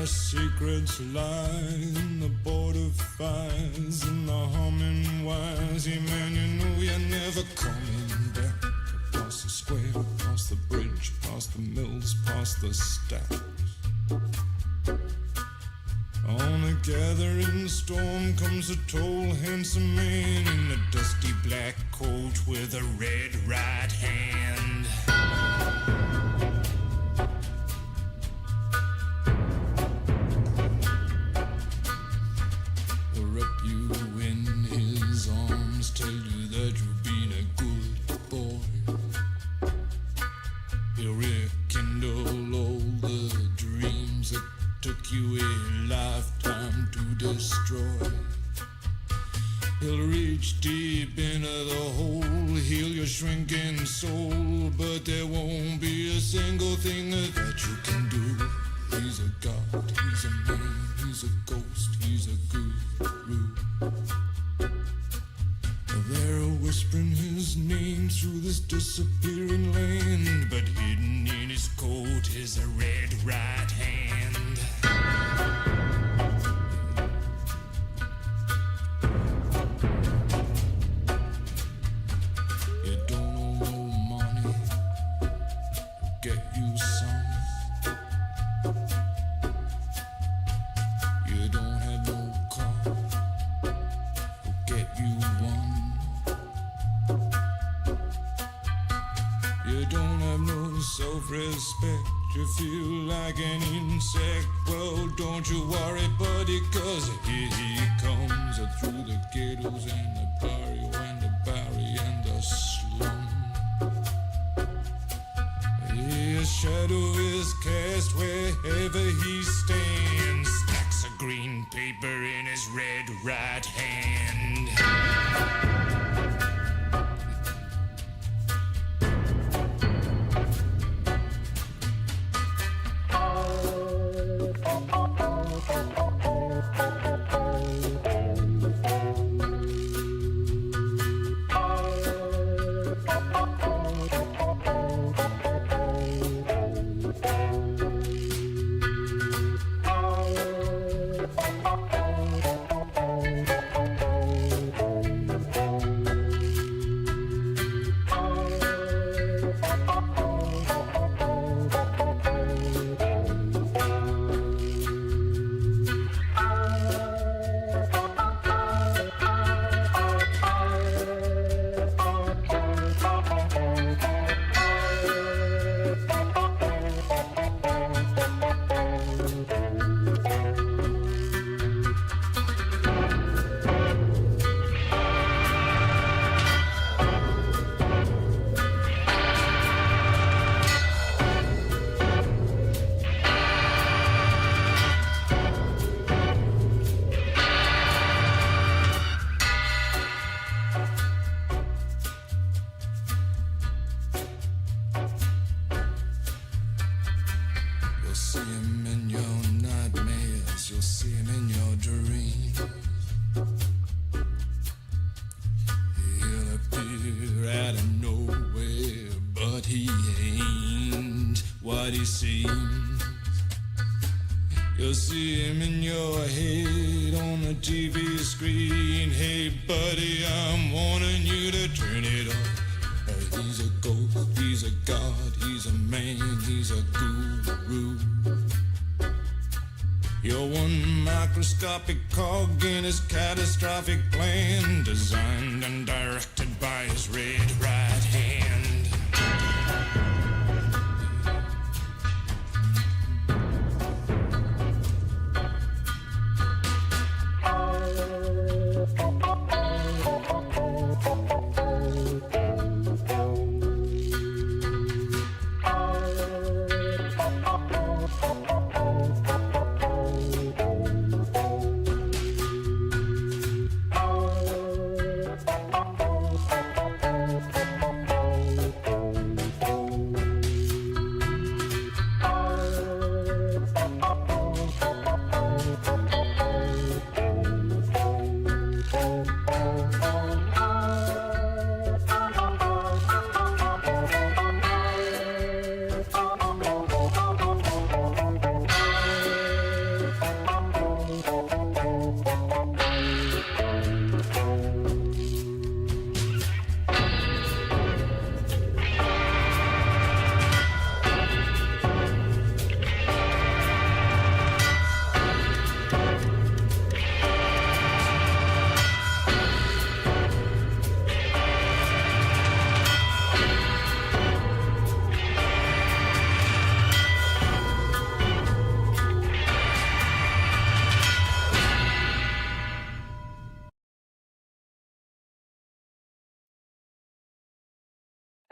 secrets lie in the border fires and the humming wires. Yeah, man, you know you're never coming back. Across the square, across the bridge, past the mills, past the stacks. On a gathering storm comes a tall, handsome man in a dusty black coat with a red right hand. He'll wrap you in his arms, tell you that you've been a good boy. He'll rekindle all the dreams that took you a lifetime to destroy. He'll reach deep into the hole, heal your shrinking soul, but there won't be a single thing that you can do. He's a god, he's a man, he's a ghost, he's a guru. They're whispering his name through this disappearing land, but hidden in his coat is a red right hand. You don't owe no money, get you some. You don't have no car, get you one. You don't have no self-respect, you feel like an insect. Well, don't you worry, buddy, cause here he comes through the ghettos and the barrio and the barry and the slum. His shadow is cast wherever he stands, stacks of green paper in his red right hand. You'll see him in your head on the TV screen. Hey buddy, I'm warning you to turn it off. He's a ghost, he's a god, he's a man, he's a guru. You're one microscopic cog in his catastrophic plan, designed and directed by his red right hand.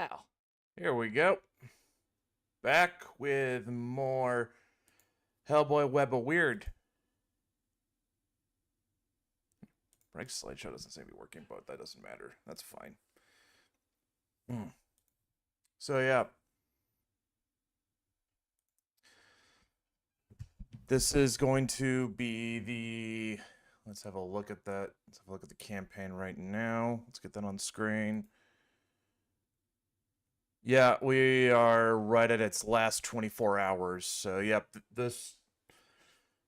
Well, here we go. Back with more Hellboy Web of Weird. Break's slideshow doesn't seem to be working, but that doesn't matter. That's fine. So, yeah. This is going to be the... Let's have a look at that. Let's have a look at the campaign right now. Let's get that on screen. Yeah, we are right at its last 24 hours. So, yep,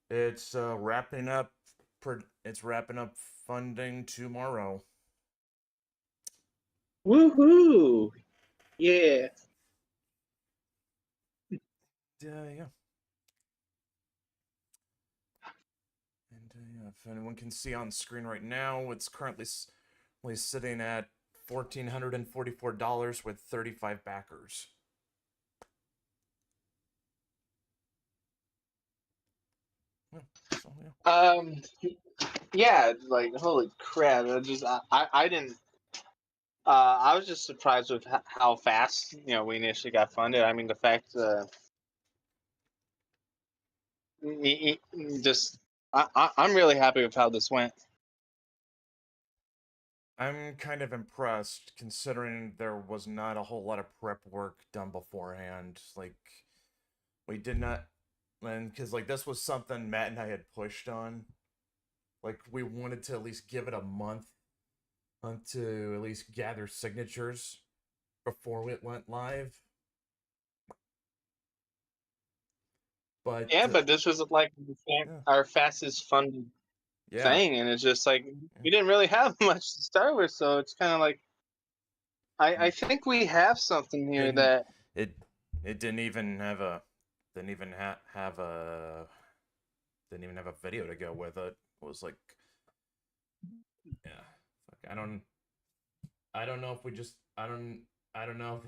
it's wrapping up. It's wrapping up funding tomorrow. Woohoo! Yeah. Yeah. And yeah, if anyone can see on screen right now, it's currently sitting at $1,444 with 35 backers. Yeah, like holy crap! I didn't. I was just surprised with how fast we initially got funded. I mean, the fact just I'm really happy with how this went. I'm kind of impressed considering there was not a whole lot of prep work done beforehand. Like, we did not, and because like this was something Matt and I had pushed on. Like, we wanted to at least give it a month to at least gather signatures before it went live. But Yeah, but this was like our fastest funded thing, and it's just like we didn't really have much to start with, so it's kind of like I think we have something here that it didn't even have a have a video to go with it. It was like, yeah, I don't know if we just I don't know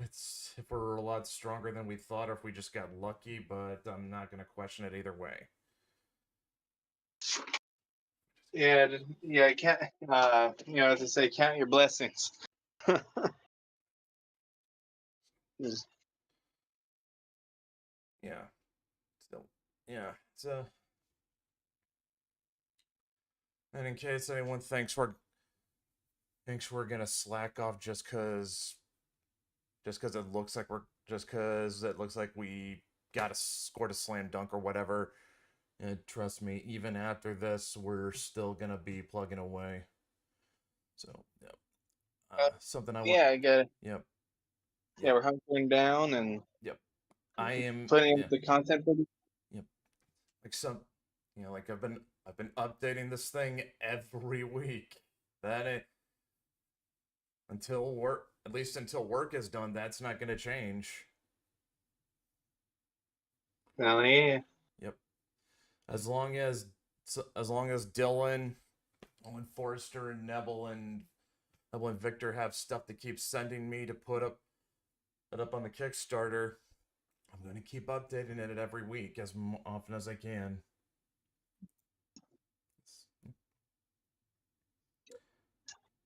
if we're a lot stronger than we thought or if we just got lucky, but I'm not gonna question it either way. Yeah, I can't. As I say, count your blessings. Yeah, still, yeah. So, and in case anyone thinks we're gonna slack off just because it looks like we scored a slam dunk or whatever. And trust me, even after this, we're still gonna be plugging away. So, yep. Something I want. Yeah, I get it. Yep. Yeah, we're hunkering down and. Yep. I am putting up the content for. Yep. Like I've been updating this thing every week. Until work is done, that's not gonna change. Oh yeah. Yep. As long as Dylan, Owen Forrester, and Neville and Victor have stuff to keep sending me to put up on the Kickstarter, I'm gonna keep updating it every week as often as I can.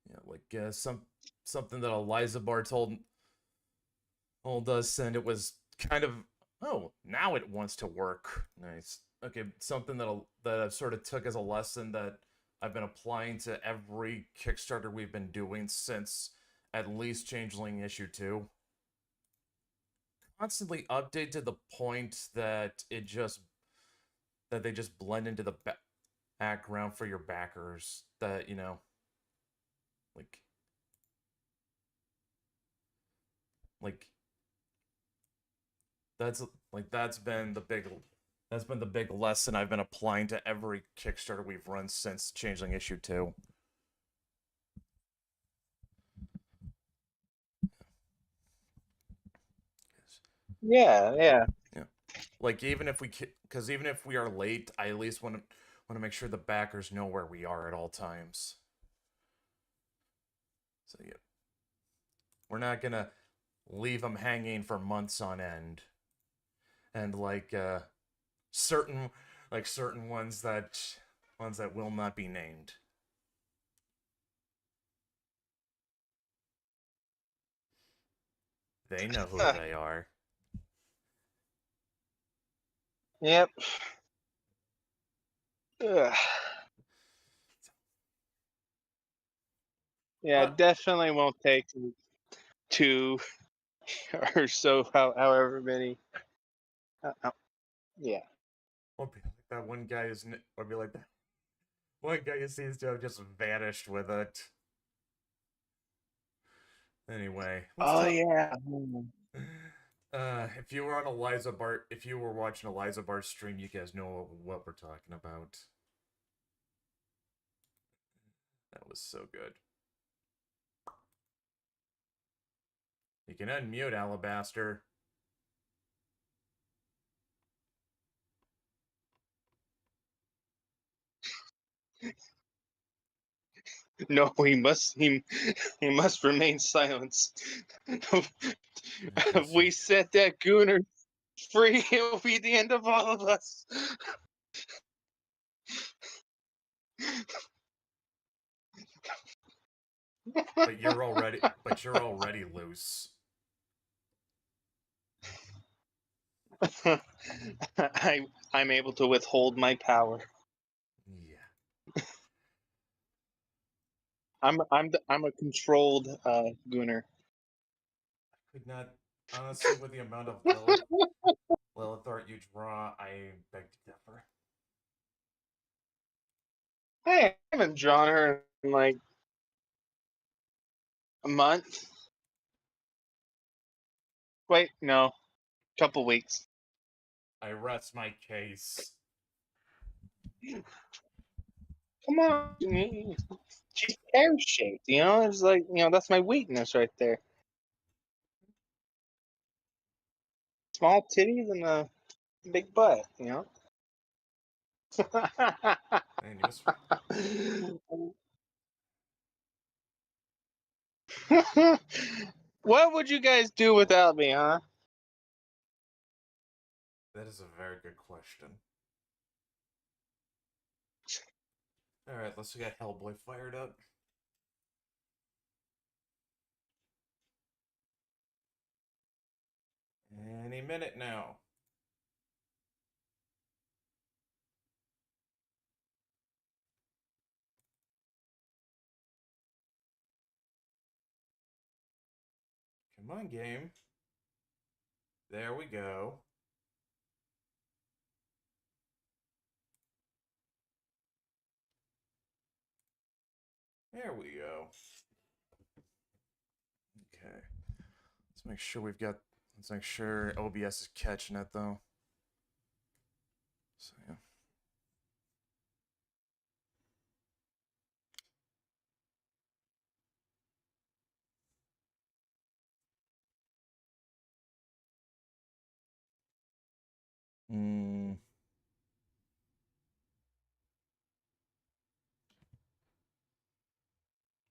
Yeah, like something that Eliza Bar told us, and it was kind of, oh, now it wants to work. Nice. Okay, something that I've sort of took as a lesson that I've been applying to every Kickstarter we've been doing since at least Changeling issue 2. Constantly update to the point that they just blend into the background for your backers. That, like that's been the big lesson I've been applying to every Kickstarter we've run since Changeling issue 2. Yeah. Like, even if we are late, I at least want to make sure the backers know where we are at all times. So yeah, we're not gonna leave them hanging for months on end. And certain ones that will not be named. They know who they are. Yep. Ugh. Yeah, definitely won't take 2 or so, however many. Yeah. Won't be like that one guy is. Won't be like that one guy who seems to have just vanished with it. Anyway, Oh yeah. If you were on Eliza Bar, if you were watching Eliza Bar's stream, you guys know what we're talking about. That was so good. You can unmute Alabaster. No, he must remain silent. If we set that gooner free, it will be the end of all of us. But you're already loose. I'm able to withhold my power. Yeah. I'm a controlled gooner. Could not, honestly, with the amount of Lilith art you draw, I beg to differ. Hey, I haven't drawn her in like a month. Wait, no, couple weeks. I rest my case. Come on, she's pear shaped. You know, it's like, you know, that's my weakness right there. Small titties and a big butt. You know. Man, you just... What would you guys do without me, huh? That is a very good question. Alright, let's get Hellboy fired up. Any minute now. Come on, game. There we go. There we go. Okay. Let's make sure let's make sure OBS is catching it, though. So, yeah.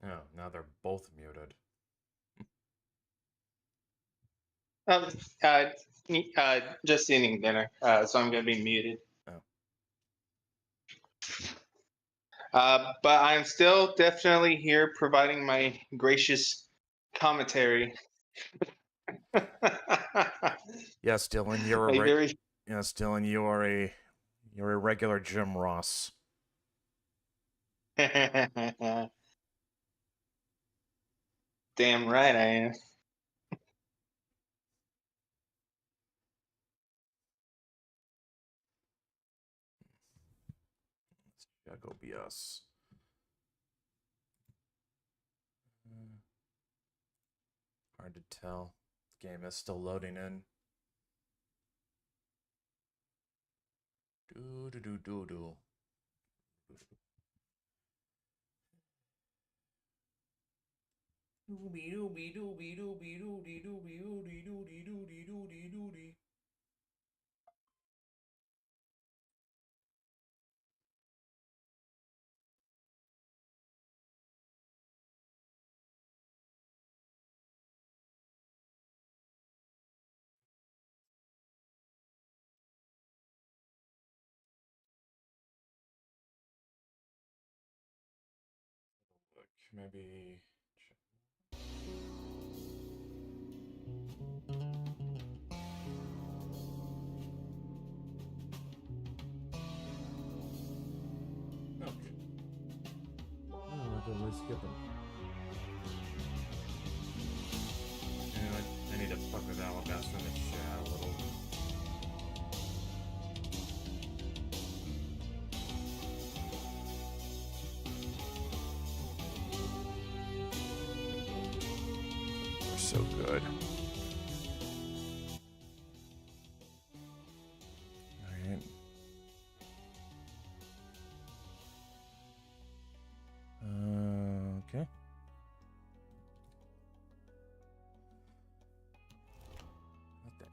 Oh, now they're both muted. Um, just eating dinner, so I'm gonna be muted. Oh. But I'm still definitely here providing my gracious commentary. Yes, Dylan, you're a very yes, Dylan, you're a regular Jim Ross. Damn right I am. Gotta go be us. Hard to tell. The game is still loading in. Do do do do do. Doobie doobie doobie doobie doobie doobie doobie doobie doobie doobie doobie. Look, maybe. totally skip them. Anyway, I need to fuck with Alabasta in the chat a little. They're so good. Alright. Okay. What that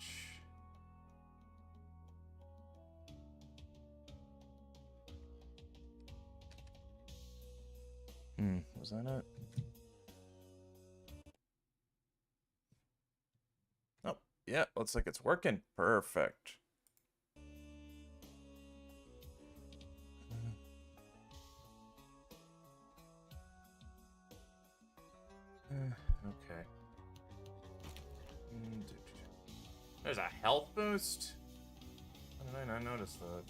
was that it? Oh, yeah, looks like it's working. Perfect. Okay. There's a health boost? How did I not notice that?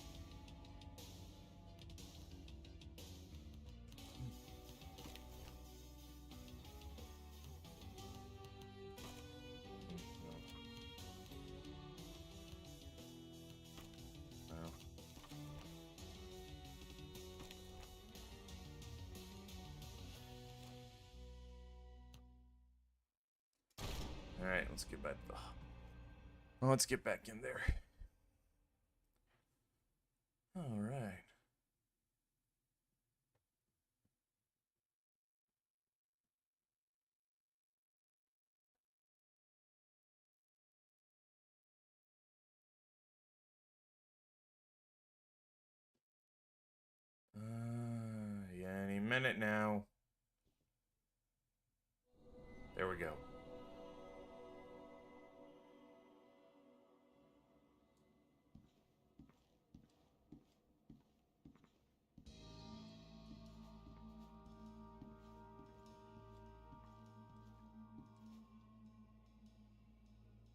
Alright, let's get back. Well, let's get back in there. Alright. Yeah, any minute now. There we go.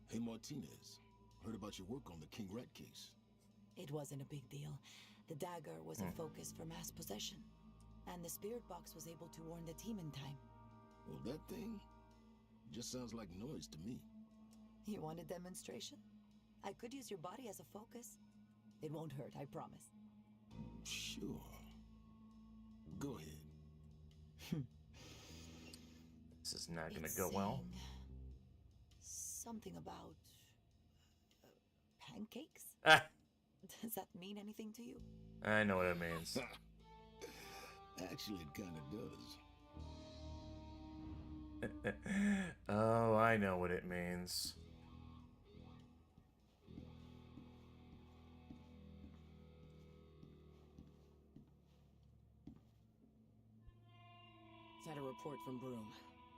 Hey, Martinez. Heard about your work on the King Rat case. It wasn't a big deal. The dagger was a focus for mass possession. And the spirit box was able to warn the team in time. Well, that thing just sounds like noise to me. You want a demonstration? I could use your body as a focus. It won't hurt, I promise. Sure. Go ahead. This is not gonna go well. Something about pancakes? Ah, Does that mean anything to you? I know what it means. Actually, it kind of does. Oh, I know what it means. Had a report from Broome.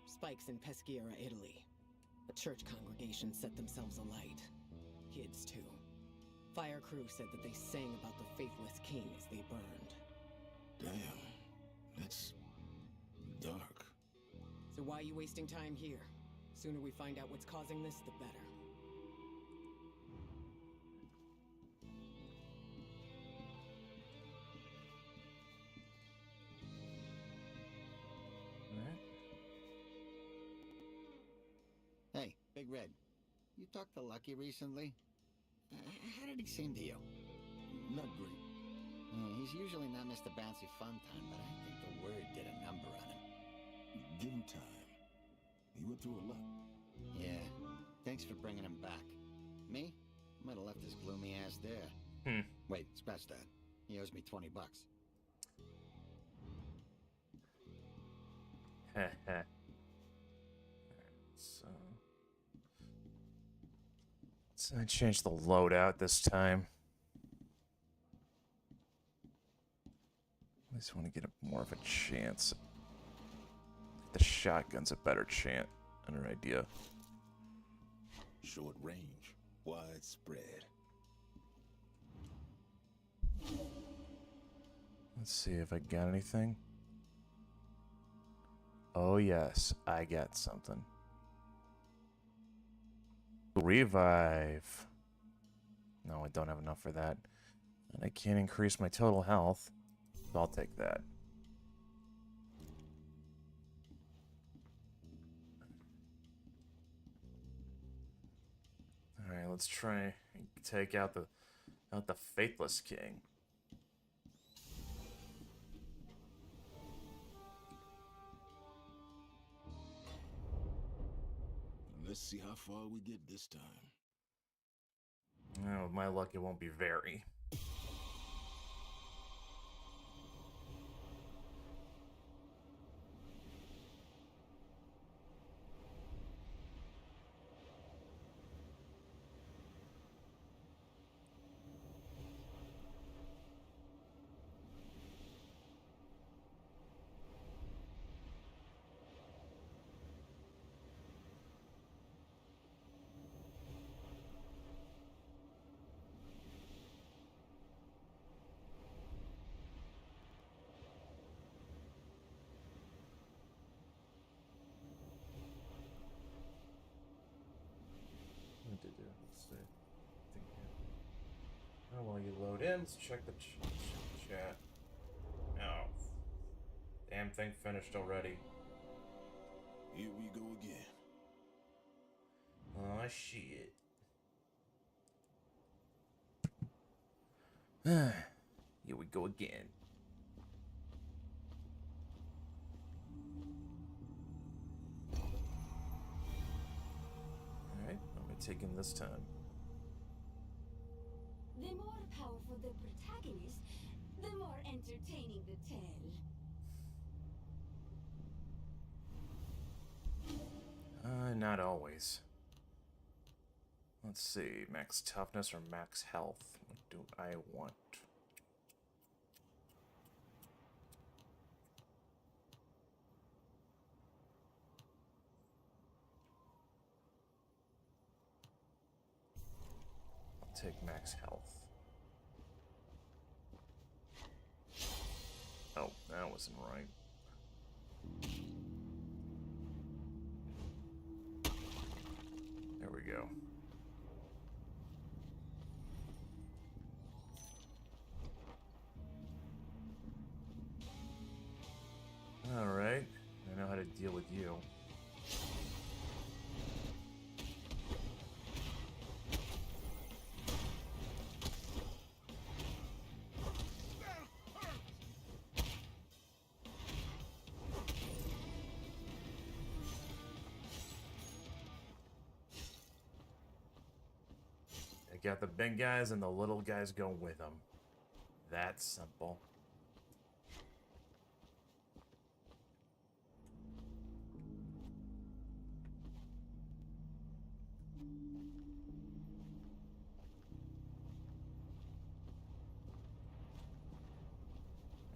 Spikes in Peschiera, Italy. A church congregation set themselves alight. Kids, too. Fire crew said that they sang about the faithless king as they burned. Damn. That's dark. So why are you wasting time here? Sooner we find out what's causing this, the better. Hey, Big Red. You talked to Lucky recently? How did he seem to you? Not great. He's usually not Mr. Bouncy Fun Time, but I think the WYRD did a number on him. Give him time. He went through a lot. Yeah. Thanks for bringing him back. Me? Might have left his gloomy ass there. Wait, scratch that. He owes me $20. Heh. So I changed the loadout this time. I just want to get more of a chance. The shotgun's a better chance. Better idea. Short range, widespread. Let's see if I got anything. Oh yes, I got something. Revive. No, I don't have enough for that. And I can't increase my total health. So I'll take that. Alright, let's try and take out the Faithless King. Let's see how far we get this time. Oh, with my luck, it won't be very. Let's see. Oh, while you load in, let's check the chat. Oh. Damn thing finished already. Here we go again. Oh, shit. Here we go again. Alright, I'm gonna take him this time. The more powerful the protagonist, the more entertaining the tale. Not always. Let's see, max toughness or max health? What do I want? I'll take max health. Oh, that wasn't right. There we go. Alright, I know how to deal with you. I got the big guys and the little guys go with them. That's simple.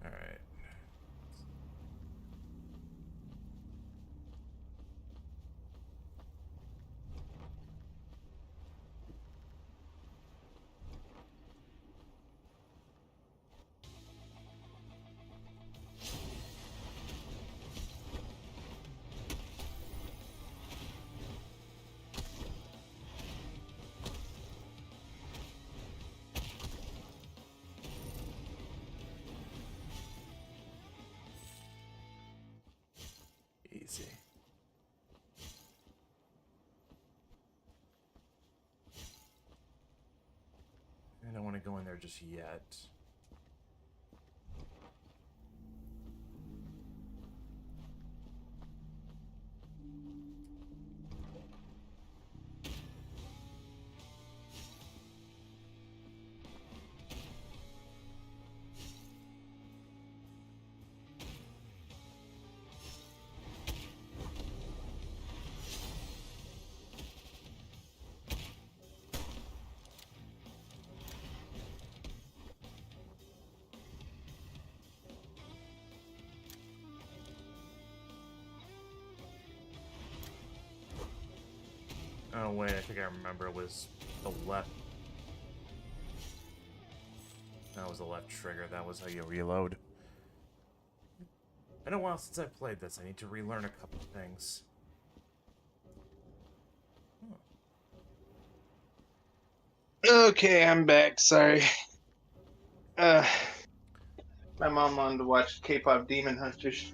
Alright. Easy. I don't want to go in there just yet. Oh wait, I think I remember it was the left. That was the left trigger. That was how you reload. Been a while since I played this. I need to relearn a couple things. Okay, I'm back. Sorry. My mom wanted to watch K-pop Demon Hunters.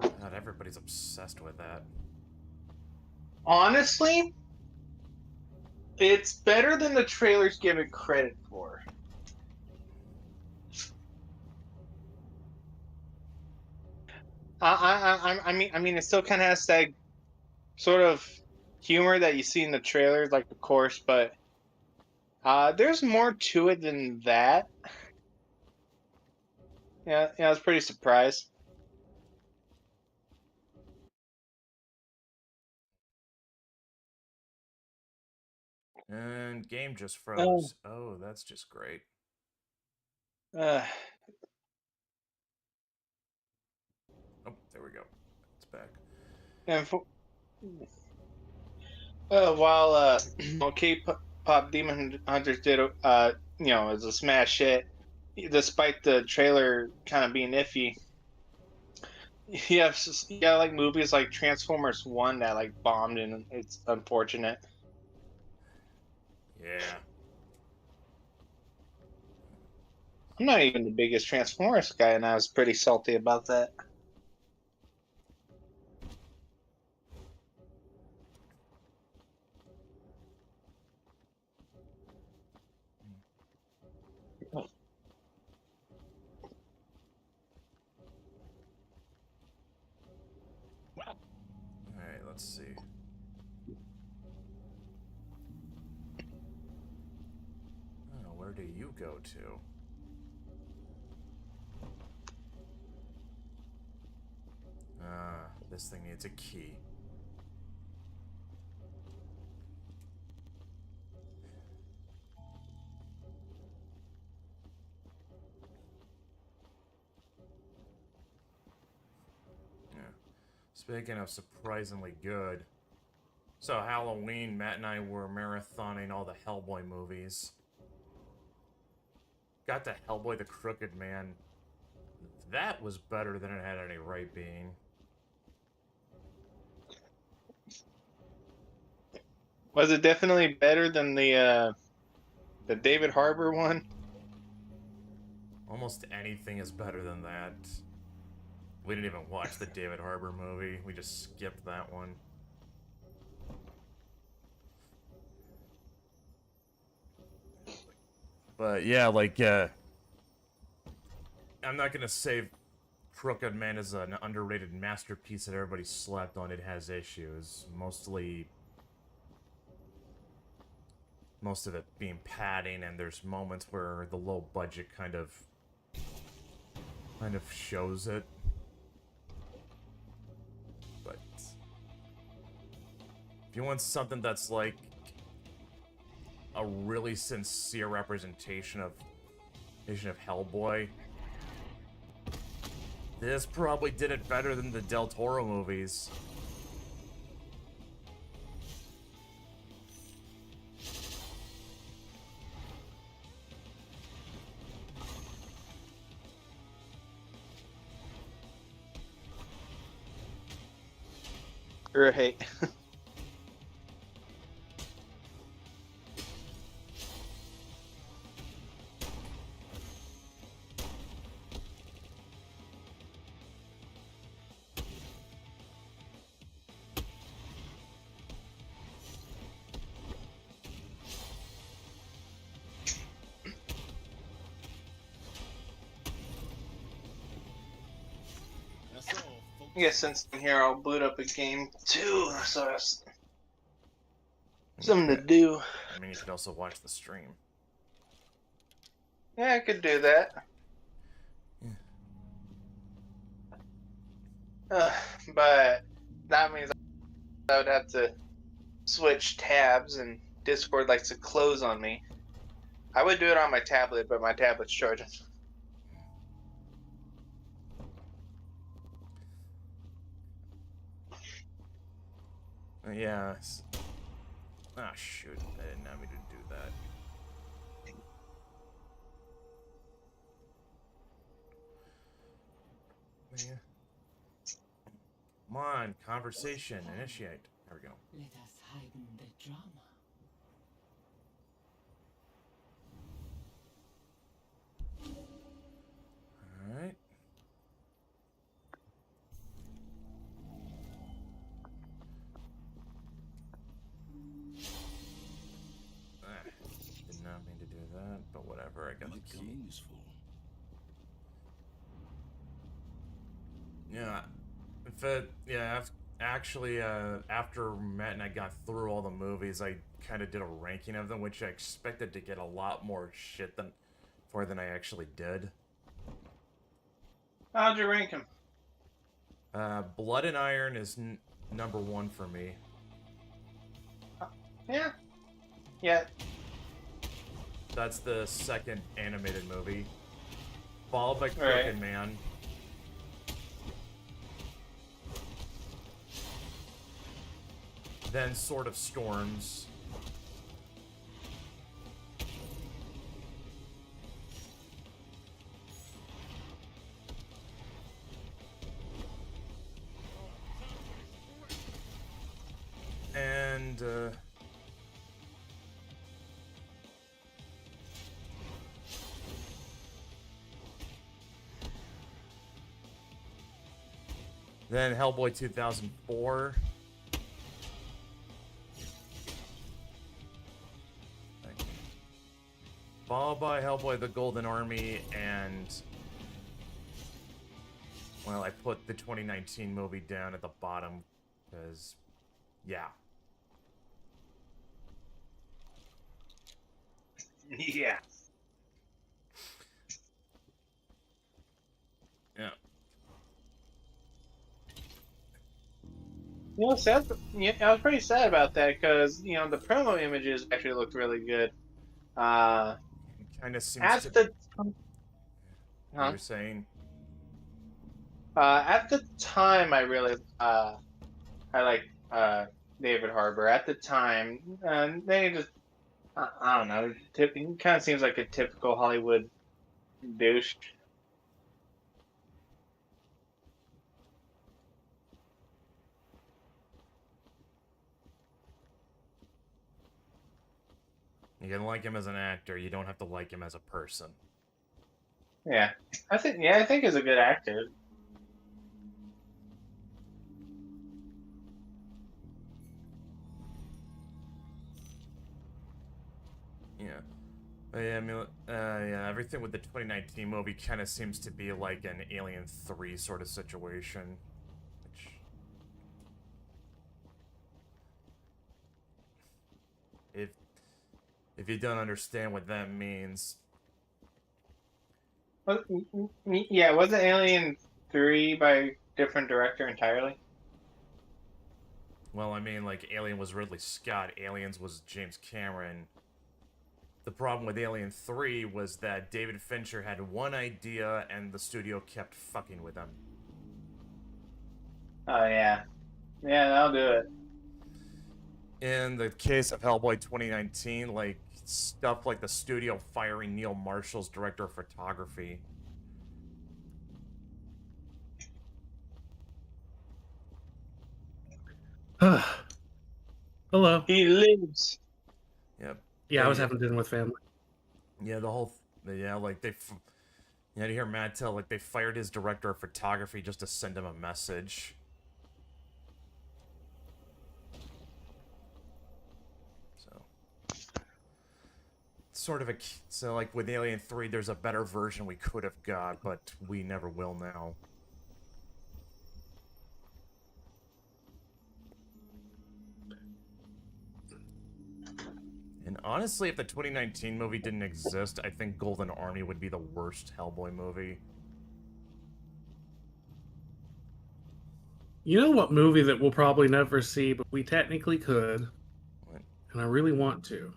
God, everybody's obsessed with that. Honestly, It's better than the trailers give it credit for. I mean, it still kind of has that sort of humor that you see in the trailers, like of course, but there's more to it than that. Yeah, I was pretty surprised. And game just froze. Oh, that's just great. Uh, Oh, there we go. It's back. and for, while K-pop Demon Hunters did you know, is a smash hit, despite the trailer kind of being iffy. You got like movies like Transformers 1 that like bombed, and it's unfortunate. Yeah. I'm not even the biggest Transformers guy, and I was pretty salty about that. Alright, let's see. Oh, where do you go to? This thing needs a key. Yeah. Speaking of surprisingly good, so Halloween, Matt and I were marathoning all the Hellboy movies. Got to Hellboy the Crooked Man. That was better than it had any right being. Was it definitely better than the David Harbour one? Almost anything is better than that. We didn't even watch the David Harbour movie. We just skipped that one. But yeah, like, I'm not gonna say Crooked Man is an underrated masterpiece that everybody slept on. It has issues. Most of it being padding, and there's moments where the low budget kind of shows it. But if you want something that's like a really sincere representation of Hellboy, this probably did it better than the Del Toro movies. Right. I guess since I'm here, I'll boot up a game too, so that's something to do. I mean, you could also watch the stream. Yeah, I could do that. But that means I would have to switch tabs, and Discord likes to close on me. I would do it on my tablet, but my tablet's charging. Yeah. Ah, shoot. I didn't have me to do that. Yeah. Come on, conversation, initiate. There we go. Let us heighten the drama. Alright. Wherever I got Might the come key. in useful. Yeah. In fact, yeah, actually, after Matt and I got through all the movies, I kind of did a ranking of them, which I expected to get a lot more shit than I actually did. How'd you rank him? Blood and Iron is number 1 for me. Yeah. Yeah. That's the second animated movie. Followed by Crooked Right. Man. Then Sword of Storms. And, then Hellboy 2004. Followed by Hellboy the Golden Army, and... well, I put the 2019 movie down at the bottom, because... yeah. Yeah. Yeah. You know, sad, yeah, I was pretty sad about that because, you know, the promo images actually looked really good. Kind of seems At to... the... You Huh? were saying? At the time, I like David Harbour. At the time, they just, I don't know, he kind of seems like a typical Hollywood douche. You can like him as an actor, you don't have to like him as a person. Yeah, I think he's a good actor. Yeah. Yeah, I mean, yeah, everything with the 2019 movie kind of seems to be like an Alien 3 sort of situation. Which... if you don't understand what that means... Yeah, wasn't Alien 3 by a different director entirely? Well, I mean, like, Alien was Ridley Scott, Aliens was James Cameron. The problem with Alien 3 was that David Fincher had one idea and the studio kept fucking with him. Oh, yeah. Yeah, that'll do it. In the case of Hellboy 2019, like, stuff like the studio firing Neil Marshall's director of photography. Hello. He lives. Yep. Yeah, I was having dinner with family. Yeah, the whole... yeah, like, they... you know, to hear Matt tell, like, they fired his director of photography just to send him a message. So... sort of a... so, like, with Alien 3, there's a better version we could have got, but we never will now. And honestly, if the 2019 movie didn't exist, I think Golden Army would be the worst Hellboy movie. You know what movie that we'll probably never see, but we technically could? What? And I really want to.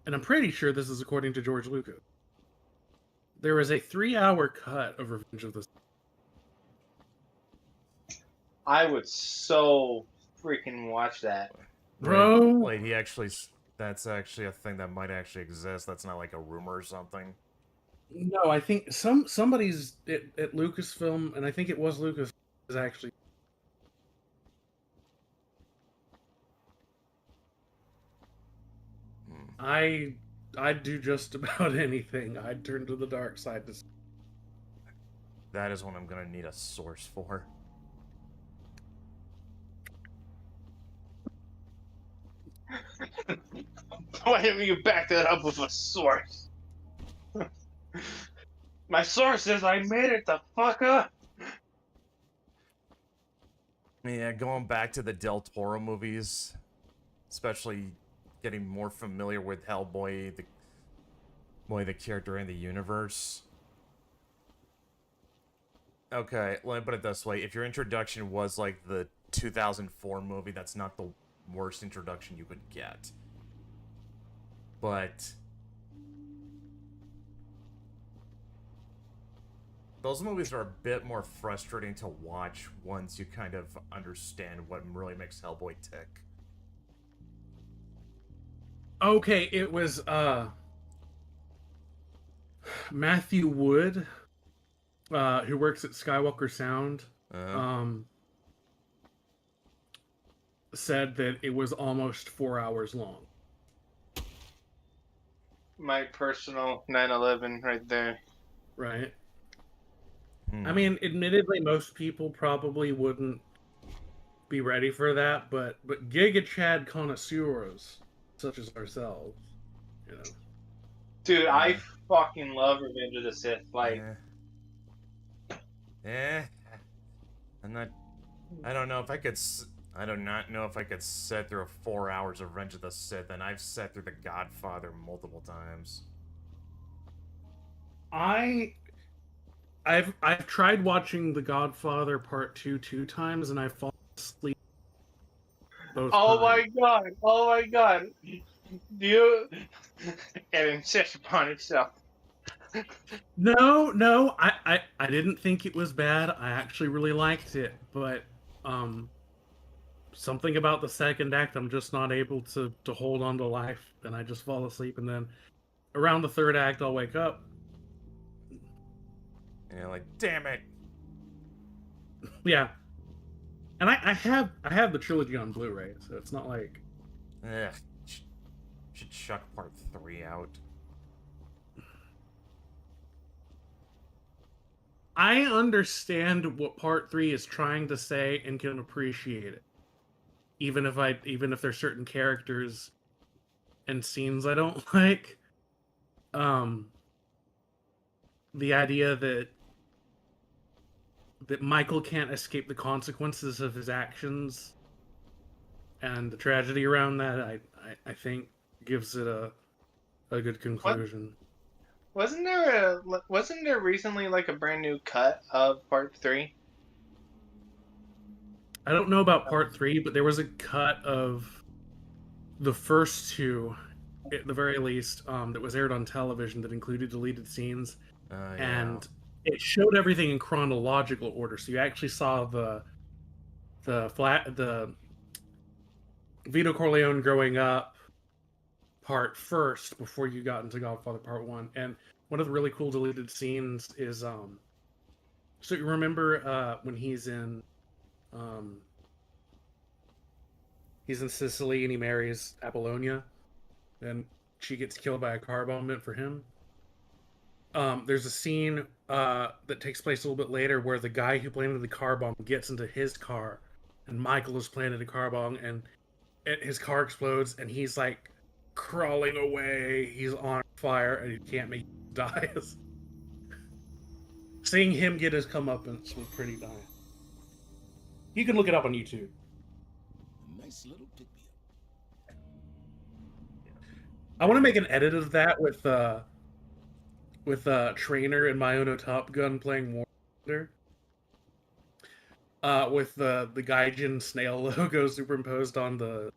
And I'm pretty sure this is according to George Lucas. There is a 3-hour cut of Revenge of the... I would so freaking watch that. Bro! Like, he actually... that's actually a thing that might actually exist. That's not like a rumor or something. No, I think somebody's at Lucasfilm, and I think it was Lucas, is actually... I'd do just about anything. I'd turn to the dark side to... That is what I'm gonna need a source for. Why didn't you back that up with a source? My source says I made it the fuck up. Yeah, going back to the Del Toro movies, especially getting more familiar with Hellboy, the character in the universe. Okay, let me put it this way. If your introduction was like the 2004 movie, that's not the worst introduction you could get. But those movies are a bit more frustrating to watch once you kind of understand what really makes Hellboy tick. Okay, it was Matthew Wood, who works at Skywalker Sound, said that it was almost 4 hours long. My personal 9/11 right there. Right. I mean, admittedly, most people probably wouldn't be ready for that, but Giga Chad connoisseurs such as ourselves, you know. Dude, I fucking love Revenge of the Sith. Like, I don't know if I could. I do not know if I could sit through 4 hours of Revenge of the Sith, and I've sat through The Godfather multiple times. I've tried watching The Godfather Part 2 2 times, and I've fallen asleep both times. Oh my god! You it insists upon itself. No, I didn't think it was bad. I actually really liked it, but something about the second act, I'm just not able to hold on to life, and I just fall asleep, and then around the third act, I'll wake up. And you're like, damn it. Yeah. And I have the trilogy on Blu-ray, so it's not like... Ugh. Should chuck Part 3 out. I understand what Part 3 is trying to say and can appreciate it. Even if there's certain characters and scenes I don't like. The idea that Michael can't escape the consequences of his actions and the tragedy around that, I think gives it a good conclusion. Wasn't there recently like a brand new cut of Part 3? I don't know about Part 3, but there was a cut of the first two, at the very least, that was aired on television that included deleted scenes. And it showed everything in chronological order. So you actually saw the Vito Corleone growing up part first before you got into Godfather Part 1. And one of the really cool deleted scenes is so you remember when he's in Sicily and he marries Apollonia, and she gets killed by a car bomb meant for him. There's a scene that takes place a little bit later where the guy who planted the car bomb gets into his car, and Michael has planted a car bomb, and his car explodes, and he's like crawling away. He's on fire, and he can't make it dies. Seeing him get his comeuppance was pretty nice. You can look it up on YouTube. Nice little pick me up. I want to make an edit of that with Trainer and Myono Top Gun playing Warrior. With the Gaijin snail logo superimposed on the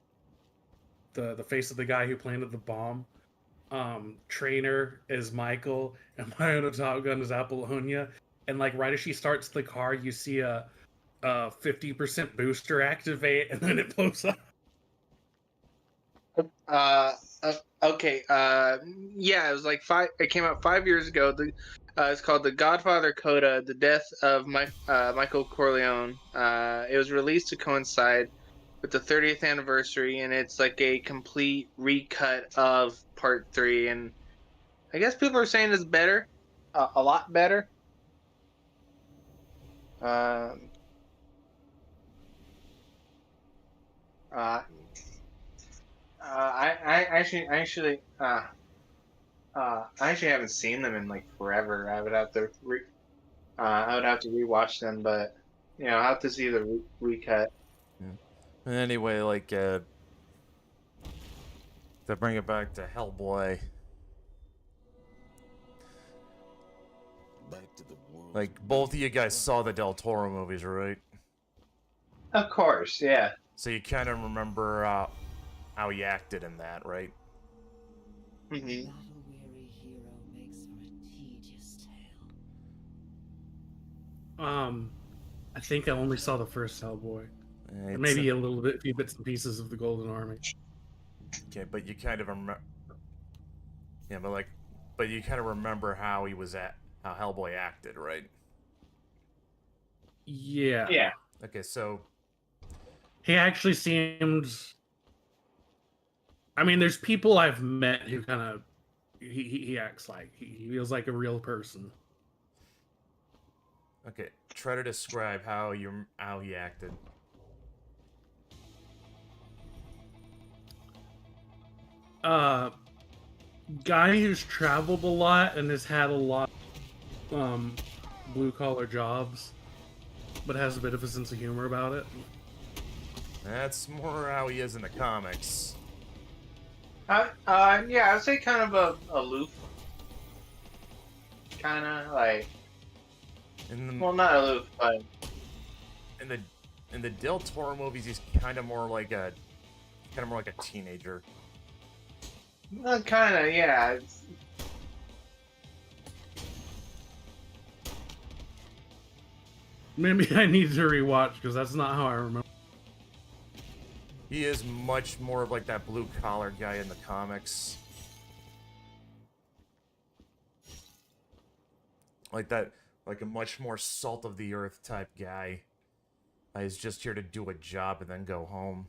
face of the guy who planted the bomb. Trainer is Michael, and Myono Top Gun is Apollonia. And like right as she starts the car, you see a 50% booster activate, and then it blows up. Okay. Yeah, it was like it came out 5 years ago. It's called The Godfather Coda: The Death of Michael Corleone. It was released to coincide with the 30th anniversary, and it's like a complete recut of Part 3. And I guess people are saying it's better, a lot better. I actually haven't seen them in like forever. I would have to rewatch them, but you know, I'll have to see the recut. Yeah. Anyway, like to bring it back to Hellboy. Back to the world. Like both of you guys saw the Del Toro movies, right? Of course, yeah. So you kind of remember how he acted in that, right? Mm-hmm. Battle-weary hero makes for a tedious tale. I think I only saw the first Hellboy. It's, Maybe a few bits and pieces of the Golden Army. Okay, but you kind of remember. Yeah, but you kind of remember how how Hellboy acted, right? Yeah. Yeah. Okay, so he actually seemed. I mean, there's people I've met who kind of he acts like he feels like a real person. Okay, try to describe how he acted. Guy who's traveled a lot and has had a lot blue collar jobs, but has a bit of a sense of humor about it. That's more how he is in the comics. Yeah, I would say kind of aloof. Kind of like. Well, not aloof, but in the Del Toro movies, he's kind of more like a teenager. Kind of, yeah. Maybe I need to rewatch because that's not how I remember. He is much more of like that blue collar guy in the comics. Like a much more salt of the earth type guy. He's just here to do a job and then go home.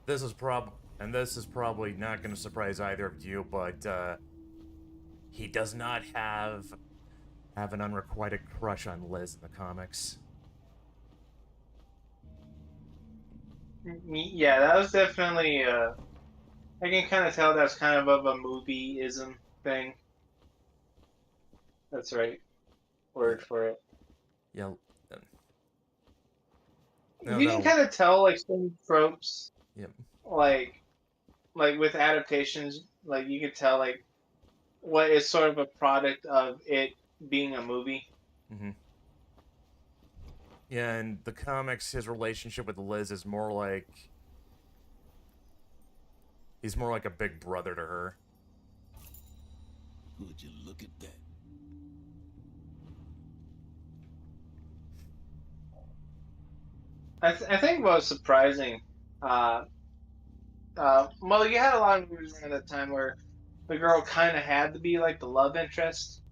This is probably not going to surprise either of you, but he does not have an unrequited crush on Liz in the comics. Yeah, that was definitely. I can kind of tell that's kind of a movie-ism thing. That's right. Word for it. Yeah. You can kind of tell like some tropes. Yep. Like with adaptations, like you could tell like what is sort of a product of it being a movie. Mm-hmm. Yeah, in the comics, his relationship with Liz is more like he's more like a big brother to her. Would you look at that? I think what was surprising, well, you had a lot of movies around that time where the girl kind of had to be like the love interest,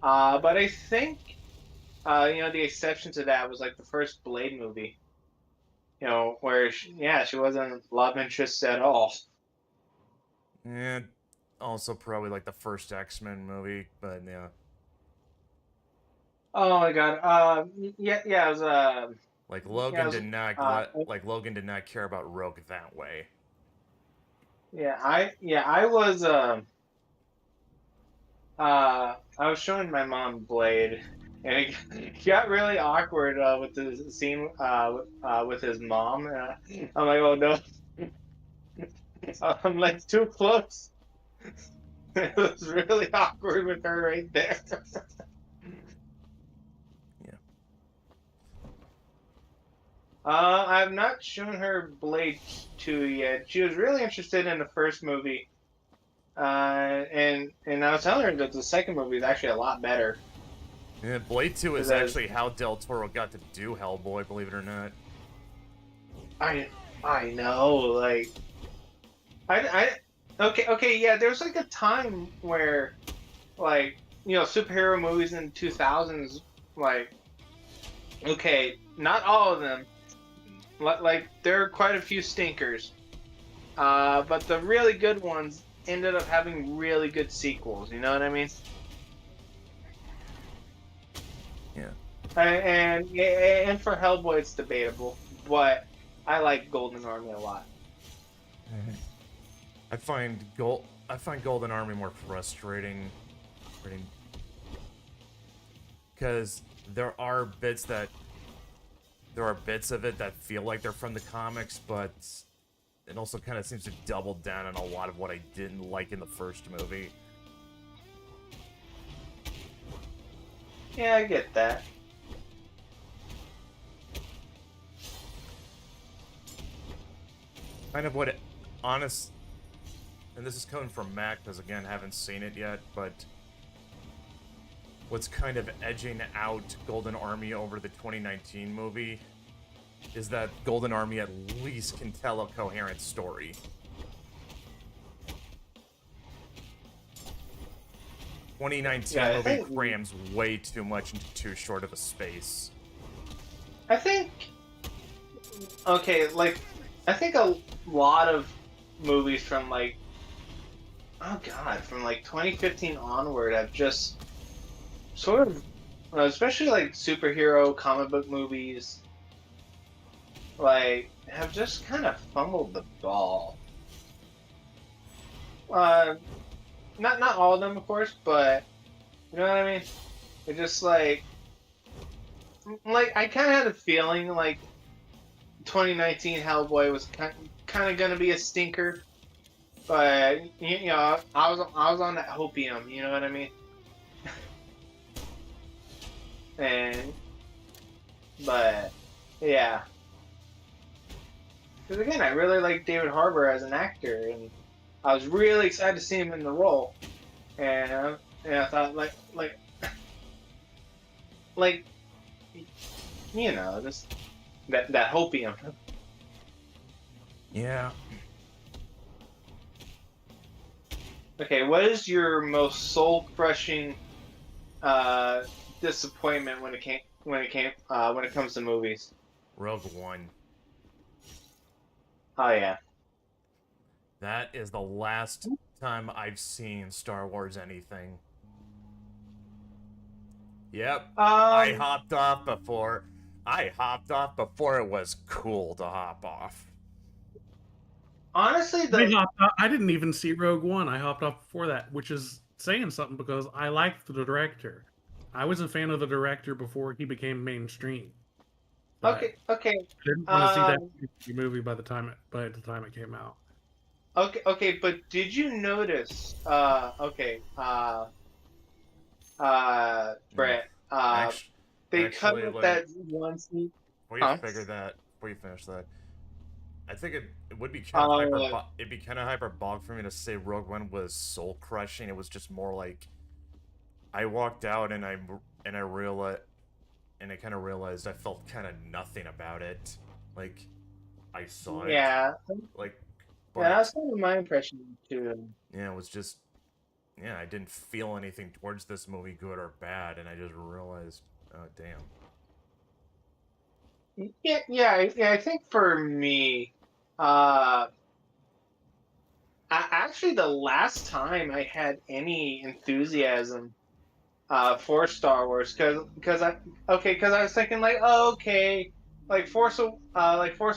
but I think, the exception to that was like the first Blade movie, where she wasn't love interest at all. And also probably like the first X-Men movie, but yeah. Oh my god, it was like Logan did not care about Rogue that way. I was showing my mom Blade, and it got really awkward with the scene with his mom. I'm like, oh no, I'm like too close. It was really awkward with her right there. I've not shown her Blade 2 yet. She was really interested in the first movie. And I was telling her that the second movie is actually a lot better. Yeah, Blade 2 is actually how Del Toro got to do Hellboy, believe it or not. I know, like... Okay, yeah, there was like a time where, like, superhero movies in the 2000s, like... Okay, not all of them. Like, there are quite a few stinkers. But the really good ones ended up having really good sequels, you know what I mean? Yeah. And for Hellboy, it's debatable, but I like Golden Army a lot. I find Golden Army more frustrating, because there are bits of it that feel like they're from the comics, but it also kind of seems to double down on a lot of what I didn't like in the first movie. Yeah, I get that. Kind of and this is coming from Mac, because again, haven't seen it yet, but what's kind of edging out Golden Army over the 2019 movie is that Golden Army at least can tell a coherent story. movie crams way too much into too short of a space. I think a lot of movies from from 2015 onward have just sort of, especially superhero comic book movies, have just kind of fumbled the ball. Not all of them, of course, but you know what I mean? It just I kind of had a feeling 2019 Hellboy was kind of gonna be a stinker, but I was on that hopium, you know what I mean? But yeah, because again, I really like David Harbour as an actor, and I was really excited to see him in the role, and I thought just that hopium. Yeah. Okay, what is your most soul-crushing disappointment when it comes to movies? Rogue One. Oh yeah. That is the last time I've seen Star Wars anything. Yep. I hopped off before it was cool to hop off. Honestly, I didn't even see Rogue One. I hopped off before that, which is saying something because I liked the director. I was a fan of the director before he became mainstream. Okay. I didn't want to see that movie by the time it came out. Okay, but did you notice? Brett. They cut out that one scene. Before you finish that, I think it would be kind of it'd be kind of hyperbolic for me to say Rogue One was soul crushing. It was just more like I walked out and I realized, and I kind of realized I felt kind of nothing about it. Like I saw it. Yeah. That's kind of my impression too. Yeah, it was just, I didn't feel anything towards this movie, good or bad, and I just realized, oh damn. Yeah. I think for me, actually the last time I had any enthusiasm for Star Wars, because I was thinking Force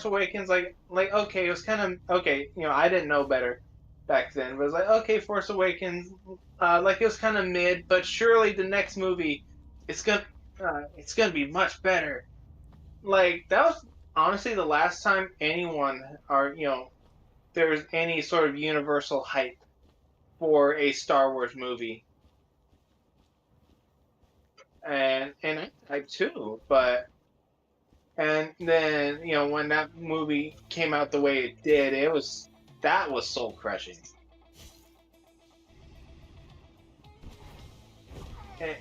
Awakens, okay, it was kind of okay, I didn't know better back then, but it was okay, Force Awakens, it was kind of mid, but surely the next movie, it's gonna be much better. That was honestly the last time anyone there was any sort of universal hype for a Star Wars movie. And I type too, and then when that movie came out the way it did, that was soul crushing. And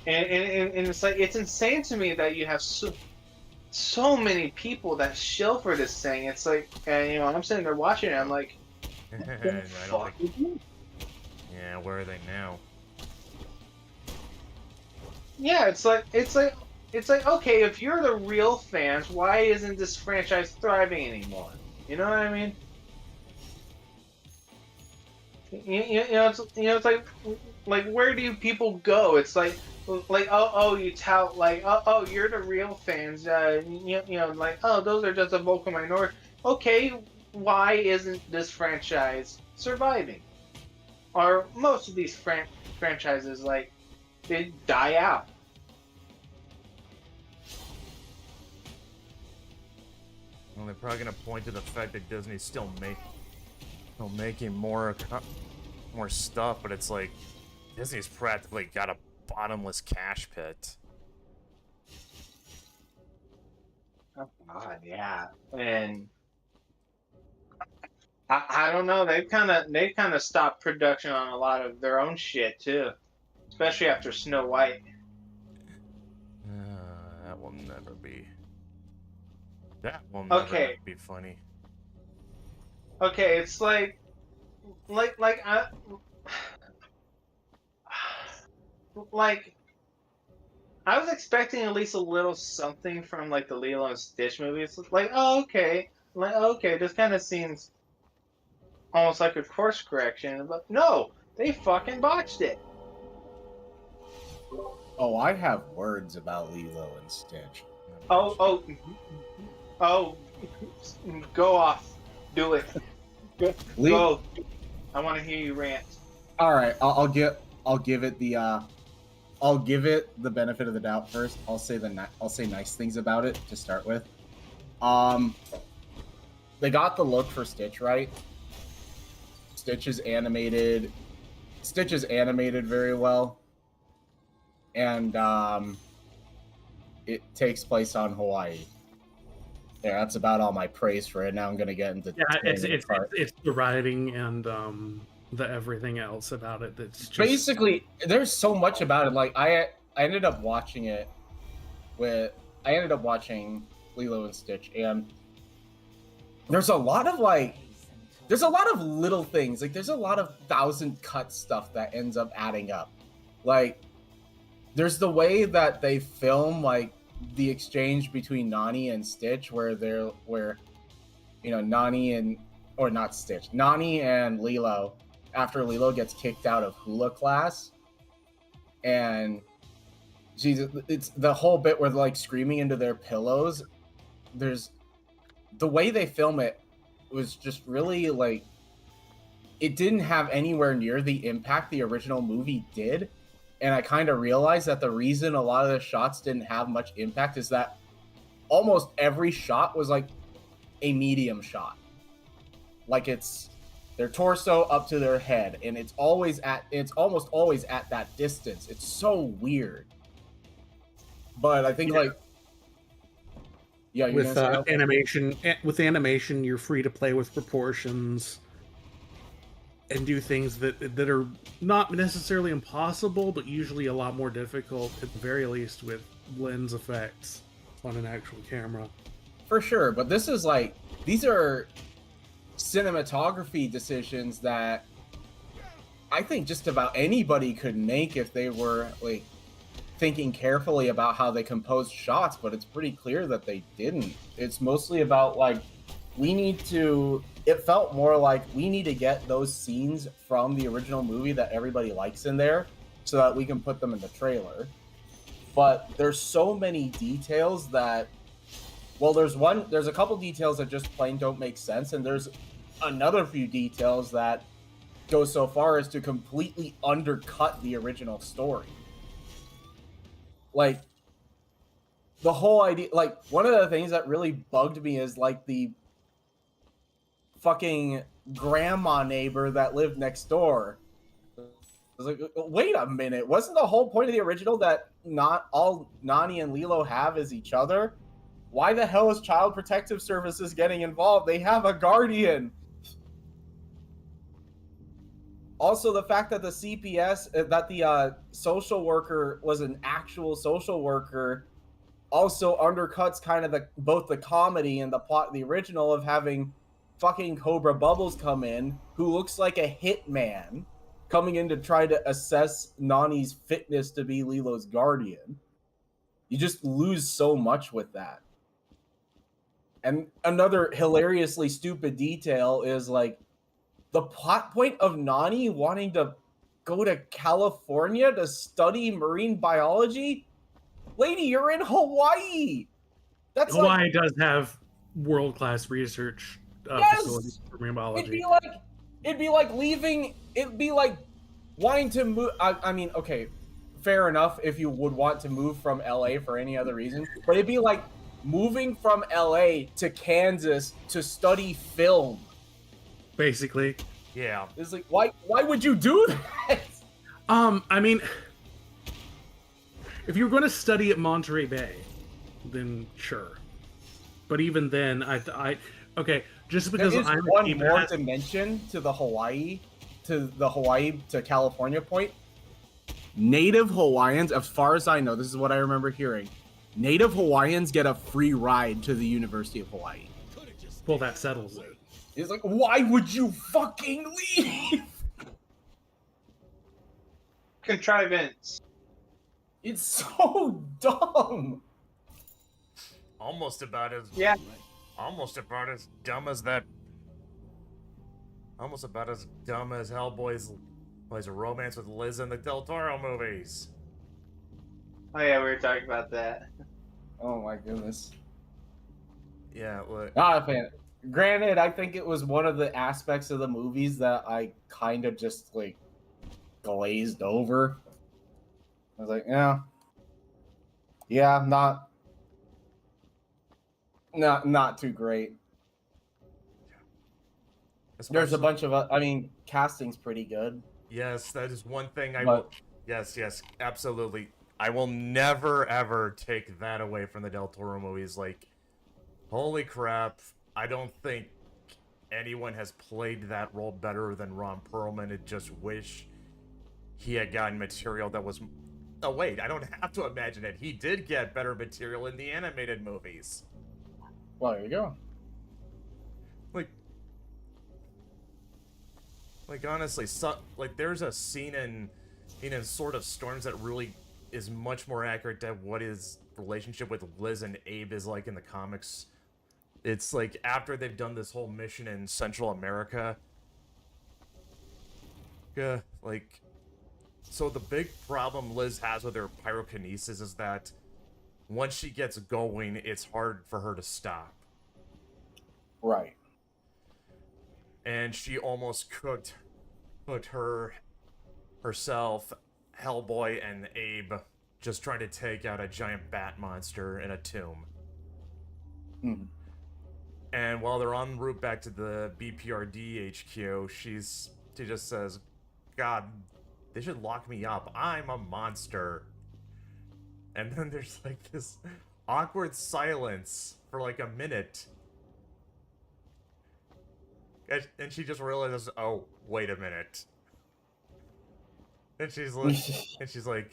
it's it's insane to me that you have so many people that shill for this thing. It's and I'm sitting there watching it, I'm like, what the fuck is this? Yeah, where are they now? Yeah, it's like okay, if you're the real fans, why isn't this franchise thriving anymore? You know what I mean? It's like where do people go? It's like like you tout like you're the real fans, like those are just a vocal minority. Okay, why isn't this franchise surviving? Or most of these franchises, like, they die out. Well, they're probably gonna point to the fact that Disney's still making more stuff, but it's like Disney's practically got a bottomless cash pit. Oh God, yeah, and I don't know. They've kind of stopped production on a lot of their own shit too, especially after Snow White. That will never be. That will never be funny. Okay, it's like I was expecting at least a little something from like the Lilo and Stitch movie. It's like, okay, this kind of seems almost like a course correction, but no, they fucking botched it. Oh, I have words about Lilo and Stitch. Oh, go off, do it. Go. I want to hear you rant. All right, I'll give it the benefit of the doubt first. I'll say nice things about it to start with. They got the look for Stitch right. Stitch is animated very well, and it takes place on Hawaii. Yeah, that's about all my praise for it. Now I'm gonna get into it's the writing and the everything else about it that's just... Basically there's so much about it. Like I ended up watching Lilo and Stitch, and there's a lot of little things. Like there's a lot of 1,000 cut stuff that ends up adding up. Like there's the way that they film like the exchange between Nani and Stitch, where Nani and Lilo, after Lilo gets kicked out of hula class, and it's the whole bit where they're like screaming into their pillows. There's the way they film it was just really like, it didn't have anywhere near the impact the original movie did. And I kind of realized that the reason a lot of the shots didn't have much impact is that almost every shot was like a medium shot. Like it's their torso up to their head, and it's almost always at that distance. It's so weird. But I think with animation, you're free to play with proportions and do things that are not necessarily impossible, but usually a lot more difficult, at the very least, with lens effects on an actual camera. For sure, but these are cinematography decisions that I think just about anybody could make if they were like thinking carefully about how they composed shots, but it's pretty clear that they didn't. It's mostly about like, it felt more like we need to get those scenes from the original movie that everybody likes in there so that we can put them in the trailer. But there's so many details that, well, there's a couple details that just plain don't make sense, and there's another few details that go so far as to completely undercut the original story. Like, the whole idea, like, one of the things that really bugged me is like the fucking grandma neighbor that lived next door. I was like, wait a minute, wasn't the whole point of the original that not all Nani and Lilo have is each other? Why the hell is Child Protective Services getting involved? They have a guardian. Also, the fact that the CPS, that the social worker was an actual social worker, also undercuts kind of both the comedy and the plot, the original, of having fucking Cobra Bubbles come in, who looks like a hitman, coming in to try to assess Nani's fitness to be Lilo's guardian. You just lose so much with that. And another hilariously stupid detail is like the plot point of Nani wanting to go to California to study marine biology? Lady, you're in Hawaii. That's Hawaii does have world-class research facilities for marine biology. It'd be like leaving. It'd be like wanting to move. I mean, okay, fair enough if you would want to move from LA for any other reason, but it'd be like moving from LA to Kansas to study film. Basically. Yeah. It's like, why would you do that? I mean, if you were going to study at Monterey Bay, then sure. But even then, okay, just because there is I'm one more dimension to the Hawaii to California point. Native Hawaiians, as far as I know, this is what I remember hearing. Native Hawaiians get a free ride to the University of Hawaii. Well, that settles it. It's like, why would you fucking leave? Contrivance. It's so dumb. Almost about as dumb as that. Almost about as dumb as Hellboy's romance with Liz in the Del Toro movies. Oh yeah, we were talking about that. Oh my goodness. Yeah, look. Not a fan. Granted, I think it was one of the aspects of the movies that I kind of just like glazed over. I was like, yeah, not too great. There's a bunch of, casting's pretty good. Yes, that is one thing I will. Yes, absolutely. I will never ever take that away from the Del Toro movies. Like, holy crap! I don't think anyone has played that role better than Ron Perlman. I just wish he had gotten material that was. Oh wait, I don't have to imagine it. He did get better material in the animated movies. Well, there you go. Like honestly, there's a scene in Sword of Storms that really is much more accurate to what his relationship with Liz and Abe is like in the comics. It's like after they've done this whole mission in Central America. So the big problem Liz has with her pyrokinesis is that once she gets going, it's hard for her to stop. Right. And she almost put herself, Hellboy, and Abe just trying to take out a giant bat monster in a tomb. Hmm. And while they're en route back to the BPRD HQ, she just says, "God, they should lock me up. I'm a monster." And then there's like this awkward silence for like a minute. And she just realizes, oh, wait a minute. And she's like,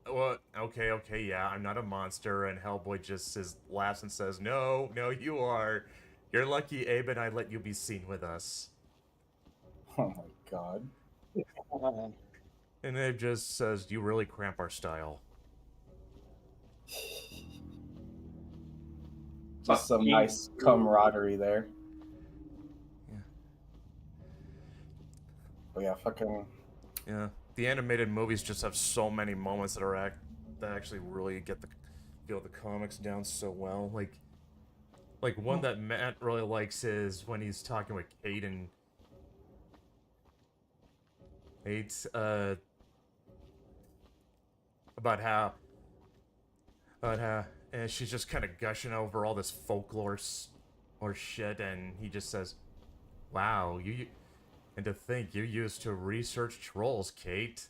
well, okay, yeah, I'm not a monster. And Hellboy just laughs and says, no, you are. You're lucky Abe and I let you be seen with us. Oh my god. And Abe just says, you really cramp our style. Just some nice camaraderie there. Yeah, Yeah, the animated movies just have so many moments that actually really feel the comics down so well. Like one that Matt really likes is when he's talking with Kate and about how and she's just kind of gushing over all this folklore or shit, and he just says, "Wow, and to think you used to research trolls, Kate."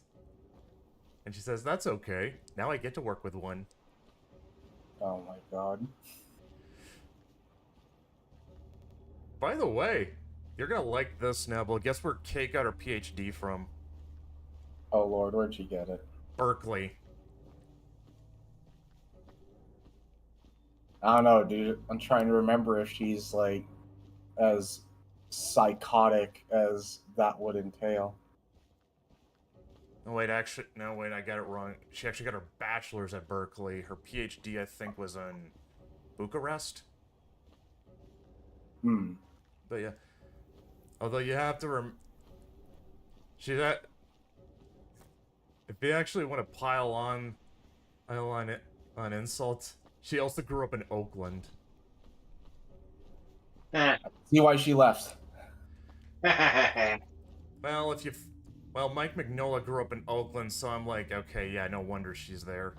And she says, "That's okay. Now I get to work with one." Oh my god. By the way, you're gonna like this, Nebula. Guess where Kate got her PhD from? Oh lord, where'd she get it? Berkeley. I don't know, dude. I'm trying to remember if she's like as psychotic as that would entail. No, wait, I got it wrong. She actually got her bachelor's at Berkeley. Her PhD, I think, was in Bucharest. But yeah. Although you have to If you actually want to pile on insult, she also grew up in Oakland. See why she left. Well, Mike Mignola grew up in Oakland, so I'm like, okay, yeah, no wonder she's there.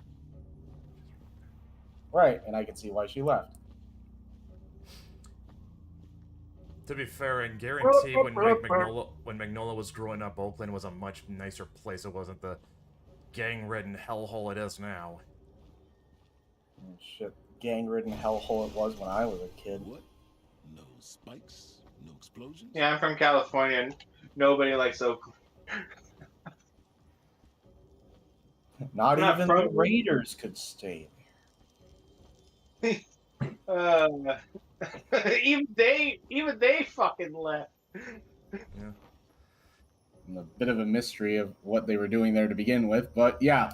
Right, and I can see why she left. To be fair, and guarantee when Mignola was growing up, Oakland was a much nicer place. It wasn't the gang-ridden hellhole it is now. Shit, gang-ridden hellhole it was when I was a kid. What? No spikes? No explosions? Yeah, I'm from California, and nobody likes Oakland. Not even the Raiders could stay there. even they fucking left. Yeah. And a bit of a mystery of what they were doing there to begin with, but yeah.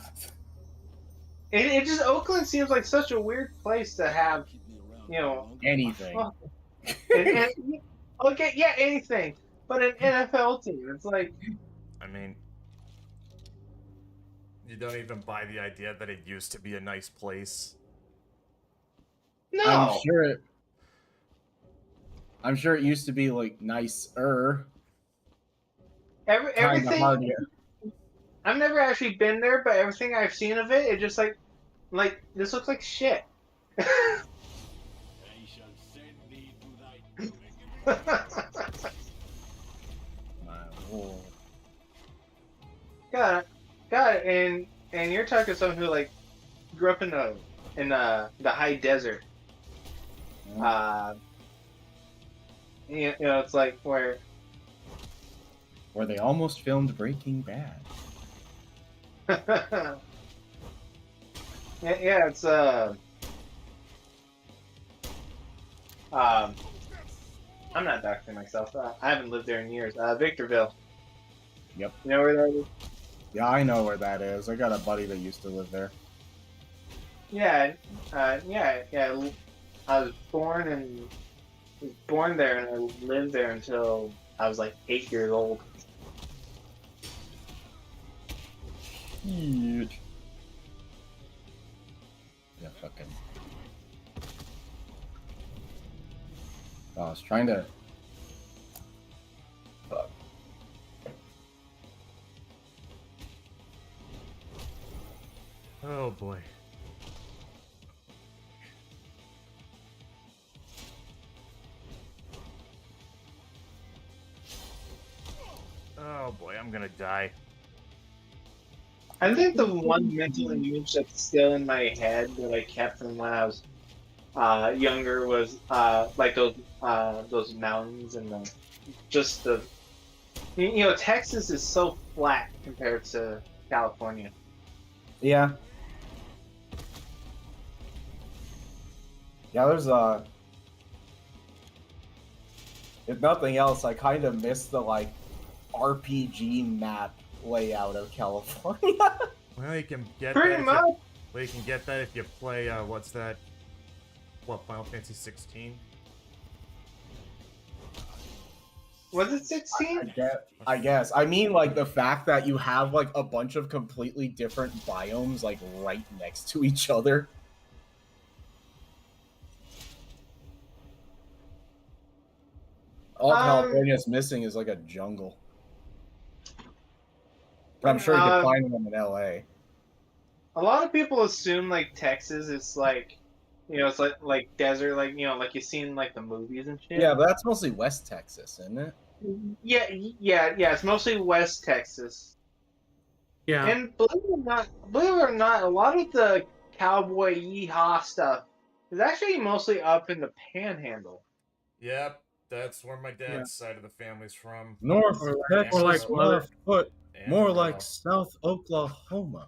It just Oakland seems like such a weird place to have, anything. Okay, yeah, anything, but an NFL team. It's like, I mean, you don't even buy the idea that it used to be a nice place. No, I'm sure it used to be like nicer. Everything. I've never actually been there, but everything I've seen of it, it just like this looks like shit. Got it. And you're talking to someone who like grew up in the high desert. It's like where they almost filmed Breaking Bad. yeah, it's I'm not doxing myself. I haven't lived there in years. Victorville. Yep. You know where that is? Yeah, I know where that is. I got a buddy that used to live there. Yeah. I was born there, and I lived there until I was like 8 years old. Huge. Yeah, fucking. Oh, I was trying to. Fuck. Oh boy. Oh boy, I'm gonna die. I think the one mental image that's still in my head that I kept from when I was younger was like those mountains and Texas is so flat compared to California. Yeah. Yeah, there's if nothing else, I kind of miss the like RPG map layout of California. Well, you can get pretty much. You can get that if you play what's that? What, Final Fantasy 16? Was it 16? I guess. I mean, like the fact that you have like a bunch of completely different biomes like right next to each other. All California's missing is like a jungle. But I'm sure you can find them in LA. A lot of people assume like Texas is like, it's like desert, like like you see in like the movies and shit. Yeah, but that's mostly West Texas, isn't it? Yeah. It's mostly West Texas. Yeah. And believe it or not, a lot of the cowboy yeehaw stuff is actually mostly up in the Panhandle. Yep, that's where my dad's side of the family's from. North Texas, like left foot, more Amarillo. like South Oklahoma.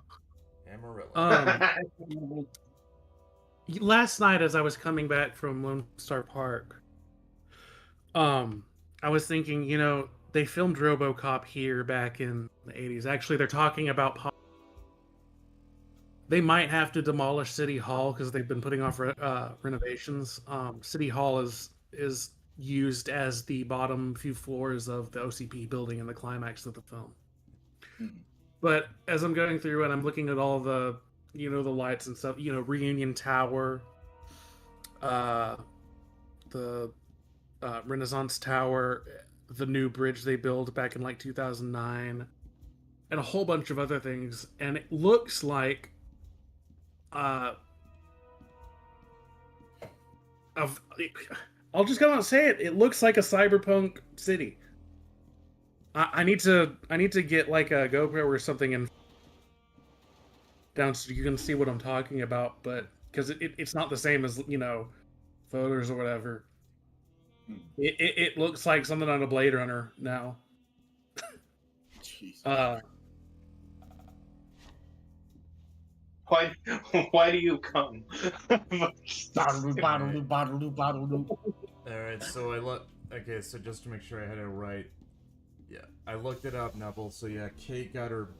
Amarillo. Last night, as I was coming back from Lone Star Park, I was thinking, they filmed RoboCop here back in the 80s. Actually, they're talking about they might have to demolish City Hall because they've been putting off renovations. City Hall is used as the bottom few floors of the OCP building in the climax of the film. But as I'm going through and I'm looking at all the, the lights and stuff, Reunion Tower, the Renaissance Tower, the new bridge they built back in like 2009, and a whole bunch of other things, and it looks like I'll just come out and say it. It looks like a cyberpunk city. I need to get like a GoPro or something and down so you can see what I'm talking about, but because it's not the same as photos or whatever. It looks like something on a Blade Runner now. Why do you come? Alright, so okay, so just to make sure I had it right. Yeah, I looked it up, Knuckles. So yeah, Kate got her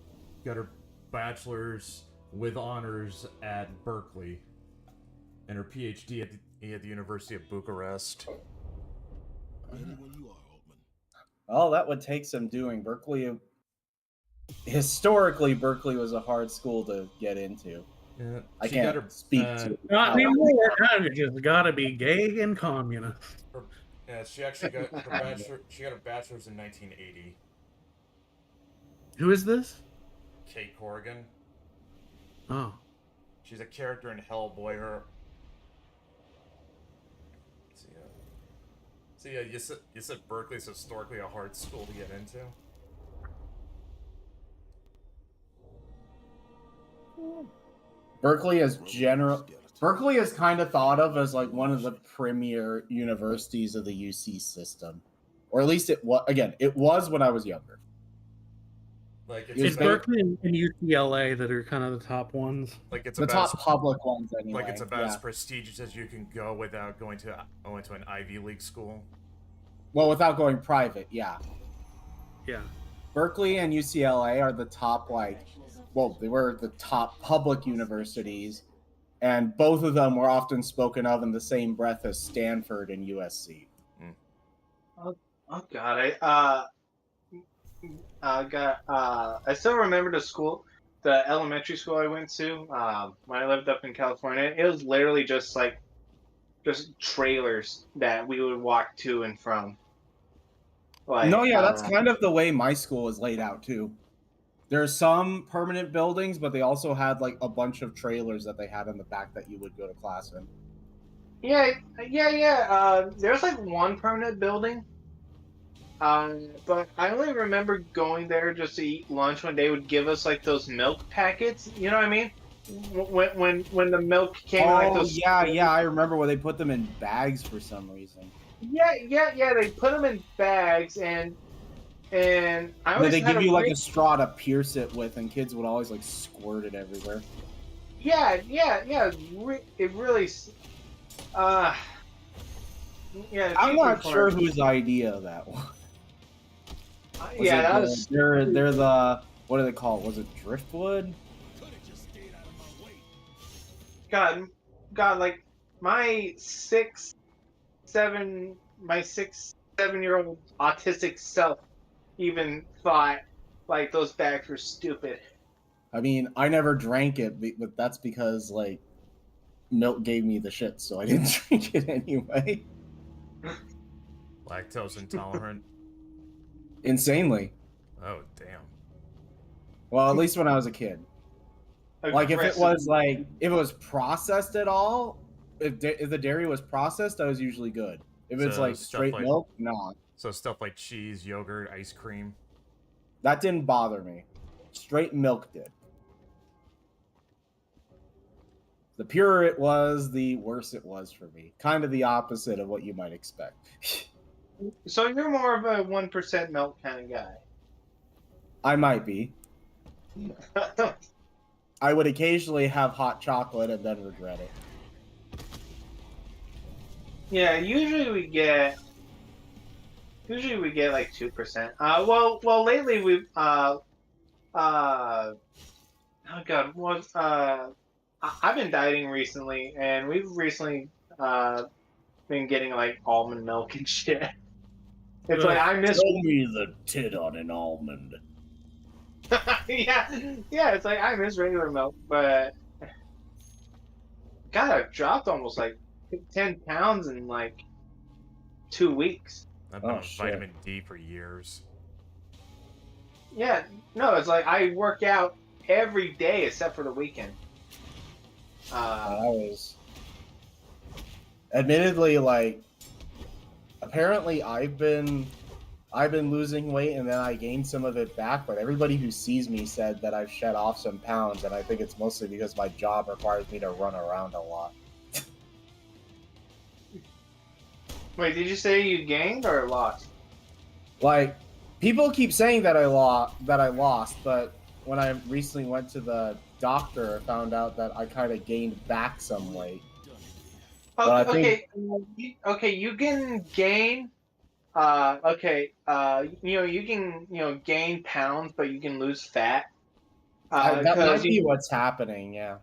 bachelor's with honors at Berkeley, and her PhD at the University of Bucharest. Oh, that would take some doing. Historically, Berkeley was a hard school to get into. Yeah, I can't speak to. Not anymore. You just gotta be gay and communist. Yeah, she actually got her bachelor. She got her bachelor's in 1980. Who is this? Kate Corrigan. Oh. She's a character in HELLBOY. So yeah, you said Berkeley's historically a hard school to get into. Berkeley is kind of thought of as like one of the premier universities of the UC system, or at least it was. Again, it was when I was younger. Like it's Berkeley and UCLA that are kind of the top ones. Like it's the top public ones anyway. Like it's about as prestigious as you can go without going to an Ivy League school. Well, without going private, yeah. Yeah. Berkeley and UCLA are the top, they were the top public universities, and both of them were often spoken of in the same breath as Stanford and USC. Oh God, I still remember the elementary school I went to when I lived up in California. It was literally just trailers that we would walk to and from. That's kind of the way my school is laid out too. There are some permanent buildings, but they also had like a bunch of trailers that they had in the back that you would go to class in. Yeah. There's like one permanent building, but I only remember going there just to eat lunch when they would give us like those milk packets. You know what I mean? When the milk came in like those. Yeah, I remember where they put them in bags for some reason. Yeah. They put them in bags and I always they give you like a straw to pierce it with, and kids would always like squirt it everywhere. Yeah. It really. I'm not sure whose idea that was. They're the, what do they call it? Was it driftwood? God, like my 7-year-old autistic self even thought like those bags were stupid. I mean, I never drank it, but that's because like milk gave me the shit, so I didn't drink it anyway. Lactose intolerant. Insanely. Oh damn. Well, at least when I was a kid. Like if it was processed at all, if the dairy was processed, I was usually good. If it's like straight milk, no. So stuff like cheese, yogurt, ice cream. That didn't bother me. Straight milk did. The purer it was, the worse it was for me. Kind of the opposite of what you might expect. So you're more of a 1% milk kind of guy. I might be. I would occasionally have hot chocolate and then regret it. Yeah, usually we get like 2%. Well, lately we've oh god, I've been dieting recently, and we've recently been getting like almond milk and shit. It's like I miss. Show me the tit on an almond. yeah, it's like I miss regular milk, but God, I've dropped almost like 10 pounds in like 2 weeks. I've been on vitamin D for years. Yeah, no, it's like I work out every day except for the weekend. I was admittedly like apparently I've been losing weight and then I gained some of it back, but everybody who sees me said that I've shed off some pounds, and I think it's mostly because my job requires me to run around a lot. Wait, did you say you gained or lost? Like, people keep saying that I lost, but when I recently went to the doctor, I found out that I kind of gained back some weight. Okay, you can gain. You can gain pounds, but you can lose fat. That might be what's happening, yeah.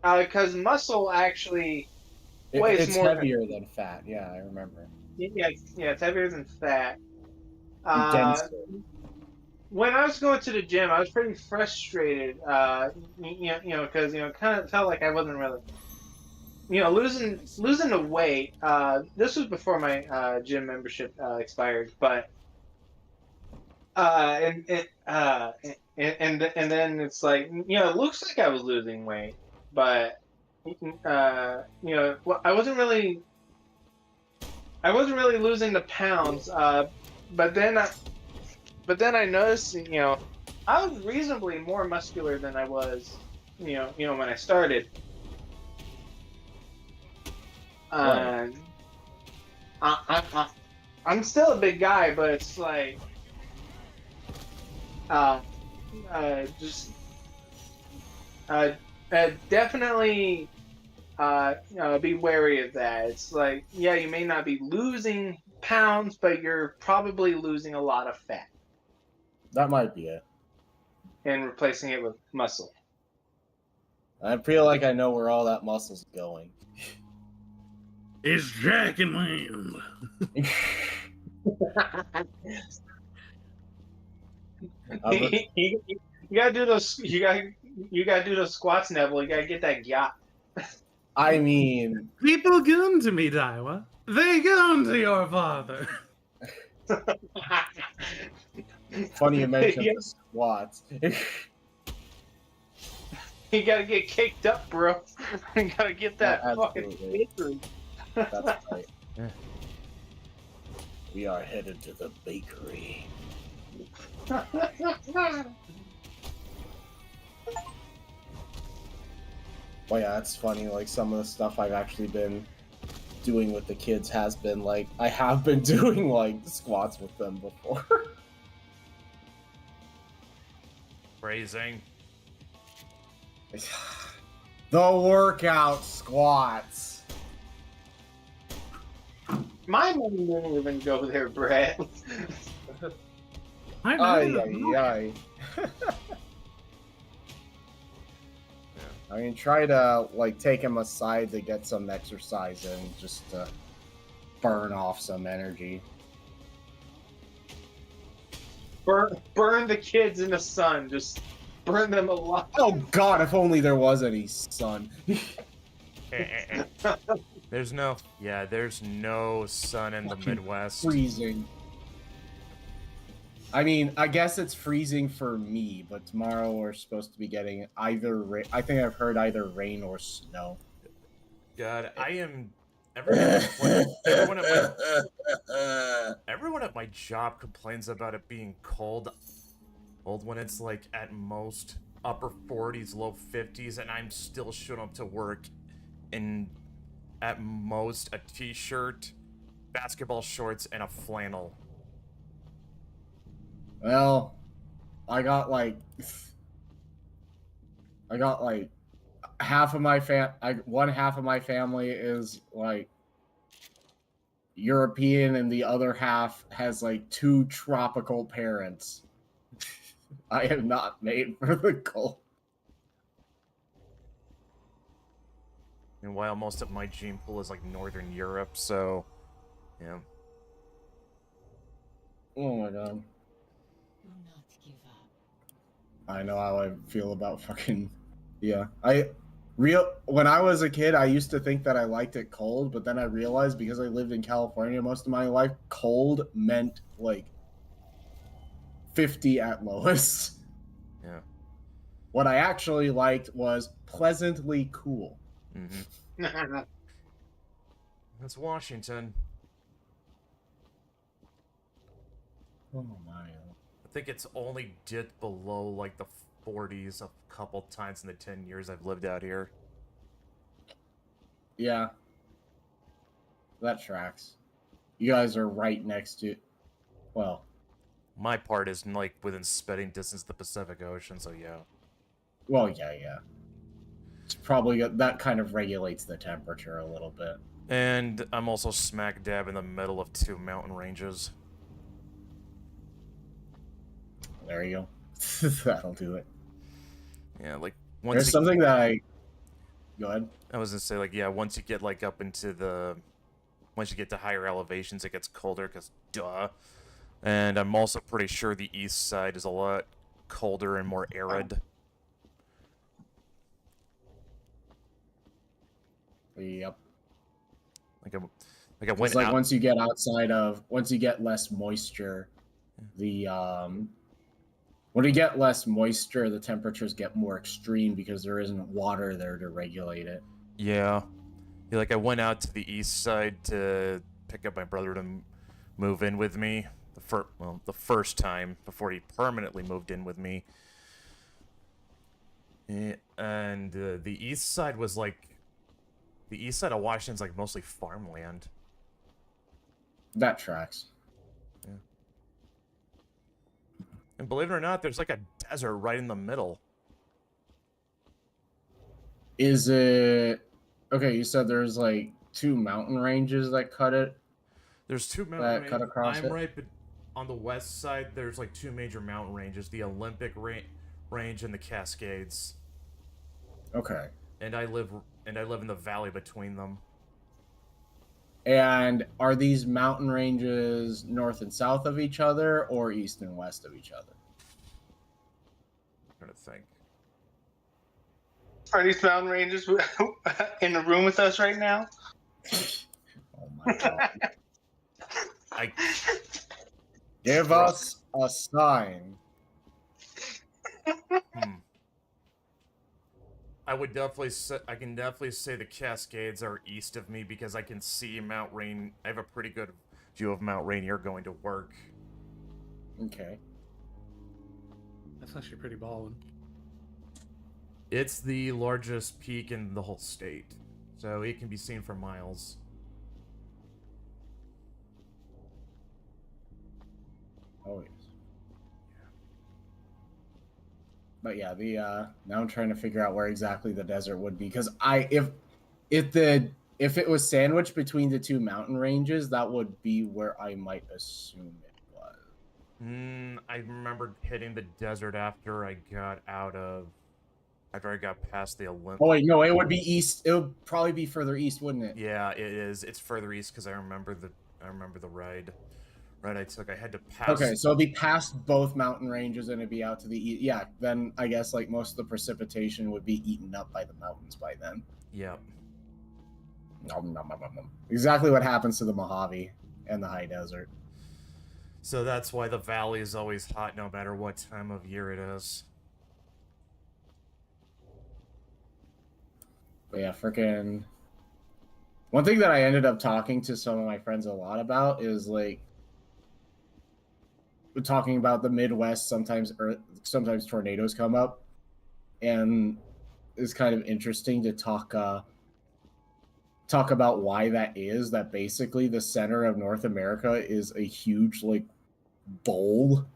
Because muscle actually weighs it's more heavier than fat. Yeah, I remember. Yeah, it's heavier than fat. Denser. When I was going to the gym, I was pretty frustrated. Because kind of felt like I wasn't really, losing the weight. This was before my gym membership expired, but and then it's like it looks like I was losing weight, but I wasn't really losing the pounds. But then I noticed, I was reasonably more muscular than I was, when I started. Right. I'm still a big guy, but it's like, definitely, be wary of that. It's like, yeah, you may not be losing pounds, but you're probably losing a lot of fat. That might be it. And replacing it with muscle. I feel like I know where all that muscle's going. It's Jack and Land. You gotta do those. You gotta do those squats, Neville. You gotta get that yacht. I mean, people come to me, Daiwa. They come to your father. Funny you mentioned the squats. You gotta get caked up, bro. You gotta get that fucking bakery. That's right. We are headed to the bakery. Well, yeah, that's funny. Like, some of the stuff I've actually been doing with the kids has been like, I have been doing like squats with them before. Phrasing. The workout squats. My money didn't even go there, Brett. I mean, try to like take him aside to get some exercise in, just to burn off some energy. Burn the kids in the sun. Just burn them alive. Oh God! If only there was any sun. There's no sun in the Midwest. Freezing. I mean, I guess it's freezing for me, but tomorrow we're supposed to be getting either rain. I think I've heard either rain or snow. God, I am. Everyone at my job complains about it being cold when it's like at most upper 40s, low 50s, and I'm still showing up to work in at most a t-shirt, basketball shorts, and a flannel. Well, I got like half of my one half of my family is like European, and the other half has like 2 tropical parents. I am not made for the cold. And while most of my gene pool is like Northern Europe, so yeah. Oh my God. Do not give up. I know how I feel about fucking... Yeah. When I was a kid, I used to think that I liked it cold, but then I realized because I lived in California most of my life, cold meant like 50 at lowest. Yeah. What I actually liked was pleasantly cool. Mm-hmm. That's Washington. Oh my. I think it's only dipped below like the 40s a couple times in the 10 years I've lived out here. Yeah. That tracks. You guys are right next to... Well... My part is like within spitting distance of the Pacific Ocean, so yeah. Well, yeah. It's probably... That kind of regulates the temperature a little bit. And I'm also smack dab in the middle of 2 mountain ranges. There you go. That'll do it. Yeah, like... There's something that I... Go ahead. I was gonna say, like, yeah, once you get, like, up into the... Once you get to higher elevations, it gets colder, because duh. And I'm also pretty sure the east side is a lot colder and more arid. Yep. I went like out... once you get outside of... Once you get less moisture, the, when you get less moisture, the temperatures get more extreme because there isn't water there to regulate it. Yeah. Like, I went out to the east side to pick up my brother to move in with me. The first time, before he permanently moved in with me. And the east side was, like... The east side of Washington's, like, mostly farmland. That tracks. Yeah. And believe it or not, there's, like, a desert right in the middle. Is it... Okay, you said there's, like, 2 mountain ranges that cut it? There's 2 mountain ranges. Cut across I'm it? right, but on the west side, there's, like, 2 major mountain ranges. The Olympic Range and the Cascades. Okay. And I live in the valley between them. And are these mountain ranges north and south of each other, or east and west of each other? I'm trying to think. Are these mountain ranges in the room with us right now? Oh my god. Give us a sign. I would definitely say, I can definitely say the Cascades are east of me because I can see Mount Rain. I have a pretty good view of Mount Rainier going to work. Okay. That's actually pretty ballin'. It's the largest peak in the whole state, so it can be seen for miles. Oh, yes. But yeah, the now I'm trying to figure out where exactly the desert would be, because if it was sandwiched between the 2 mountain ranges, that would be where I might assume it was. I remember hitting the desert after I got past the Olympic. Oh wait, no, it would be east. It would probably be further east, wouldn't it? Yeah, it is. It's further east because I remember the ride I took. I had to pass. Okay, so it'd be past both mountain ranges and it'd be out to the east. Yeah, then I guess like most of the precipitation would be eaten up by the mountains by then. Yep. Exactly what happens to the Mojave and the high desert. So that's why the valley is always hot no matter what time of year it is. But yeah, freaking... One thing that I ended up talking to some of my friends a lot about is, like, we're talking about the Midwest, sometimes tornadoes come up. And it's kind of interesting to talk about why that is, that basically the center of North America is a huge, like, bowl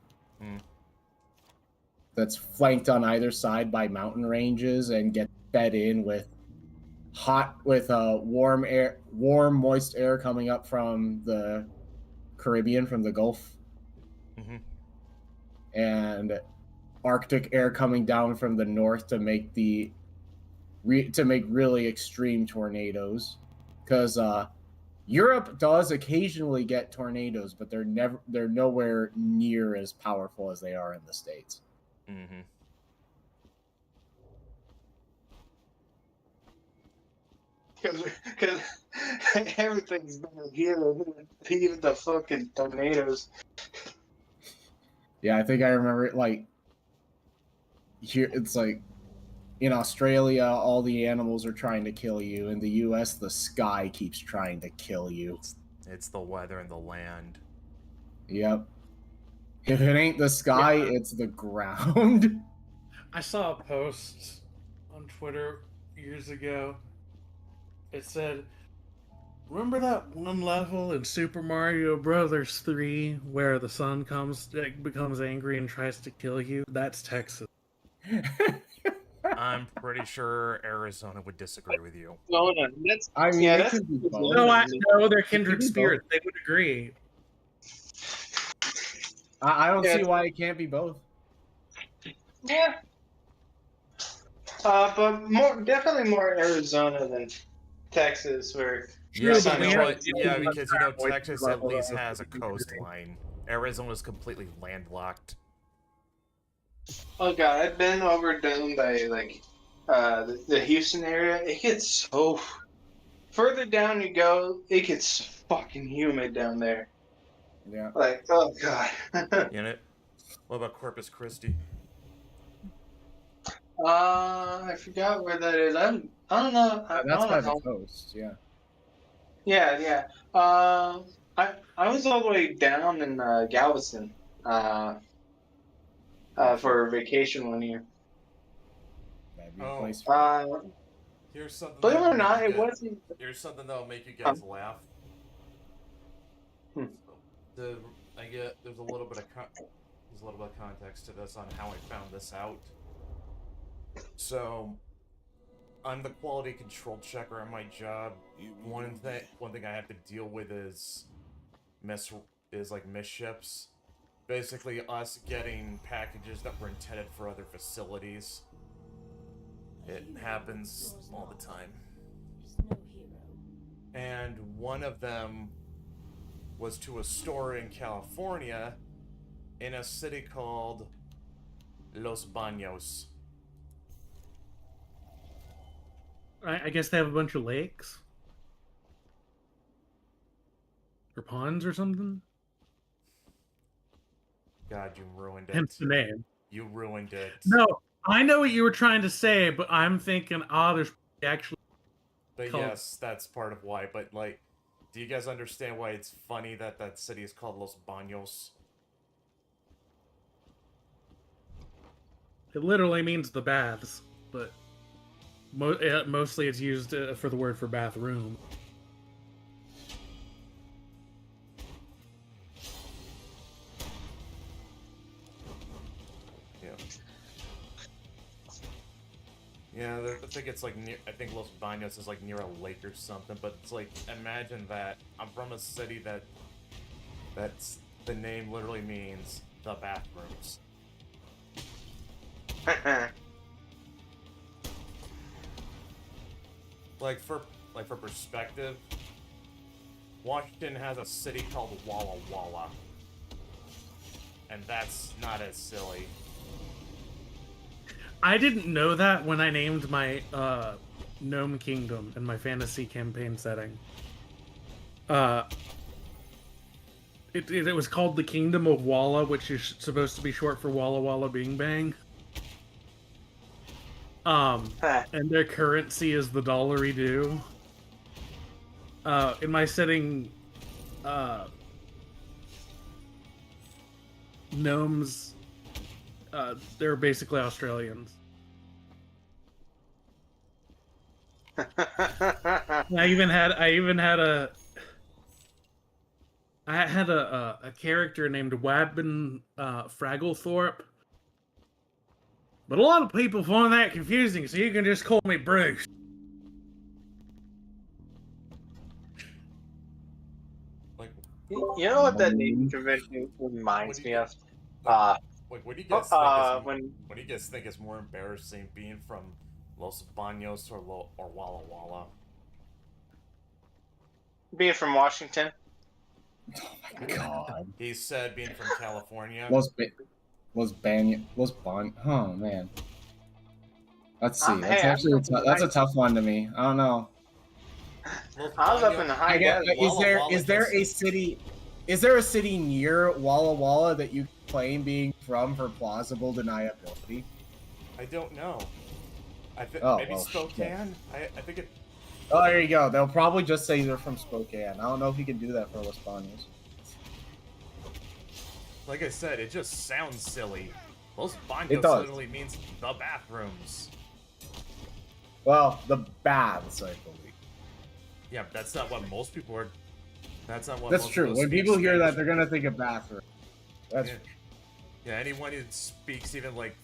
that's flanked on either side by mountain ranges and get fed in with warm, moist air coming up from the Caribbean, from the Gulf, and Arctic air coming down from the north to make really extreme tornadoes. Because Europe does occasionally get tornadoes, but they're nowhere near as powerful as they are in the States. Because everything's better here, even the fucking tornadoes. Yeah, I think I remember it, like, here, it's like, in Australia, all the animals are trying to kill you. In the US, the sky keeps trying to kill you. It's the weather and the land. Yep. If it ain't the sky, it's the ground. I saw a post on Twitter years ago. It said, remember that one level in Super Mario Brothers 3 where the sun becomes angry and tries to kill you? That's Texas. I'm pretty sure Arizona would disagree with you. No, that's, I mean, yeah, that's no, they're kindred spirits. They would agree. I don't see why it can't be both. Yeah. But definitely more Arizona than Texas, where yeah, because you know Texas at least has a coastline. Arizona's completely landlocked. Oh god, I've been over down by like the Houston area. It gets so further down you go, it gets fucking humid down there. Yeah. Like, oh god. In it. What about Corpus Christi? I forgot where that is. I don't know. That's by the coast. Yeah. Yeah. I was all the way down in Galveston. For vacation one year. Here's something. Believe it or not, it wasn't. Here's something that'll make you guys laugh. There's a little bit of context to this on how I found this out. So, I'm the quality control checker at my job. One thing I have to deal with is misships. Basically, us getting packages that were intended for other facilities. It happens all the time. And one of them was to a store in California in a city called Los Baños. I guess they have a bunch of lakes? Or ponds or something? God, you ruined it. Hence the name. You ruined it. No, I know what you were trying to say, but I'm thinking, there's actually... But yes, that's part of why. But, like, do you guys understand why it's funny that that city is called Los Baños? It literally means the baths, but mostly it's used for the word for bathroom. Yeah, I think it's like I think Los Baños is like near a lake or something, but it's like, imagine that. I'm from a city that's the name literally means the bathrooms. Like for perspective, Washington has a city called Walla Walla. And that's not as silly. I didn't know that when I named my Gnome Kingdom in my fantasy campaign setting. It was called the Kingdom of Walla, which is supposed to be short for Walla Walla Bing Bang. And their currency is the dollary-do. In my setting, gnomes, they're basically Australians. I had a character named Wadman Fragglethorpe. But a lot of people find that confusing, so you can just call me Bruce. Like, you know what that naming convention reminds me of? What do you guys think what do you guys think is more embarrassing, being from Los Baños or Walla Walla? Being from Washington. Oh my god. He said being from California. Oh man. Let's see. That's actually that's a tough one to me. I don't know. I was up in the high desert. Is there a city near Walla Walla that you claim being from for plausible deniability? I don't know. Maybe Spokane? I think it... Oh, there you go. They'll probably just say they're from Spokane. I don't know if you can do that for Los Banos. Like I said, it just sounds silly. Los Banos literally means the bathrooms. Well, the baths, I believe. Yeah, but that's not what most people are... That's not what That's most true. people When speak people hear Spanish. that, they're gonna think of bathroom. That's Yeah, anyone who speaks even like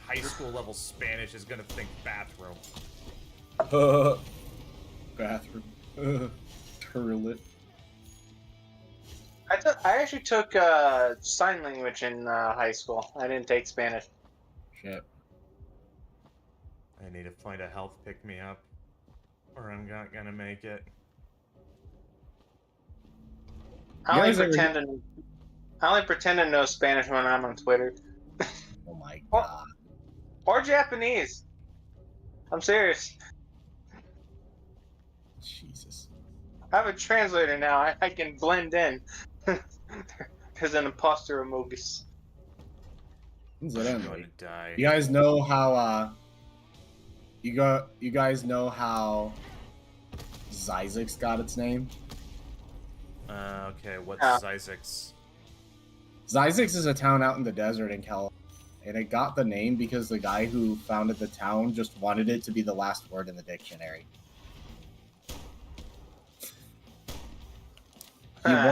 high school level Spanish is gonna think bathroom. Bathroom. Turlet. I actually took sign language in high school. I didn't take Spanish. Shit. I need to find a health pick-me-up, or I'm not gonna make it. I only pretend to know Spanish when I'm on Twitter. Oh my god. Or Japanese. I'm serious. Jesus. I have a translator now. I can blend in. There's an imposter emojis. Incidentally, you guys know how you guys know how Zyzix got its name? Okay, what's Zyzix? Zyzix is a town out in the desert in California, and it got the name because the guy who founded the town just wanted it to be the last word in the dictionary.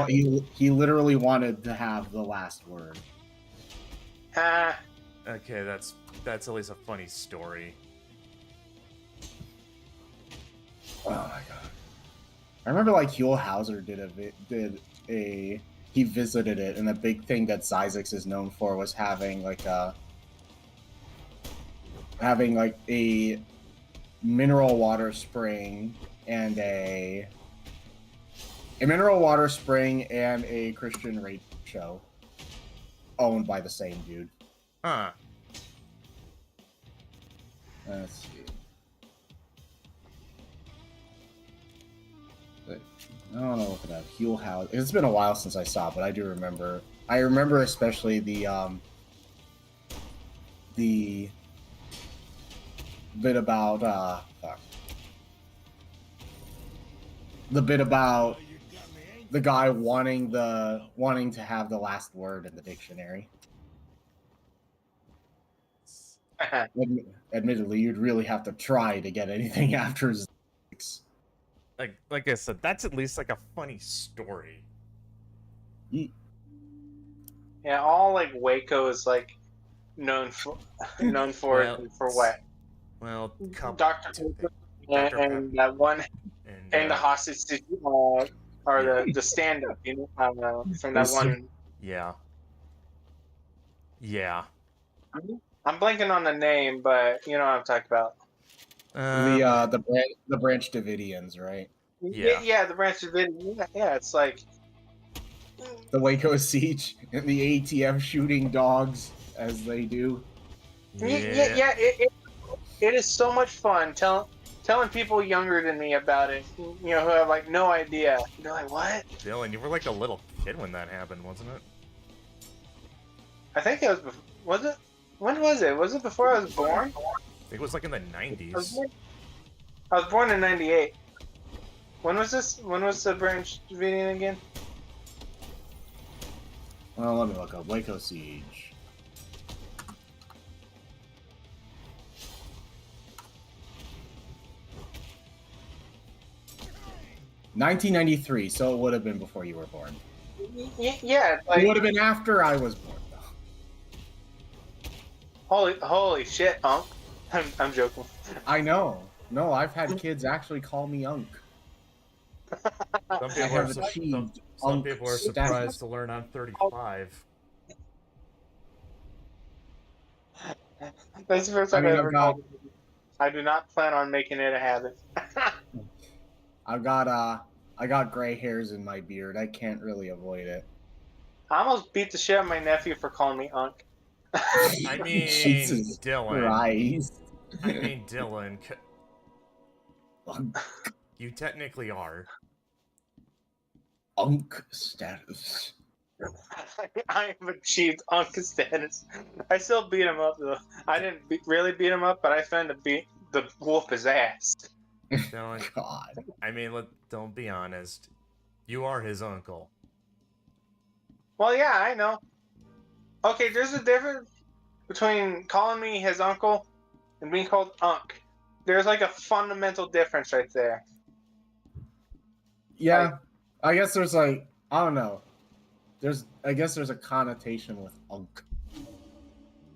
He literally wanted to have the last word. Okay, that's at least a funny story. Oh my god! I remember like Huell Hauser he visited it, and the big thing that Zyzix is known for was having like a mineral water spring and a mineral water spring and a Christian radio show owned by the same dude. Huh. Let's see. I don't know what that Huell Hauser. It's been a while since I saw it, but I do remember. I remember especially the bit about the bit about the guy wanting to have the last word in the dictionary. Admittedly, you'd really have to try to get anything after Zyzix. Like I said, that's at least like a funny story. Yeah, all like Waco is like known for what? Well, Dr. and that one and the hostage or the stand-up, you know, from that one. Yeah. Yeah. I'm blanking on the name, but you know what I'm talking about. The Branch Davidians, right? Yeah, the Branch Davidians. Yeah, it's like the Waco siege and the ATF shooting dogs as they do. Yeah. It is so much fun telling people younger than me about it. You know, who have like no idea. They're like, "What?" Dylan, you were like a little kid when that happened, wasn't it? I think it was. Was it? When was it? Was it before I was born? I think it was like in the 90s. I was born in 98. When was this? When was the Branch Davidian again? Well, let me look up. Waco Siege. $1993, so it would have been before you were born. Yeah, like, it would have been after I was born, though. Holy shit, Unc. I'm joking. I know. No, I've had kids actually call me Unc. Some people are surprised to learn I'm 35. That's the first time I've ever called. I do not plan on making it a habit. I got gray hairs in my beard. I can't really avoid it. I almost beat the shit out of my nephew for calling me Unc. I mean, Jesus Dylan. Christ. I mean, Dylan. You technically are. Unk status. I have achieved Unk status. I still beat him up though. I didn't really beat him up, but I found to whoop his ass. Don't, God. I mean, don't be honest. You are his uncle. Well, yeah, I know. Okay, there's a difference between calling me his uncle and being called Unk. There's like a fundamental difference right there. Yeah, Like, I guess there's like, I don't know. I guess there's a connotation with Unk.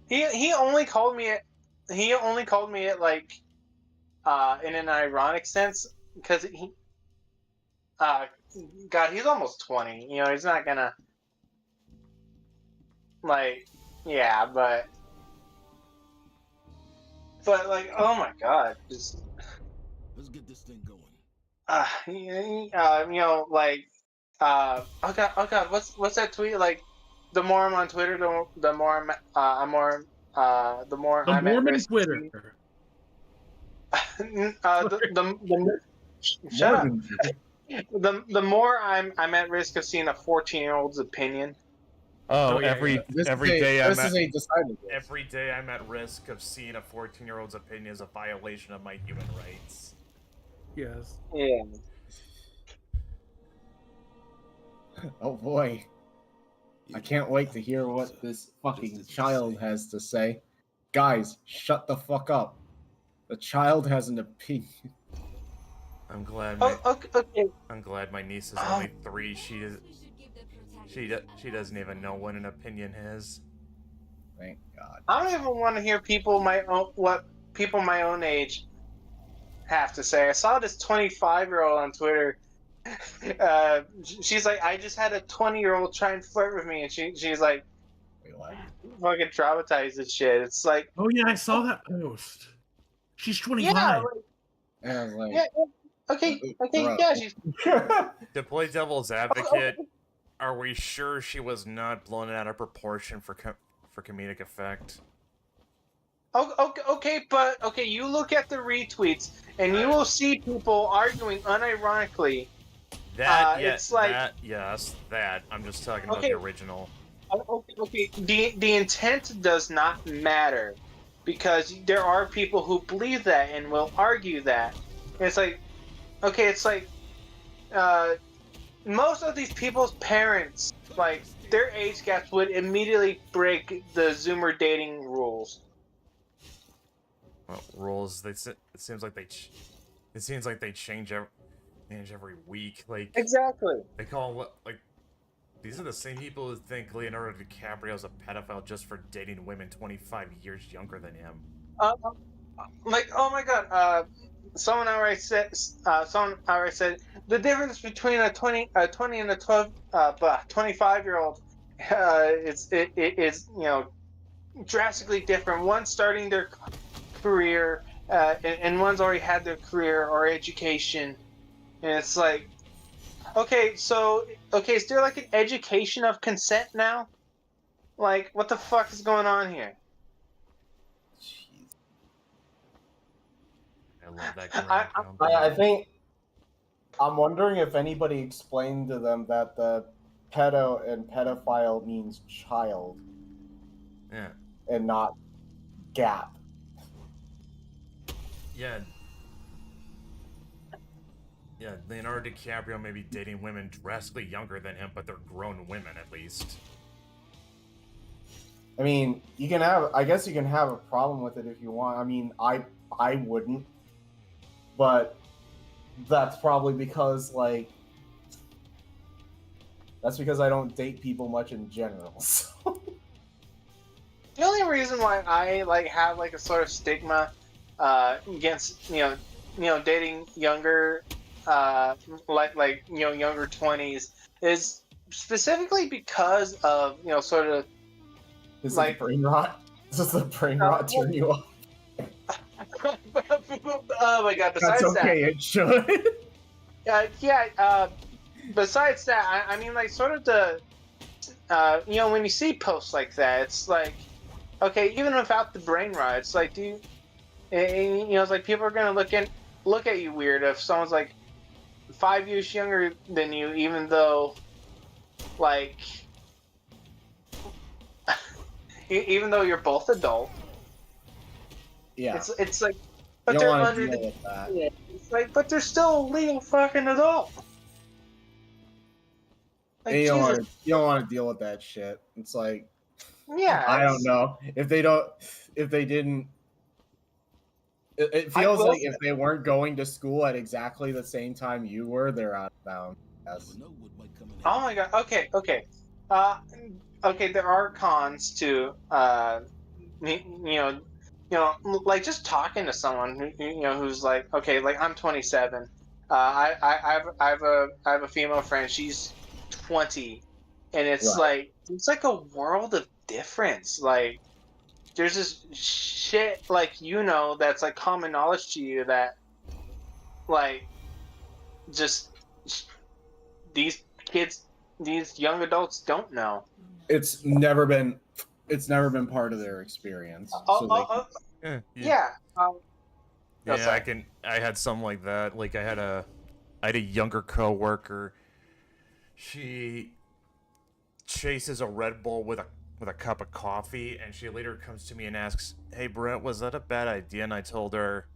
he only called me it like in an ironic sense because God, he's almost 20. You know, he's not gonna like, yeah, but like, oh my God, just Let's get this thing going. you know, like, oh God, what's that tweet? Like, the more I'm on Twitter, the more the more The I'm at Mormon risk. Twitter. Shut up. The more I'm at risk of seeing a 14-year-old's opinion. Oh, yeah, every Every day I'm at risk of seeing a 14-year-old's opinion as a violation of my human rights. Yes. Yeah. Oh boy. I can't wait to hear what this fucking child has to say. Guys, shut the fuck up. The child has an opinion. I'm glad. Okay. I'm glad my niece is only 3. She doesn't even know what an opinion is. Thank God. I don't even want to hear what people my own age have to say. I saw this 25-year-old on Twitter. She's like, I just had a 20-year-old try and flirt with me, and she's like, wait, what? Fucking traumatized and shit. It's like, oh yeah, I saw that post. She's 25. Yeah, and I was like, yeah. Okay, yeah. She's To play devil's advocate, are we sure she was not blown out of proportion for comedic effect? Okay, but you look at the retweets and you will see people arguing unironically. Yes, that. I'm just talking about the original. Okay. The intent does not matter because there are people who believe that and will argue that. And it's like, okay, it's like, most of these people's parents, like, their age gaps would immediately break the Zoomer dating rules. Well, rules. It seems like they change every week. Like, exactly. They call these are the same people who think Leonardo DiCaprio is a pedophile just for dating women 25 years younger than him. Like, oh my God. Someone already said the difference between a 20 and a 25-year-old is you know, drastically different. One's starting their career and one's already had their career or education, and it's like, okay, is there like an education of consent now? Like, what the fuck is going on here? I love that. I think I'm wondering if anybody explained to them that the pedo and pedophile means child. Yeah. And not gap. Yeah. Yeah, Leonardo DiCaprio may be dating women drastically younger than him, but they're grown women at least. I mean, I guess you can have a problem with it if you want. I mean, I wouldn't. But that's probably because, like, I don't date people much in general. So. The only reason why I have a sort of stigma against dating younger younger 20s is specifically because of sort of like brain rot. Does the brain rot turn you off? Oh my God! Besides that's okay. It should. Besides that, I mean, like, sort of the when you see posts like that, it's like, okay, even without the brain rot, it's like, it's like people are gonna look look at you weird if someone's like 5 years younger than you, even though, like, even though you're both adult. Yeah. It's like, but you they're don't want under to deal the. with that. Yeah, it's like, but they're still a legal fucking adult. Like, And you Jesus. don't want to deal with that shit. It's like, Yeah. I don't know if they didn't. It feels like if they weren't going to school at exactly the same time you were, they're out of bounds. Yes. Oh my god. Okay. Okay. There are cons to you know, like just talking to someone who's like, okay, like I'm 27. I have a female friend. She's 20, and it's Right. like a world of difference. Like there's this shit like that's like common knowledge to you that like just these kids, these young adults don't know. It's never been part of their experience. Yeah. I had something like that. Like I had a younger coworker. She chases a Red Bull with a cup of coffee, and she later comes to me and asks, "Hey Brett, was that a bad idea?" And I told her,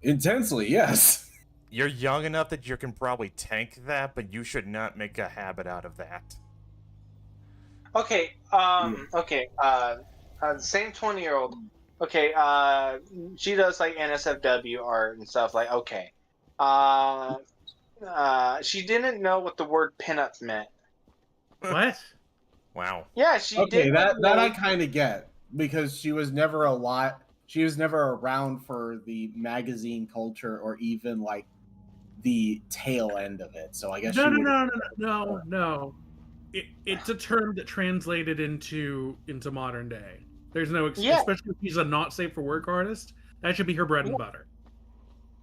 intensely, yes. You're young enough that you can probably tank that, but you should not make a habit out of that. Okay. Same 20-year-old. Okay. She does like NSFW art and stuff. Like, okay. She didn't know what the word pinup meant. What? Wow. Yeah, she okay, did. that I kind of get because she was never around for the magazine culture or even like the tail end of it. So I guess no. It's a term that translated into modern day. There's no, especially if he's a not safe for work artist. That should be her bread and butter.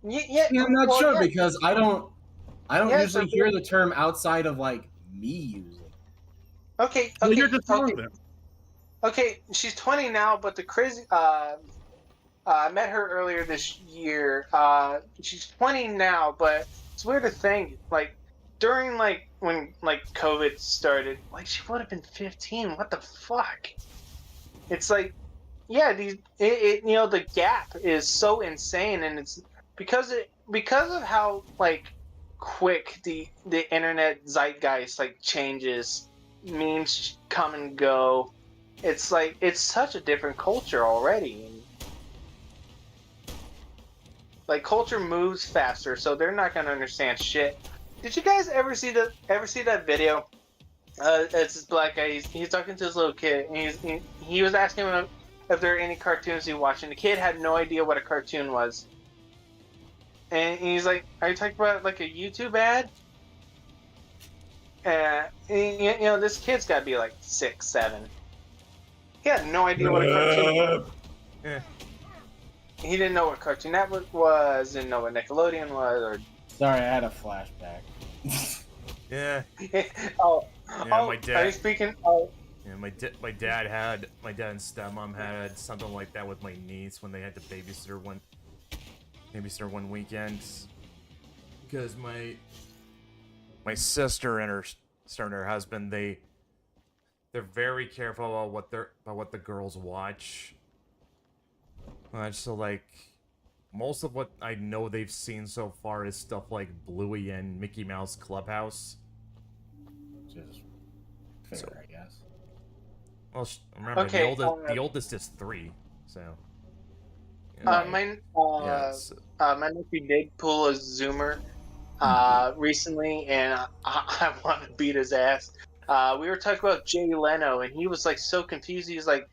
Yeah, I'm not sure because I don't usually hear the term outside of like me using. Okay. Well, you're just wrong then. Okay, she's 20 now, but the crazy. I met her earlier this year. She's 20 now, but it's weird to think like during like when like COVID started, like she would have been 15. What the fuck? It's like, yeah, the gap is so insane, and it's because of how like quick the internet zeitgeist like changes, memes come and go. It's like it's such a different culture already. Like culture moves faster, so they're not gonna understand shit. Did you guys ever see that video? It's this black guy. He's talking to his little kid, and he was asking him if there are any cartoons he watched, and the kid had no idea what a cartoon was. And he's like, "Are you talking about like a YouTube ad?" This kid's got to be like 6, 7. He had no idea what a cartoon was. Yeah. He didn't know what Cartoon Network was, didn't know what Nickelodeon was, or... Sorry, I had a flashback. Yeah. My dad... Are you speaking? Oh. Yeah, my dad and stepmom had something like that with my niece when they had to babysitter one weekend. Because my sister and her husband, they're very careful about what the girls watch. So like most of what I know they've seen so far is stuff like Bluey and Mickey Mouse Clubhouse. Which is fair, I guess. Well, remember the oldest is 3, so. My nephew did pull a Zoomer recently, and I want to beat his ass. We were talking about Jay Leno, and he was like so confused. He was like,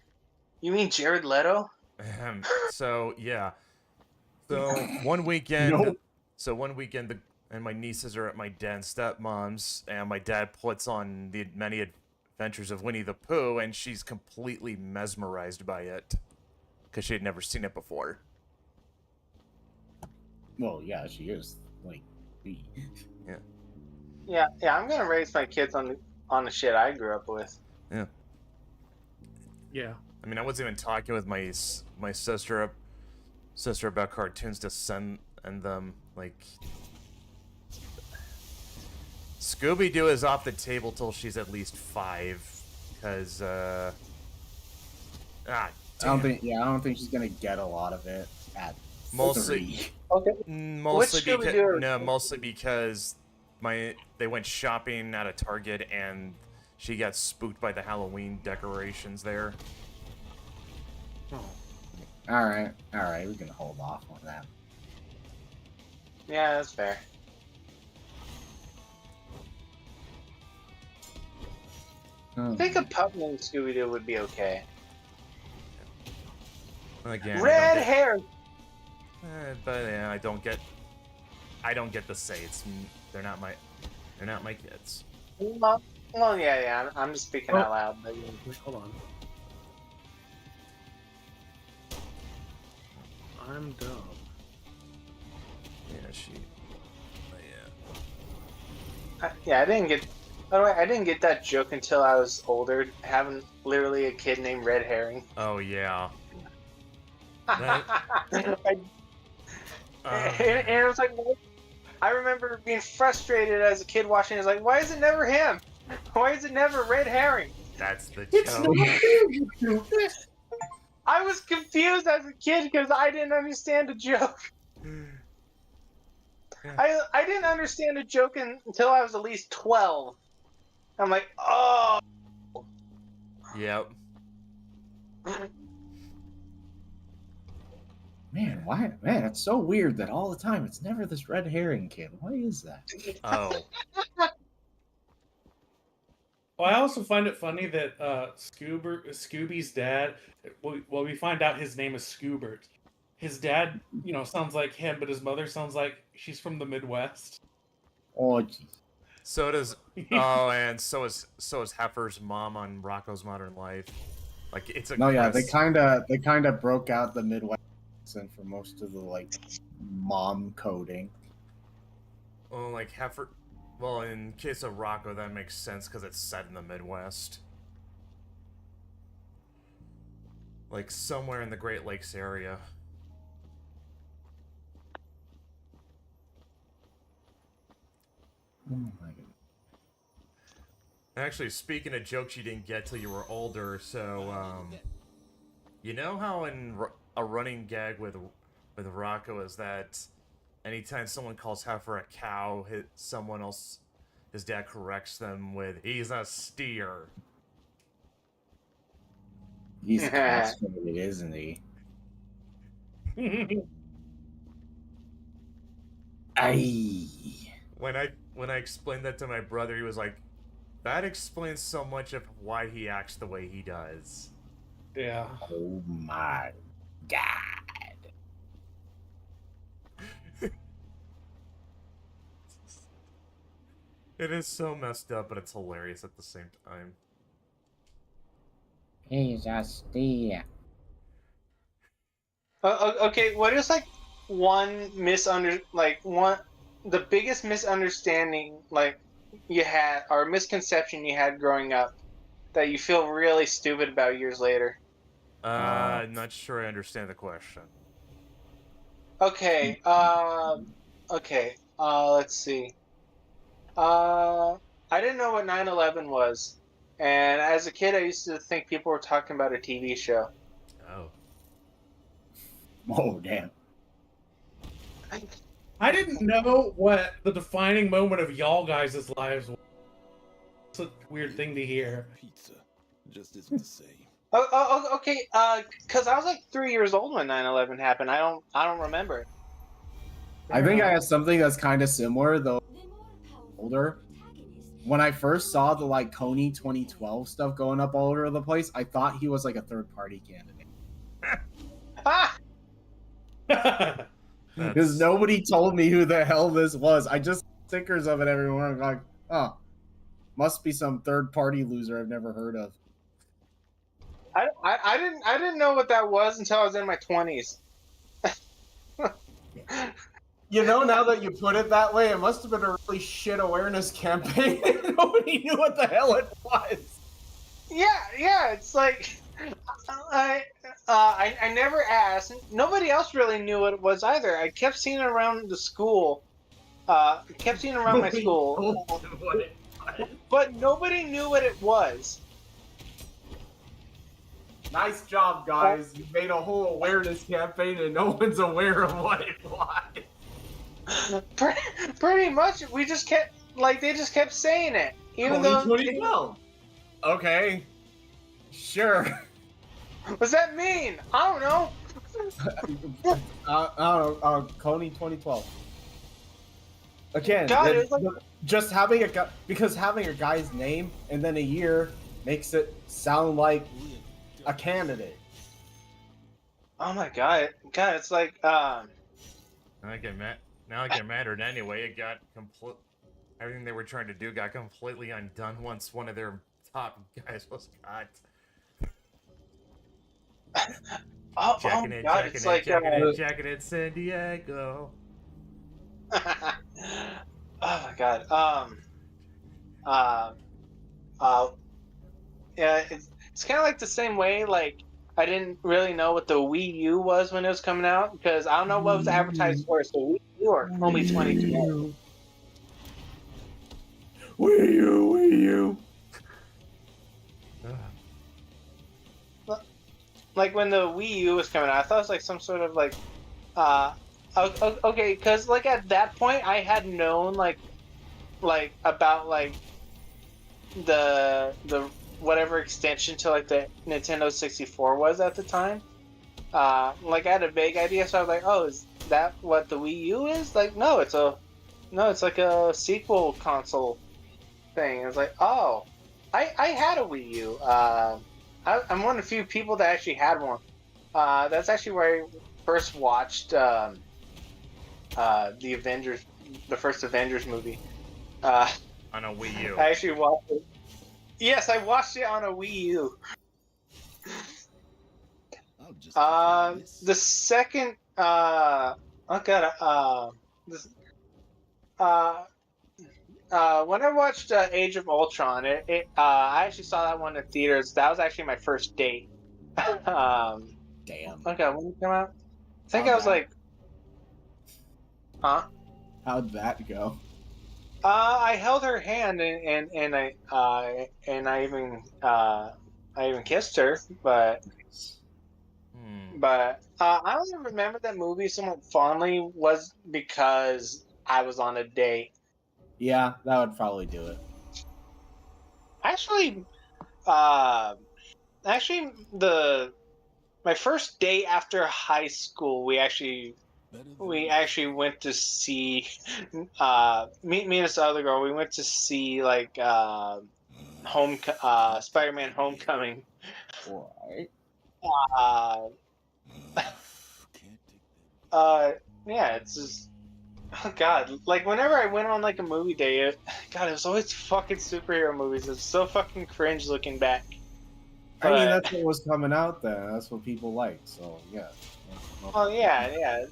"You mean Jared Leto?" So yeah. So one weekend. And my nieces are at my dad and stepmom's, and my dad puts on the Many Adventures of Winnie the Pooh, and she's completely mesmerized by it because she had never seen it before. Well, yeah, she is like me. Yeah. I'm gonna raise my kids on the shit I grew up with. Yeah. Yeah. I mean, I wasn't even talking with my sister about cartoons to and like Scooby-Doo is off the table till she's at least 5, because I don't think she's gonna get a lot of it at mostly 3. Okay. Mostly because they went shopping at a Target and she got spooked by the Halloween decorations there. All right, we're gonna hold off on that. Yeah, that's fair. I think a pup named Scooby-Doo would be okay. Again, red hair. But yeah, I don't get the say. They're not my kids. Well, yeah. I'm just speaking out loud. But... Wait, hold on. I'm dumb. I didn't get. By the way, I didn't get that joke until I was older, having literally a kid named Red Herring. Oh yeah. And it was like, I remember being frustrated as a kid watching. It's like, why is it never him? Why is it never Red Herring? That's the joke. I was confused as a kid because I didn't understand the joke. I didn't understand a joke until I was at least 12. I'm like, oh. Yep. Man, why? Man, it's so weird that all the time it's never this red herring kid. Why is that? Oh. Well, I also find it funny that Scooby's dad. Well, we find out his name is Scoobert. His dad, sounds like him, but his mother sounds like she's from the Midwest. Oh, geez. So does and so is Heifer's mom on Rocco's Modern Life. Like it's a they kind of broke out the Midwest accent for most of the mom coding. Well, like Heifer. Well, in case of Rocco, that makes sense because it's set in the Midwest. Like somewhere in the Great Lakes area. Oh my God. Actually, speaking of jokes you didn't get till you were older, so, you know how in a running gag with Rocco is that anytime someone calls Heifer a cow, his dad corrects them with, he's a steer. He's castrated, isn't he? Aye. When I explained that to my brother, he was like, that explains so much of why he acts the way he does. Yeah. Oh my God. It is so messed up, but it's hilarious at the same time. He's a steer. Okay, what is the biggest misunderstanding you had or misconception you had growing up that you feel really stupid about years later? I'm not sure I understand the question. Okay, let's see. I didn't know what 9/11 was, and as a kid I used to think people were talking about a TV show. Oh. Oh, damn. I didn't know what the defining moment of y'all guys' lives was. It's a weird thing to hear. Pizza just isn't the same. Okay, because I was like 3 years old when 9/11 happened. I don't remember. I think I have something that's kind of similar, though older. When I first saw the Coney 2012 stuff going up all over the place, I thought he was like a third-party candidate. Because nobody told me who the hell this was. I just stickers of it everywhere. I'm like, oh, must be some third-party loser I've never heard of. I didn't know what that was until I was in my 20s. Now that you put it that way, it must have been a really shit awareness campaign. Nobody knew what the hell it was. Yeah, it's like I never asked. Nobody else really knew what it was either. I kept seeing it around the school. Kept seeing it around my school. But nobody knew what it was. Nice job, guys. You made a whole awareness campaign and no one's aware of what it was. Pretty much, we just kept, they just kept saying it. Even though... 2012. Okay. Sure. What's that mean? I don't know. I don't know. Coney 2012. Again, God, just having because having a guy's name and then a year makes it sound like a candidate. Oh my god, it's like Now I get mattered anyway. It got everything they were trying to do got completely undone once one of their top guys was cut. Jacking it, San Diego. Oh my god. Yeah, it's kind of like the same way. Like, I didn't really know what the Wii U was when it was coming out because I don't know what was advertised for. So Wii U or only 2012. Wii U. Like when the Wii U was coming out, I thought it was like some sort of like, okay, because like at that point I had known like about like the whatever extension to like the Nintendo 64 was at the time. Like I had a vague idea, so I was like, oh, is that what the Wii U is? Like, no, it's like a sequel console thing. It's like, oh, I had a Wii U. I'm one of the few people that actually had one. That's actually where I first watched the Avengers, the first Avengers movie. On a Wii U. I actually watched it. Yes, I watched it on a Wii U. The second, when I watched Age of Ultron, I actually saw that one in theaters. That was actually my first date. Damn. Okay, when did it come out? I think I was like, huh? How'd that go? I held her hand and I even kissed her, but I only remember that movie somewhat fondly was because I was on a date. Yeah, that would probably do it. Actually, my first date after high school, we actually went to see me and this other girl. We went to see like Spider-Man: Homecoming. Right. Yeah, it's just, oh god, like whenever I went on like a movie day, it was always fucking superhero movies. It's so fucking cringe looking back. I mean, that's what was coming out then. That's what people like. So yeah. Oh yeah.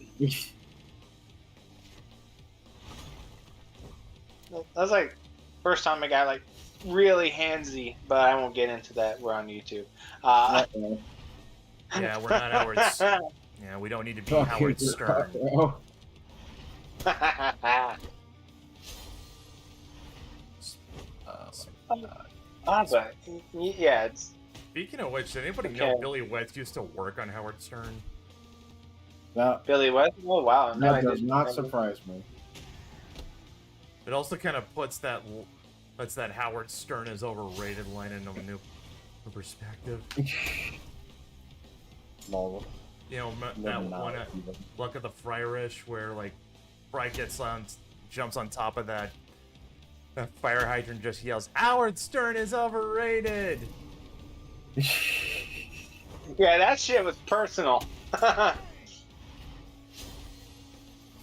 That was like first time I got like really handsy, but I won't get into that. We're on YouTube. Yeah, we're not Howard. Yeah, we don't need to be Howard Stern. But yeah, it's. Speaking of which, did anybody know Billy West used to work on Howard Stern? Billy West? Oh wow, no, that does not surprise me. It also kind of puts that Howard Stern is overrated line into a new perspective. Lol. You know, that one at Luck of the Friarish where like Fry jumps on top of that fire hydrant, just yells, "Howard Stern is overrated." Yeah, that shit was personal. Fucking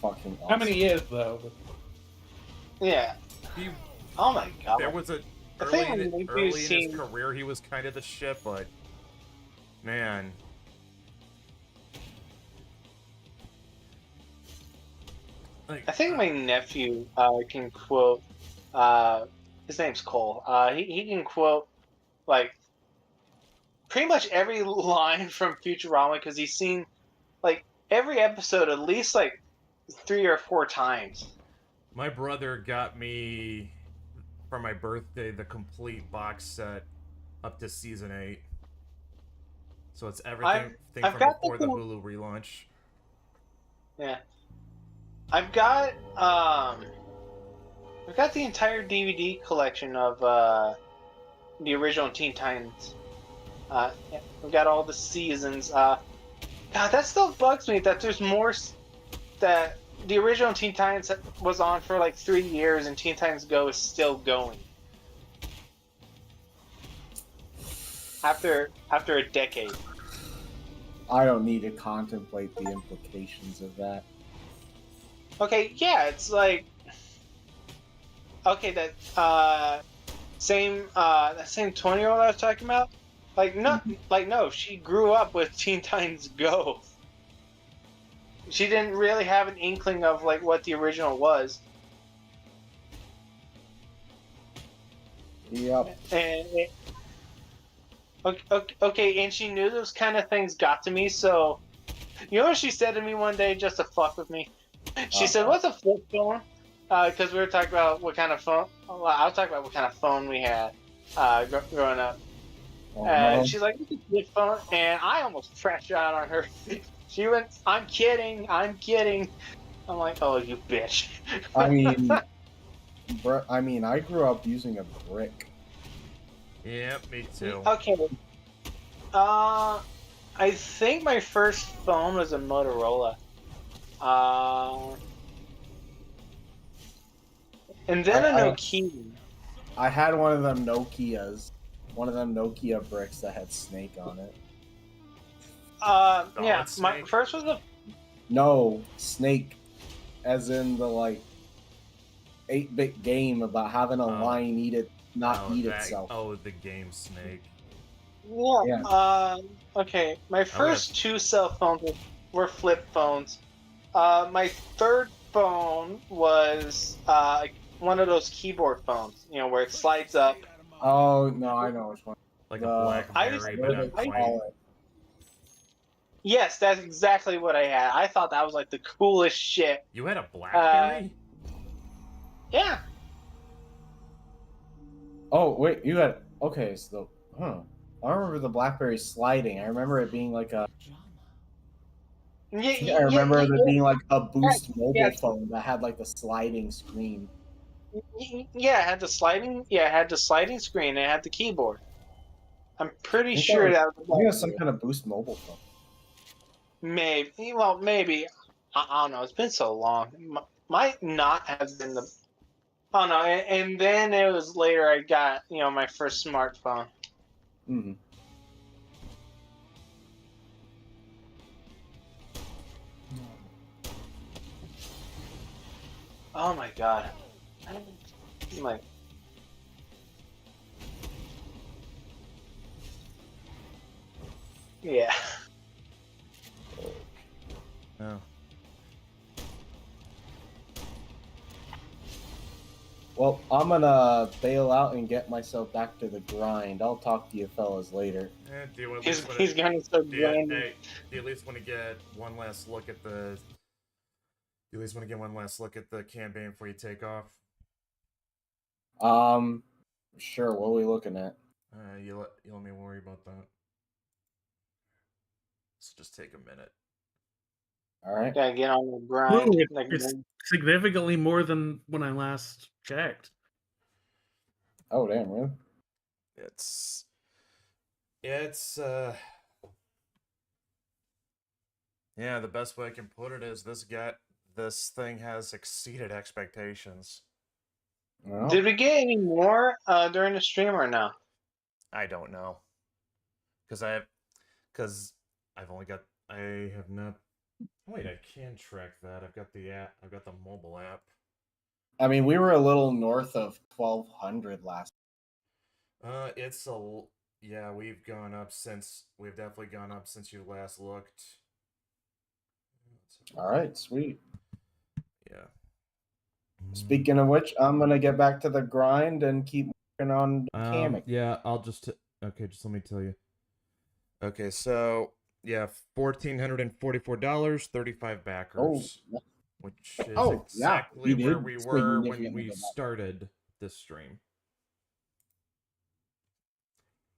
awesome. How many years though? Yeah. Oh my god. There was early in his career he was kind of the shit, but man. I think my nephew can quote. His name's Cole. He can quote like pretty much every line from Futurama because he's seen like every episode at least like 3 or 4 times. My brother got me for my birthday the complete box set up to season 8. So it's everything I've from got before the Hulu relaunch. Yeah. I've got the entire DVD collection of the original Teen Titans. Yeah, we've got all the seasons. God, that still bugs me that there's more that the original Teen Titans was on for like 3 years and Teen Titans Go is still going. After a decade. I don't need to contemplate the implications of that. Okay, yeah, it's like okay, that same 20-year-old I was talking about, no, she grew up with Teen Titans Go. She didn't really have an inkling of like what the original was. Yep. Okay, and she knew those kind of things got to me, so you know what she said to me one day just to fuck with me? She said, "What's a flip phone?" Because we were talking about what kind of phone. Well, I was talking about what kind of phone we had growing up. She's like, "What's a flip phone?" And I almost crashed out on her. She went, "I'm kidding. I'm kidding." I'm like, "Oh, you bitch." I mean, I grew up using a brick. Yep, me too. Okay. I think my first phone was a Motorola. And then a Nokia. I had one of them Nokias. One of them Nokia bricks that had Snake on it. Yeah, my first was a... No, Snake. As in the, like, 8-bit game about having a line eat itself. Oh, the game Snake. Yeah. Okay, my first 2 cell phones were flip phones. My third phone was one of those keyboard phones, you know, where it slides up. Oh, no, I know which one. Like a BlackBerry, but not quite. Yes, that's exactly what I had. I thought that was like the coolest shit. You had a BlackBerry? Yeah. Oh, wait, you had... Okay, so... Huh. I remember the BlackBerry sliding. I remember it being like a... I remember there being like a Boost mobile phone that had like the sliding screen. Yeah, it had the sliding. Yeah, it had the sliding screen. And it had the keyboard. I'm pretty sure that was some kind of Boost mobile phone. Maybe. Well, maybe. I don't know. It's been so long. Might not have been the. Oh no! And then it was later. I got my first smartphone. Mm-hmm. Oh my god. I'm like... Yeah. Oh. Well, I'm gonna bail out and get myself back to the grind. I'll talk to you fellas later. He's gonna start grinding. Do you at least want to get one last look at the... You at least want to get one last look at the campaign before you take off? Sure. What are we looking at? You let me worry about that. So just take a minute. All right. Gotta get on the grind. Ooh, it's significantly more than when I last checked. Oh, damn, really? It's yeah, the best way I can put it is this thing has exceeded expectations. Well, did we get any more during the stream or no? I don't know. Because I have not... Wait, I can track that. I've got the app. I've got the mobile app. I mean, we were a little north of 1,200 last. Yeah, we've definitely gone up since you last looked. All right, sweet. Yeah. Speaking of which, I'm gonna get back to the grind and keep working on mechanic. Yeah, I'll just... Okay, just let me tell you. Okay, so yeah, $1,444, 35 backers, which is exactly where we were when we started this stream.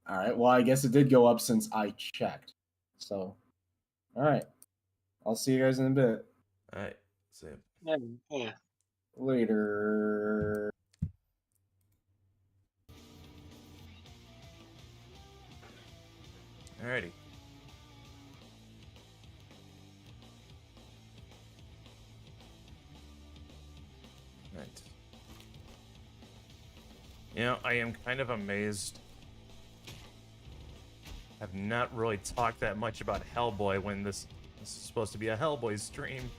All right. Well, I guess it did go up since I checked. So, all right. I'll see you guys in a bit. All right. See you. Yeah. Later. Alrighty. Right. You know, I am kind of amazed. I've not really talked that much about Hellboy when this is supposed to be a Hellboy stream.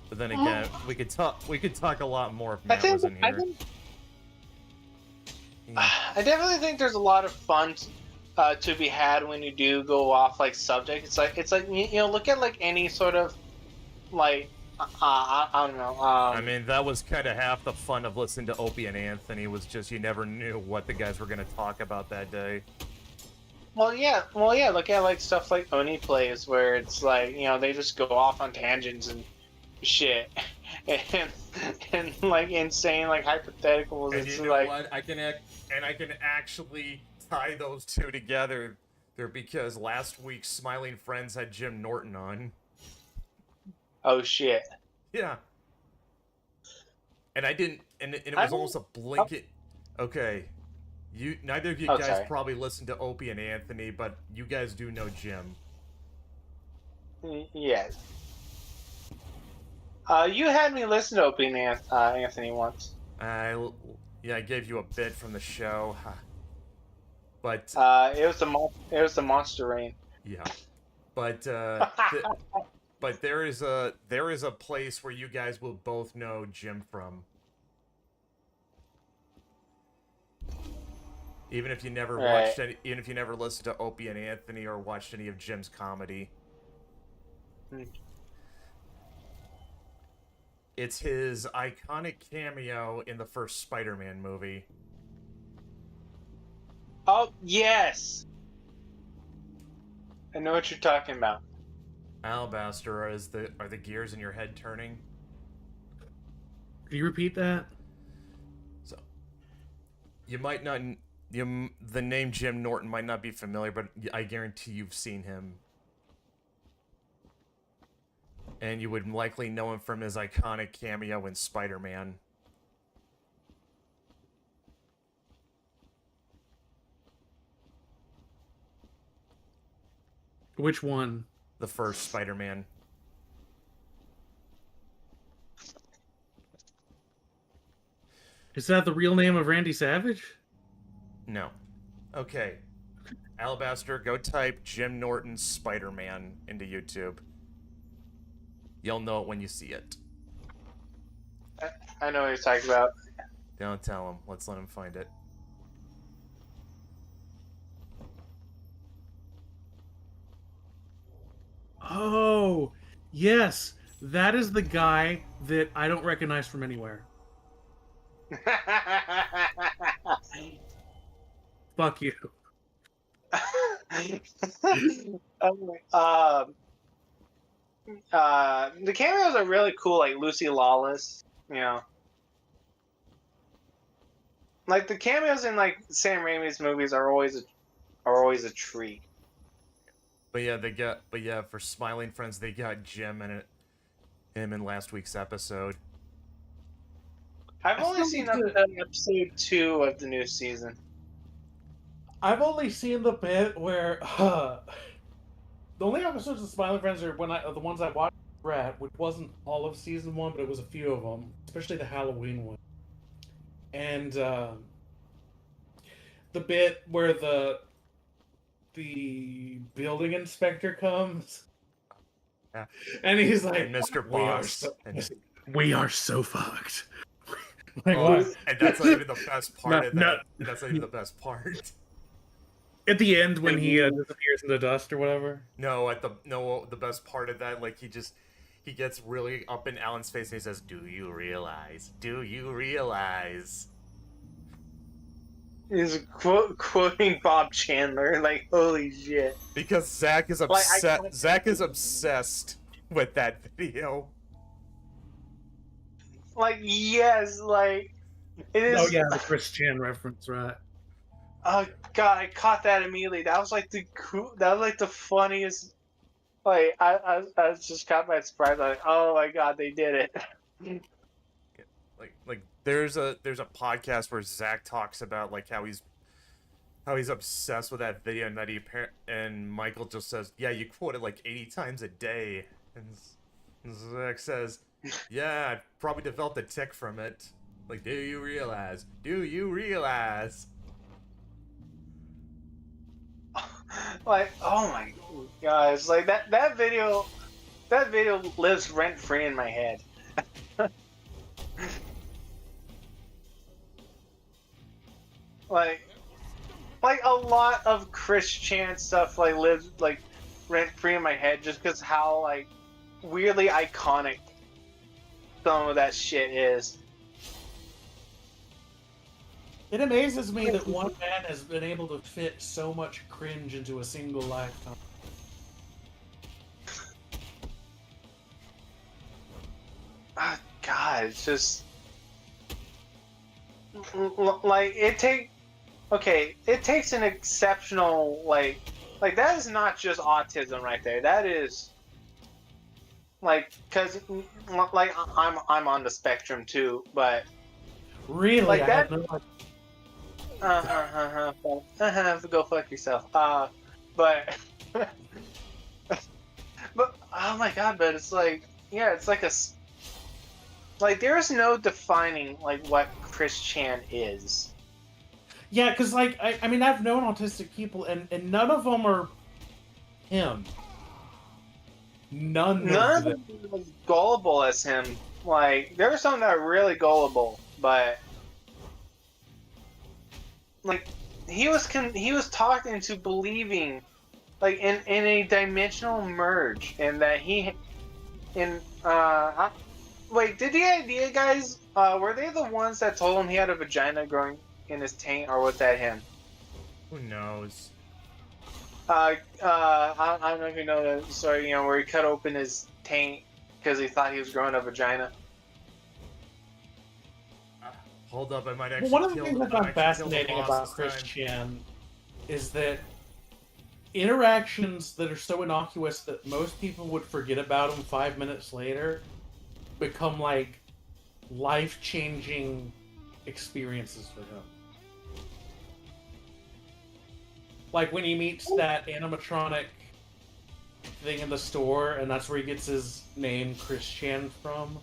But then again, we could talk a lot more if Matt was in here. I definitely think there's a lot of fun to be had when you do go off like subject. It's like you know, look at like any sort of like I don't know. I mean, that was kind of half the fun of listening to Opie and Anthony, was just you never knew what the guys were going to talk about that day. Well, yeah. Look at like stuff like Oni Plays, where it's like, you know, they just go off on tangents and shit, and like insane like hypotheticals. And it's you know like, what? I can actually tie those two together. There, because last week Smiling Friends had Jim Norton on. Oh shit. Yeah. And I didn't, and it was almost a blanket. Okay. Neither of you guys probably listened to Opie and Anthony, but you guys do know Jim. Yes. You had me listen to Opie and Anthony once. Yeah, I gave you a bit from the show, but it was the Monster Rain. Yeah, but but there is a place where you guys will both know Jim from. Even if you never watched any, even if you never listened to Opie and Anthony or watched any of Jim's comedy. It's his iconic cameo in the first Spider-Man movie. Oh, yes! I know what you're talking about. Alabaster, are the gears in your head turning? Can you repeat that? So, you might not... the name Jim Norton might not be familiar, but I guarantee you've seen him. And you would likely know him from his iconic cameo in Spider-Man. Which one? The first Spider-Man. Is that the real name of Randy Savage? No. Okay. Alabaster, go type Jim Norton Spider-Man into YouTube. You'll know it when you see it. I know what you're talking about. Don't tell him. Let's let him find it. Oh, yes. That is the guy that I don't recognize from anywhere. Fuck you. The cameos are really cool, like Lucy Lawless, you know. Like the cameos in like Sam Raimi's movies are always a treat. But yeah, for Smiling Friends, they got Jim in it, him in last week's episode. I've only seen episode 2 of the new season. I've only seen the bit where the only episodes of Smiling Friends are the ones I watched which wasn't all of season 1, but it was a few of them, especially the Halloween one. And the bit where the building inspector comes, and he's like, and Mr. Boss, we are so fucked. Like, and that's not even the best part of that. That's not even the best part. At the end, when he disappears in the dust or whatever. The best part of that, like he gets really up in Alan's face and he says, "Do you realize? Do you realize?" is quoting Bob Chandler. Like, holy shit. Because Zach is upset. Zach is obsessed with that video. Like, yes, like it is. Oh yeah, the Chris Chan reference, right? Oh god, I caught that immediately. That was like the funniest. Like I was just caught by surprise. Like, oh my god, they did it. Like there's a podcast where Zach talks about like how he's obsessed with that video, and that and Michael just says, yeah, you quote it like 80 times a day, and Zach says, yeah, I probably developed a tick from it. Like, do you realize? Like, oh my gosh, like that video lives rent free in my head. like a lot of Chris Chan stuff like lives like rent free in my head just because how like weirdly iconic some of that shit is. It amazes me that one man has been able to fit so much cringe into a single lifetime. God, it's just like it takes an exceptional like that is not just autism right there. That is like, cause like I'm on the spectrum too, but really like that. Go fuck yourself. But but oh my god, but it's like, yeah, it's like there is no defining like what Chris Chan is. Yeah, because like I mean I've known autistic people and none of them are him. None of them are as gullible as him. Like there are some that are really gullible, but like he was talked into believing like in a dimensional merge, and that wait, did the idea guys were they the ones that told him he had a vagina growing in his taint, or was that him? Who knows? I don't know if you know the story, you know, where he cut open his taint because he thought he was growing a vagina. Hold up, I might actually. One of the things I find fascinating about Chris Chan is that interactions that are so innocuous that most people would forget about them 5 minutes later become like life-changing experiences for him. Like when he meets that animatronic thing in the store, and that's where he gets his name Chris Chan from.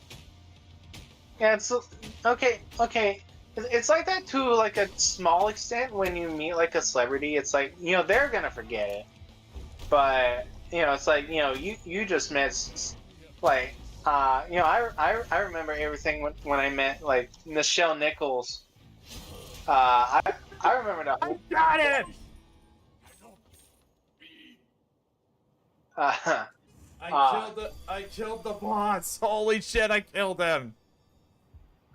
Yeah, it's okay. It's like that to like a small extent when you meet like a celebrity. It's like, you know, they're gonna forget it, but you know, it's like, you know, you just met like you know, I remember everything when I met like Nichelle Nichols. I remember that. I got it. I killed the boss. Holy shit! I killed him.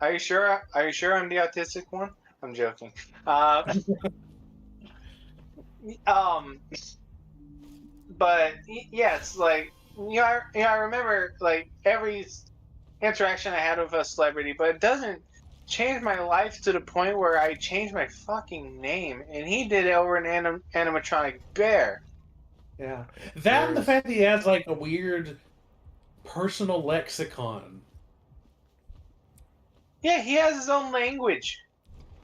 Are you sure? Are you sure I'm the autistic one? I'm joking. But yeah, it's like, I remember like every interaction I had with a celebrity, but it doesn't change my life to the point where I changed my fucking name, and he did it over an animatronic bear. Yeah, that and the fact that he has like a weird personal lexicon. Yeah, he has his own language.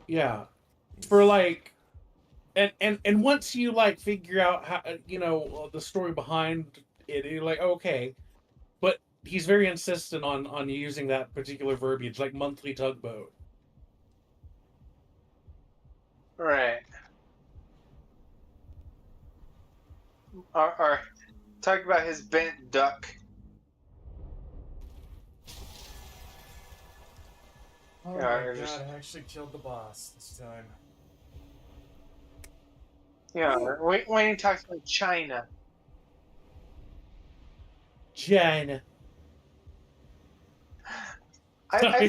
Yeah, for like, and once you like figure out how, you know, the story behind it, you're like, okay, but he's very insistent on using that particular verbiage, like monthly tugboat. Right. Or talk about his bent duck. Oh my god, I actually killed the boss this time. Yeah, when he talks about China. China. I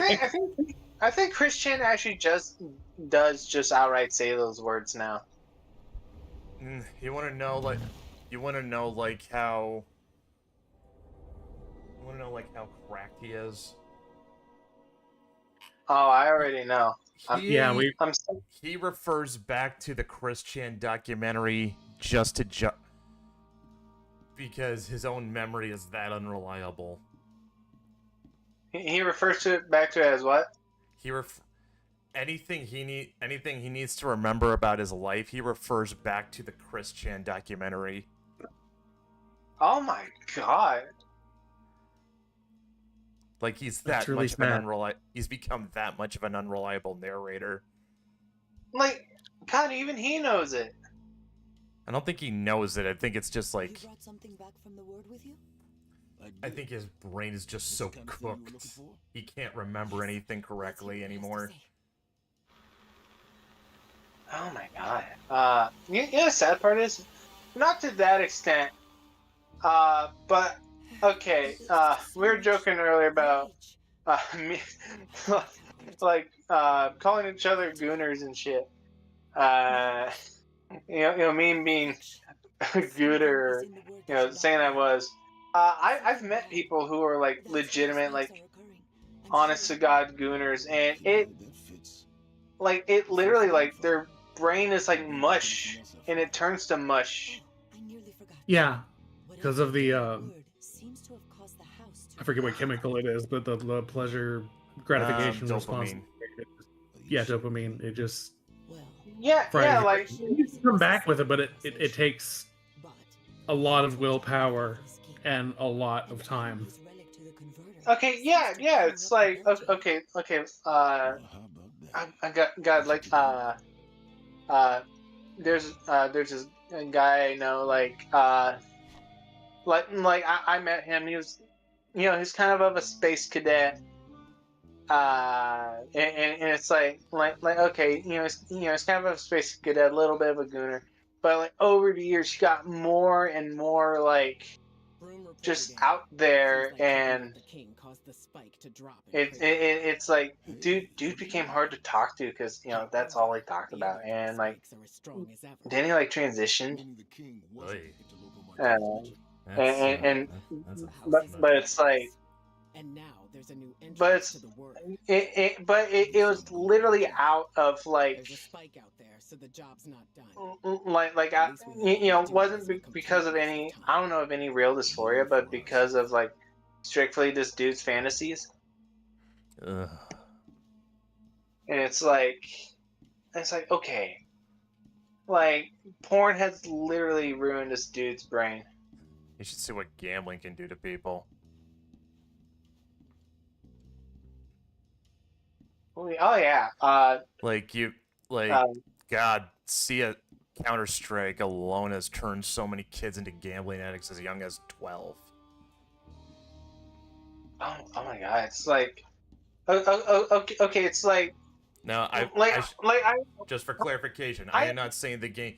I think Christian actually just does outright say those words now. You want to know like how cracked he is? Oh, I already know. He refers back to the Chris Chan documentary just because his own memory is that unreliable. He refers to it back to it as what? Anything he needs to remember about his life, he refers back to the Chris Chan documentary. Oh my god. Like he's he's become that much of an unreliable narrator. Like, God, even he knows it. I don't think he knows it. I think it's just like You brought something back from the WYRD with you? I think his brain is just so cooked. He can't remember anything correctly anymore. Oh my god. You know the sad part is, not to that extent. But okay. We were joking earlier about me, like calling each other gooners and shit. You know, me being gooner, you know, saying I was. I've met people who are like legitimate, like honest to God gooners, and it literally like their brain is like mush, and it turns to mush. Yeah, because of the I forget what chemical it is, but the pleasure gratification response. Yeah, dopamine. It just like you can come back with it, but it takes a lot of willpower and a lot of time. Okay, yeah, it's like okay. I got like there's this guy I know, like I met him. He was, you know, he's kind of a space cadet. And it's like okay, you know, it's kind of a space cadet, a little bit of a gooner, but like over the years, he got more and more like just out there, and it's like dude became hard to talk to because, you know, that's all he talked about, and like then he like transitioned, but it's like. And now there's a new But entrance to the WYRD. It was literally out of like. There's a spike out there, so the job's not done. You know, wasn't because of any. I don't know of any real dysphoria, but because of like strictly this dude's fantasies. Ugh. And it's like okay, like porn has literally ruined this dude's brain. You should see what gambling can do to people. Oh yeah. God, see a Counter-Strike alone has turned so many kids into gambling addicts as young as 12. Oh my god, it's like, okay, it's like. Now, just for clarification, I am not saying the game.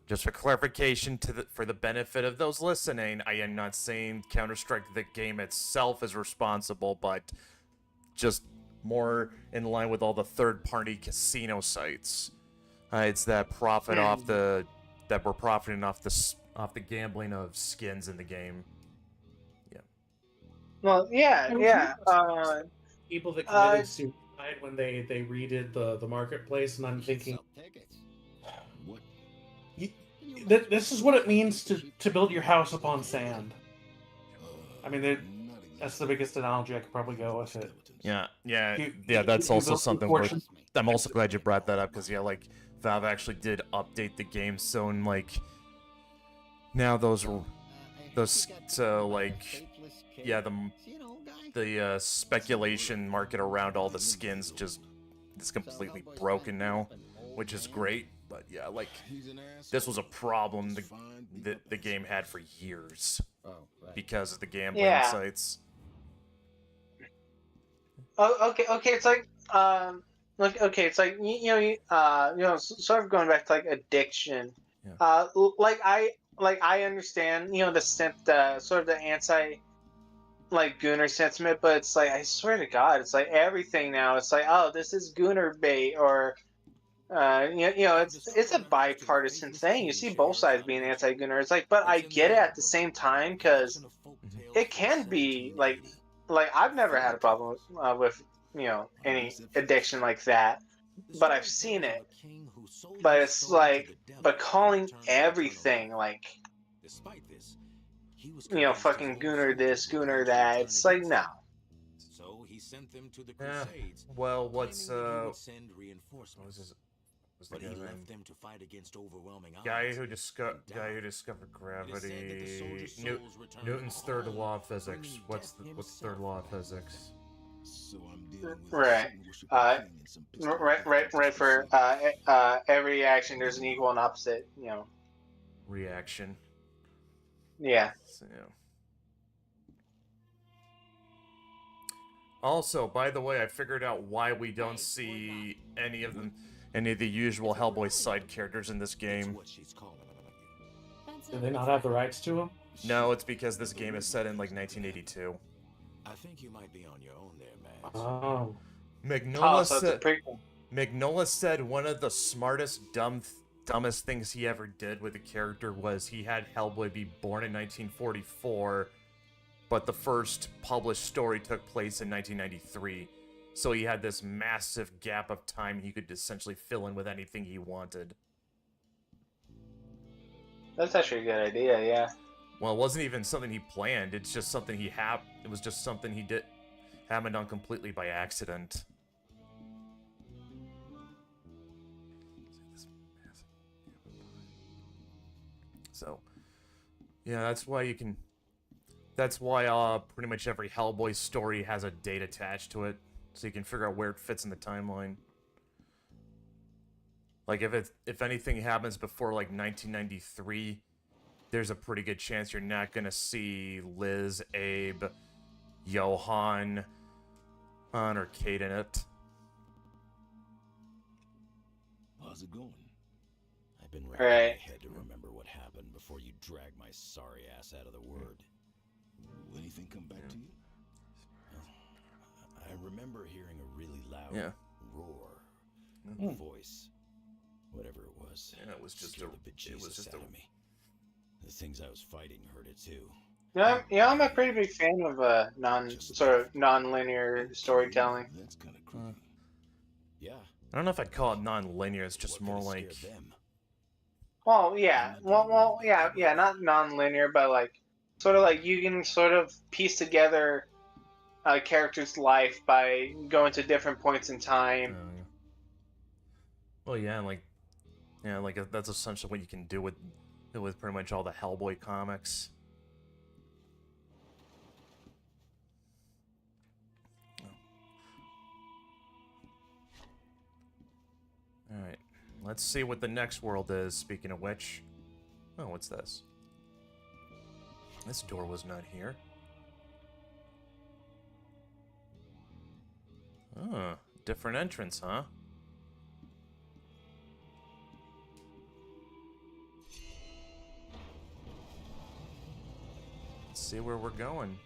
Just for clarification, for the benefit of those listening, I am not saying Counter-Strike, the game itself, is responsible, but just more in line with all the third-party casino sites. It's that profit that we're profiting off the gambling of skins in the game. Yeah. Well, yeah. People that committed suicide when they redid the marketplace, and I'm thinking, this is what it means to build your house upon sand. I mean, that's the biggest analogy I could probably go with it. Yeah. That's also something worth. I'm also glad you brought that up because like Valve actually did update the game, so like now the speculation market around all the skins just is completely broken now, which is great. But yeah, like this was a problem the game had for years because of the gambling sites. Oh, okay. It's like, it's like you know, sort of going back to like addiction. Yeah. I understand, you know, the sort of the like Gooner sentiment, but it's like, I swear to God, it's like everything now. It's like, oh, this is Gooner bait, or it's a bipartisan thing. You see both sides being anti-Gooner. It's like, but I get it at the same time, because it can be like I've never had a problem with any addiction like that, but I've seen it. But it's like, but calling everything like, fucking Gooner this, Gooner that. It's like, no. So he sent them to the Yeah. Crusades. Well, what's He would send reinforcements. what was his, what's the But he guy's left name? them to fight against overwhelming odds. Guy who discovered It is said that the gravity. soldiers' souls returned Newton's third all law of physics. bringing What's death the third law of physics? So I'm dealing with Right. Satan worshiping king and some pissed off Right for every action there's an equal and opposite, Reaction. Yeah. So, yeah. Also, by the way, I figured out why we don't see any of the usual Hellboy side characters in this game. Do they not have the rights to them? No, it's because this game is set in like 1982. I think you might be on your own there, Max. Oh. Mignola said one of the smartest, dumbest things he ever did with a character was he had Hellboy be born in 1944, but the first published story took place in 1993. So he had this massive gap of time he could essentially fill in with anything he wanted. That's actually a good idea, yeah. Well, it wasn't even something he planned. It's just something it was just something he happened on completely by accident. So, yeah, that's why pretty much every Hellboy story has a date attached to it, so you can figure out where it fits in the timeline. Like, if anything happens before, like, 1993, there's a pretty good chance you're not gonna see Liz, Abe, Johan, or Kate in it. How's it going? I've been racking my head to remember what happened before you drag my sorry ass out of the WYRD. Anything come back to you? I remember hearing a really loud roar, voice, whatever it was. Yeah, it was just a me. The things I was fighting hurt it too. Yeah, I'm a pretty big fan of non-linear storytelling. That's kind of creepy. Yeah. I don't know if I'd call it non-linear. It's just more like. Well, yeah. Well, yeah. Not non-linear, but like, sort of like you can sort of piece together a character's life by going to different points in time. Well, like that's essentially what you can do with pretty much all the Hellboy comics. Alright, let's see what the next world is, speaking of which. Oh, what's this? This door was not here. Oh, different entrance, huh? Let's see where we're going.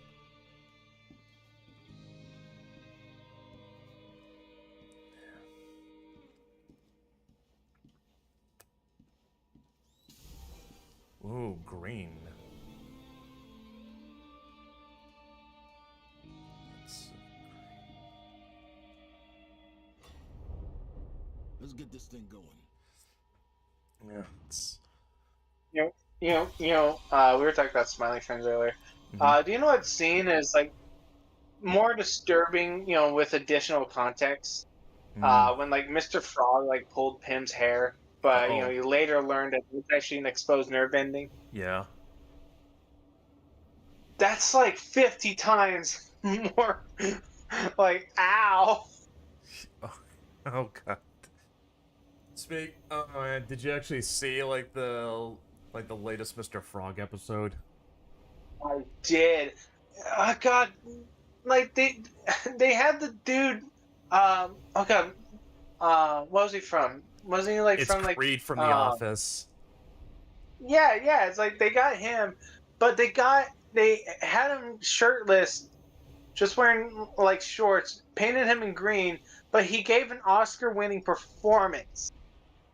Ooh, green. Let's get this thing going. Yeah. We were talking about smiling friends earlier. Do you know what scene is like more disturbing? With additional context. When like Mr. Frog like pulled Pim's hair, but you later learned that it was actually an exposed nerve ending. Yeah. That's like 50 times more. Like, ow. Oh god. Did you actually see like the latest Mr. Frog episode? I did. Oh god, like they had the dude. Oh god, what was he from? Wasn't he like from like Creed from The Office? Yeah. It's like they got him, but they had him shirtless just wearing like shorts, painted him in green, but he gave an Oscar-winning performance.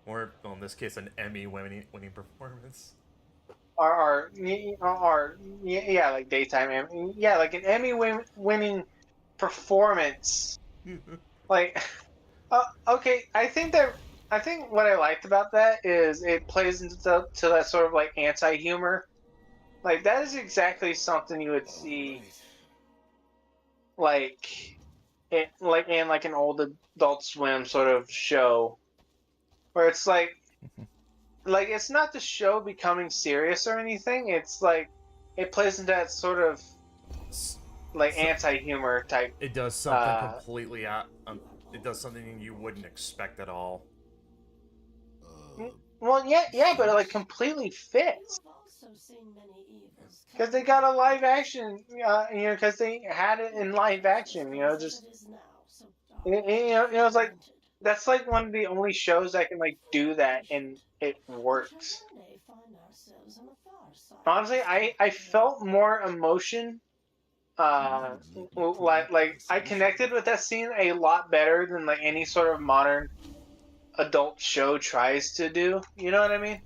Or, well, in this case, an Emmy-winning performance. Or yeah, like daytime Emmy. Yeah, like an Emmy-winning performance. Like, okay, I think what I liked about that is it plays into to that sort of like anti-humor. Like that is exactly something you would see, like in like an old Adult Swim sort of show, where it's like it's not the show becoming serious or anything. It's like it plays into that sort of like anti-humor type. It does something completely out. It does something you wouldn't expect at all. Well, yeah, but it like completely fits. Because they got a live action, because they had it in live action, just it's like that's like one of the only shows that can like do that and it works. Honestly, I felt more emotion. Like I connected with that scene a lot better than like any sort of modern adult show tries to do. You know what I mean?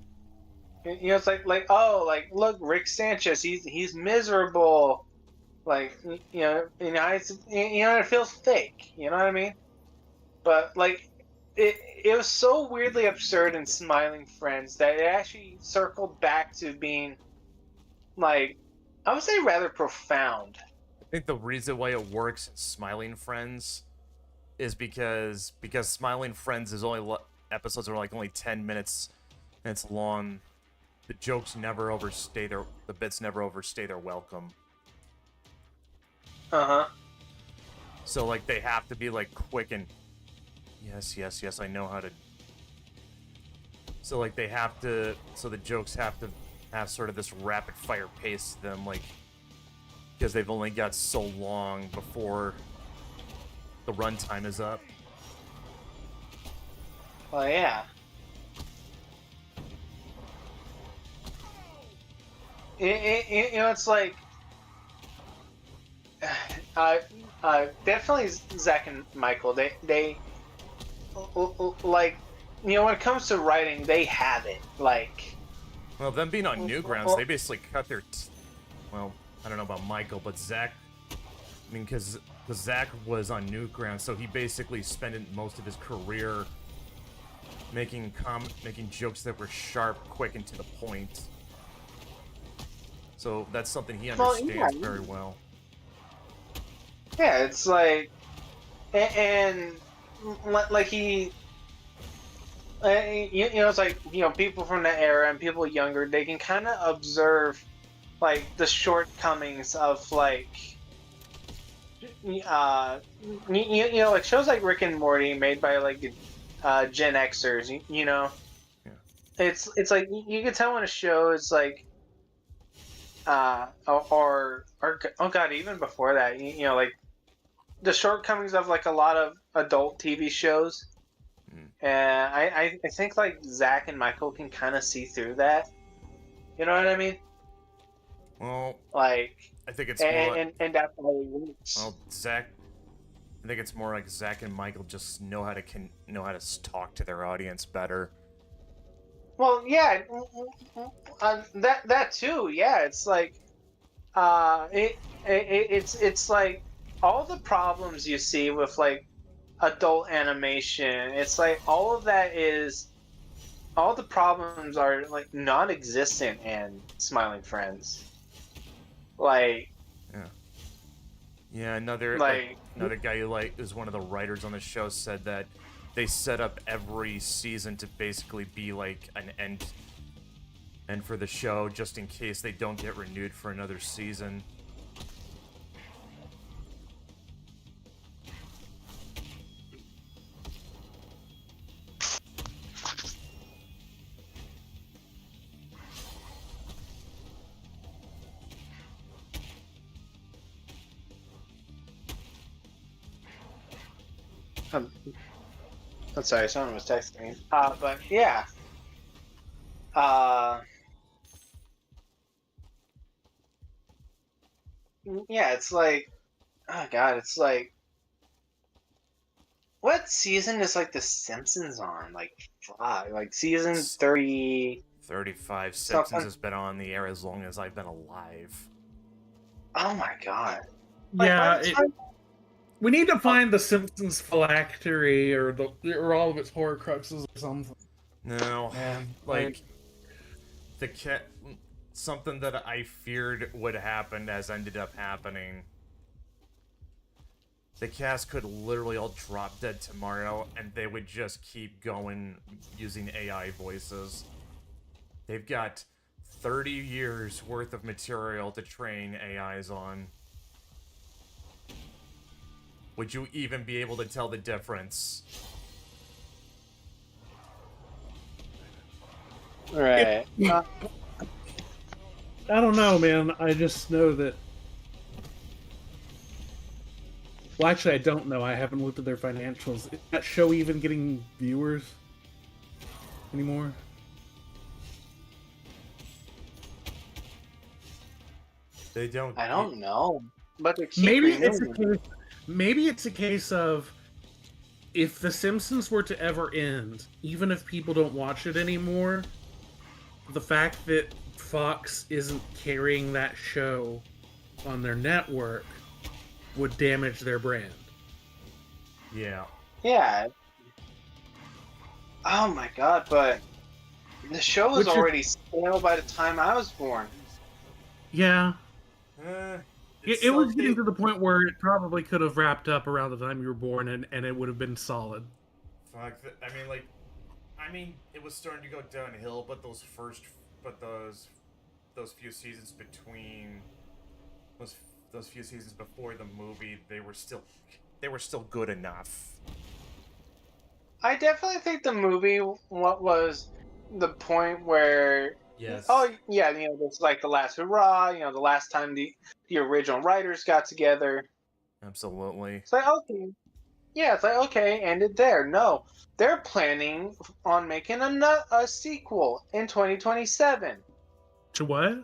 It's like oh, like look, Rick Sanchez, he's miserable. Like it feels fake. You know what I mean? But like it was so weirdly absurd in Smiling Friends that it actually circled back to being like I would say rather profound. I think the reason why it works in Smiling Friends is because Smiling Friends is episodes are like only 10 minutes and it's long. The jokes never overstay the bits never overstay their welcome. So like they have to be like quick and yes, I know how to. So like they have to. So the jokes have to have sort of this rapid fire pace to them, like because they've only got so long before the runtime is up. Well, yeah. It's like definitely Zach and Michael. They like when it comes to writing, they have it. Like, well, them being on Newgrounds, they basically cut their. Well, I don't know about Michael, but Zach. I mean, because Zach was on Newgrounds, so he basically spent most of his career making jokes that were sharp, quick, and to the point. So that's something he understands very well. Yeah, it's like, and like he, it's like people from that era and people younger, they can kind of observe like the shortcomings of like, like shows like Rick and Morty made by like Gen Xers, Yeah. It's like you can tell when a show is like. Or oh god, even before that, like the shortcomings of like a lot of adult TV shows, and I think like Zach and Michael can kind of see through that. You know what I mean? Well, like I think it's more, and that's how it works. Well, I think it's more like Zach and Michael just know how to talk to their audience better. Well, yeah, that too. Yeah, it's like, it's like all the problems you see with like adult animation. It's like all the problems are like non-existent in Smiling Friends. Like, yeah, another guy who is one of the writers on the show said that they set up every season to basically be like an end for the show, just in case they don't get renewed for another season. I'm sorry, someone was texting me. But yeah. Yeah, it's like oh god, it's like, what season is like The Simpsons on? Like, fuck, like season 30. 35. Something. Simpsons has been on the air as long as I've been alive. Oh my god. Like, yeah, we need to find the Simpsons phylactery or all of its Horcruxes or something. No, like the something that I feared would happen has ended up happening. The cast could literally all drop dead tomorrow, and they would just keep going using AI voices. They've got 30 years worth of material to train AIs on. Would you even be able to tell the difference? Right. I don't know, man. I just know that... Well, actually, I don't know. I haven't looked at their financials. Is that show even getting viewers anymore? They don't. I don't know. But maybe it's a case of if The Simpsons were to ever end, even if people don't watch it anymore, the fact that Fox isn't carrying that show on their network would damage their brand. Yeah. Yeah. Oh my god, but the show was already stale by the time I was born. Yeah. It was getting to the point where it probably could have wrapped up around the time you were born, and it would have been solid. Fuck. I mean, it was starting to go downhill, but those few seasons between those few seasons before the movie, they were still good enough. I definitely think the movie was the point where yes. Oh yeah, it's like the last hurrah. The last time the original writers got together. Absolutely. It's like okay, yeah, it's like okay, ended there. No, they're planning on making a sequel in 2027. To what?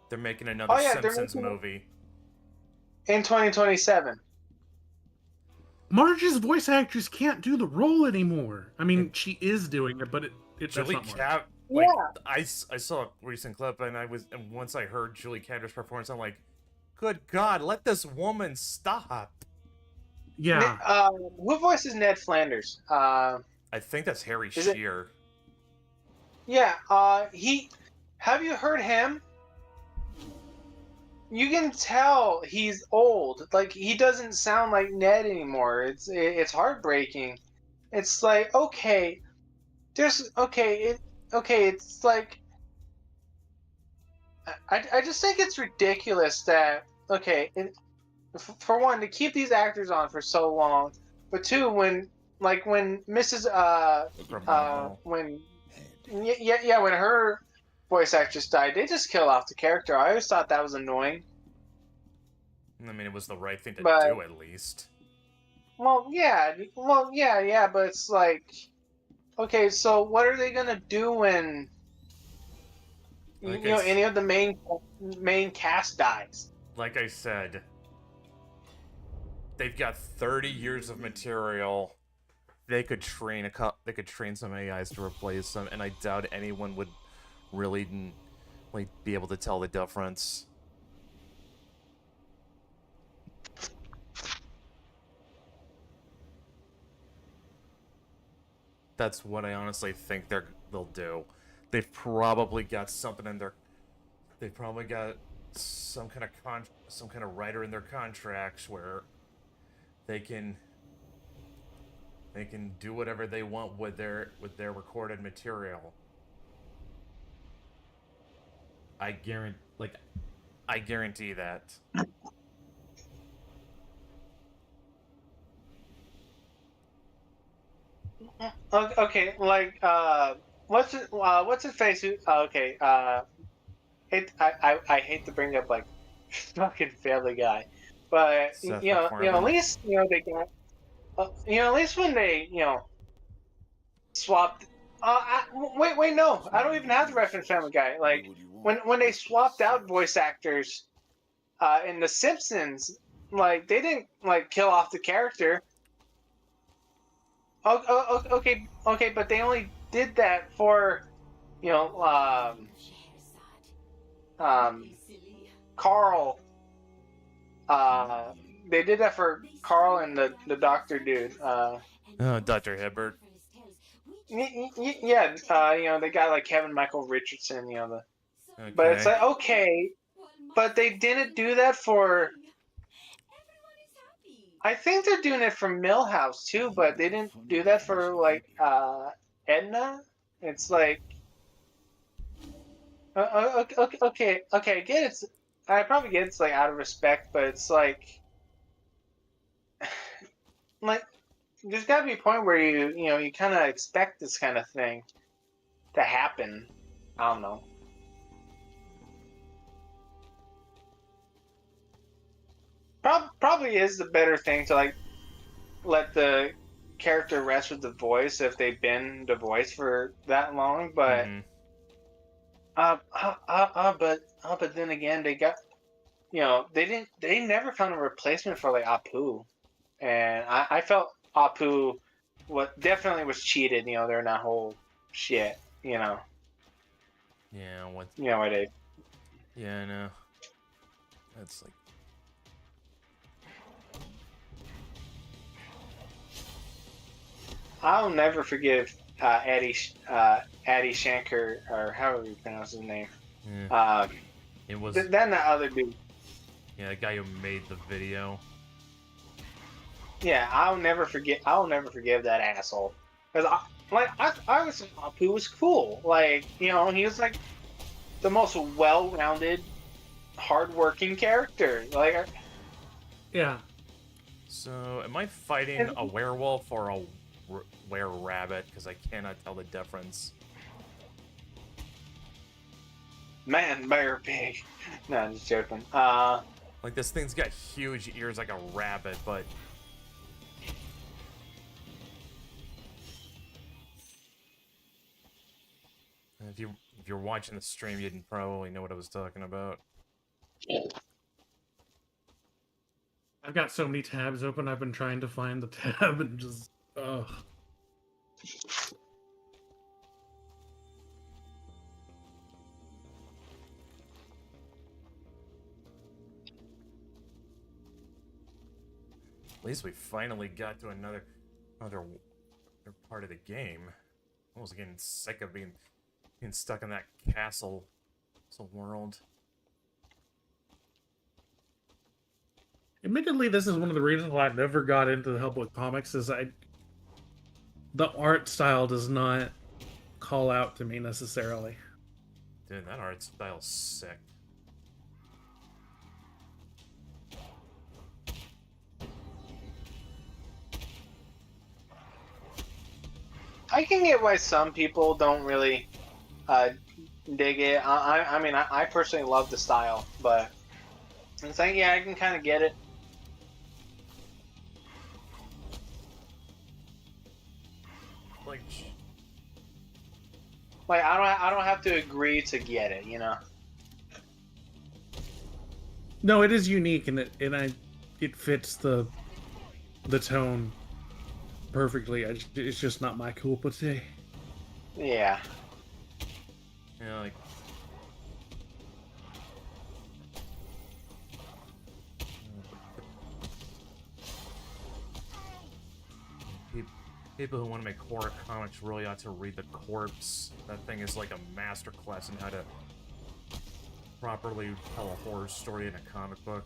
They're making another Simpsons movie. In 2027. Marge's voice actress can't do the role anymore. I mean, she is doing it, but it's Julie not Like, I saw a recent clip, and once I heard Julie Cadder's performance, I'm like, good God, let this woman stop. Yeah. Who voices Ned Flanders? I think that's Harry Shearer. Yeah. Have you heard him? You can tell he's old. Like, he doesn't sound like Ned anymore. It's heartbreaking. It's like, okay, it's like, I just think it's ridiculous that, for one, to keep these actors on for so long, but two, when Mrs. When her voice actress died, they just killed off the character. I always thought that was annoying. I mean, it was the right thing to do, at least. Well, yeah, but it's like, okay, so what are they gonna do when any of the main cast dies? Like I said, they've got 30 years of material. They could train some AIs to replace them, and I doubt anyone would really be able to tell the difference. That's what I honestly think they'll do. They've probably got something in their. They've probably got some kind of writer in their contracts where they can do whatever they want with their recorded material. I guarantee that. Okay, like what's his face? Okay, I hate to bring up like fucking Family Guy, but at least they got at least when they swapped. Wait, no, I don't even have to reference Family Guy. Like when they swapped out voice actors in The Simpsons, like they didn't like kill off the character. Okay, but they only did that for, you know, Carl. They did that for Carl and the doctor dude. Dr. Hibbert. Yeah, you know, they got like Kevin Michael Richardson, you know, Okay. but it's like, okay, but they didn't do that for. I think they're doing it for Millhouse too, but they didn't do that for like Edna. It's like, okay, I get it's. I probably get it's like out of respect, but it's like there's got to be a point where you know you kind of expect this kind of thing to happen. I don't know. Probably is the better thing to like let the character rest with the voice if they've been the voice for that long, but but then again, they got, you know, they never found a replacement for like Apu, and I felt Apu definitely was cheated, you know, during that whole shit, you know. Yeah, what? You know what they? Yeah, I know. That's like. I'll never forgive Addy Shankar, or however you pronounce his name. Yeah. It was. Then that other dude. Yeah, the guy who made the video. Yeah, I'll never forgive that asshole. Cause I was Apu was cool. Like, you know, he was like the most well-rounded, hard-working character. Like. Yeah. So, am I fighting a werewolf or a were-rabbit? Because I cannot tell the difference. Man, bear, pig. No, I'm just joking. Like, this thing's got huge ears like a rabbit, but... If you're watching the stream, you didn't probably know what I was talking about. I've got so many tabs open, I've been trying to find the tab and just... ugh. At least we finally got to another part of the game. I was getting sick of being stuck in that castle world. Admittedly, this is one of the reasons why I never got into the Hellboy comics, is the art style does not call out to me necessarily. Dude, that art style's sick. I can get why some people don't really dig it. I mean, I personally love the style, but it's like, yeah, I can kind of get it. Like I don't have to agree to get it, you know. No, it is unique, and it fits the tone perfectly. It's just not my cup of tea. Yeah. Yeah, like. People who want to make horror comics really ought to read The Corpse. That thing is like a masterclass in how to properly tell a horror story in a comic book.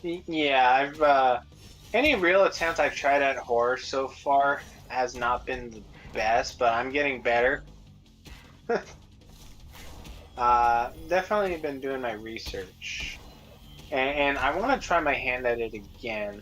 Yeah, I've any real attempt I've tried at horror so far has not been the best, but I'm getting better. Definitely been doing my research, and I want to try my hand at it again.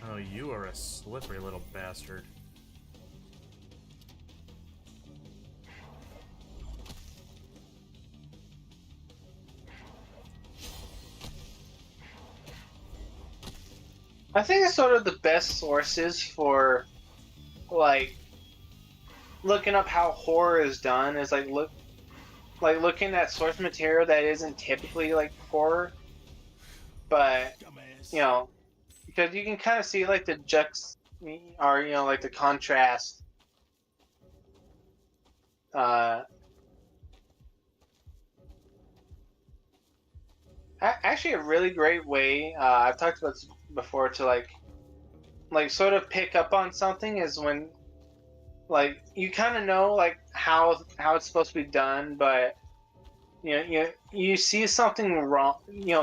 Oh, you are a slippery little bastard. I think it's sort of the best sources for, like, looking up how horror is done is like looking at source material that isn't typically like horror, but you know, because you can kind of see like the or you know, like the contrast. Actually, a really great way I've talked about this before to like sort of pick up on something is when like you kind of know like how it's supposed to be done, but you see something wrong,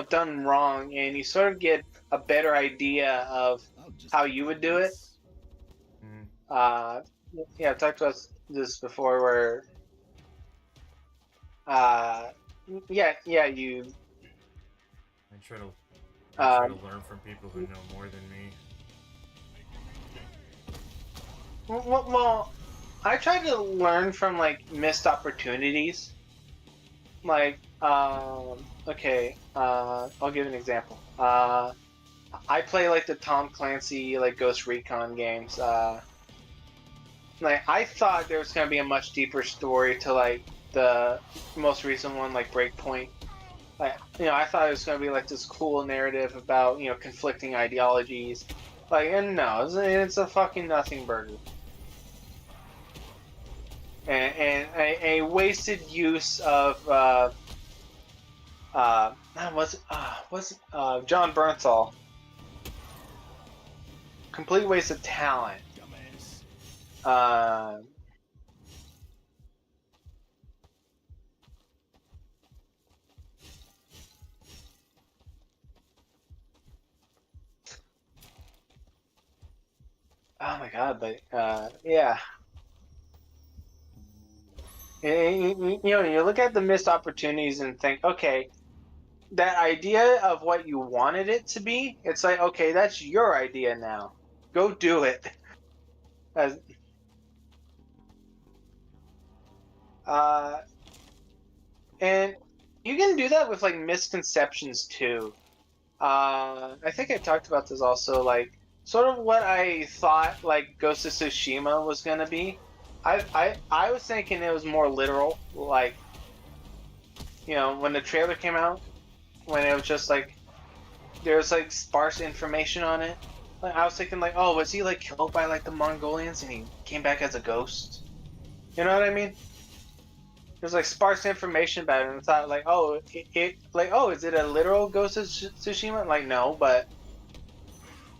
done wrong, and you sort of get a better idea of how you would do it. Yeah, I've talked about this before, where yeah, you. I try to learn from people who know more than me. Well, I try to learn from like missed opportunities. Like, okay, I'll give an example. I play like the Tom Clancy like Ghost Recon games. Like I thought there was gonna be a much deeper story to like the most recent one, like Breakpoint. Like, I thought it was gonna be like this cool narrative about conflicting ideologies. Like, and no, it's a fucking nothing burger. And a wasted use of John Bernthal. Complete waste of talent. Oh my god, but yeah. You look at the missed opportunities and think, okay, that idea of what you wanted it to be, it's like, okay, that's your idea now. Go do it. As, and you can do that with like misconceptions too. I think I talked about this also, like sort of what I thought like Ghost of Tsushima was gonna be. I was thinking it was more literal, like when the trailer came out, when it was just like there was like sparse information on it. Like I was thinking like, oh, was he like killed by like the Mongolians and he came back as a ghost? You know what I mean? There's like sparse information about it, and I thought like, oh, is it a literal Ghost of Tsushima? Like no, but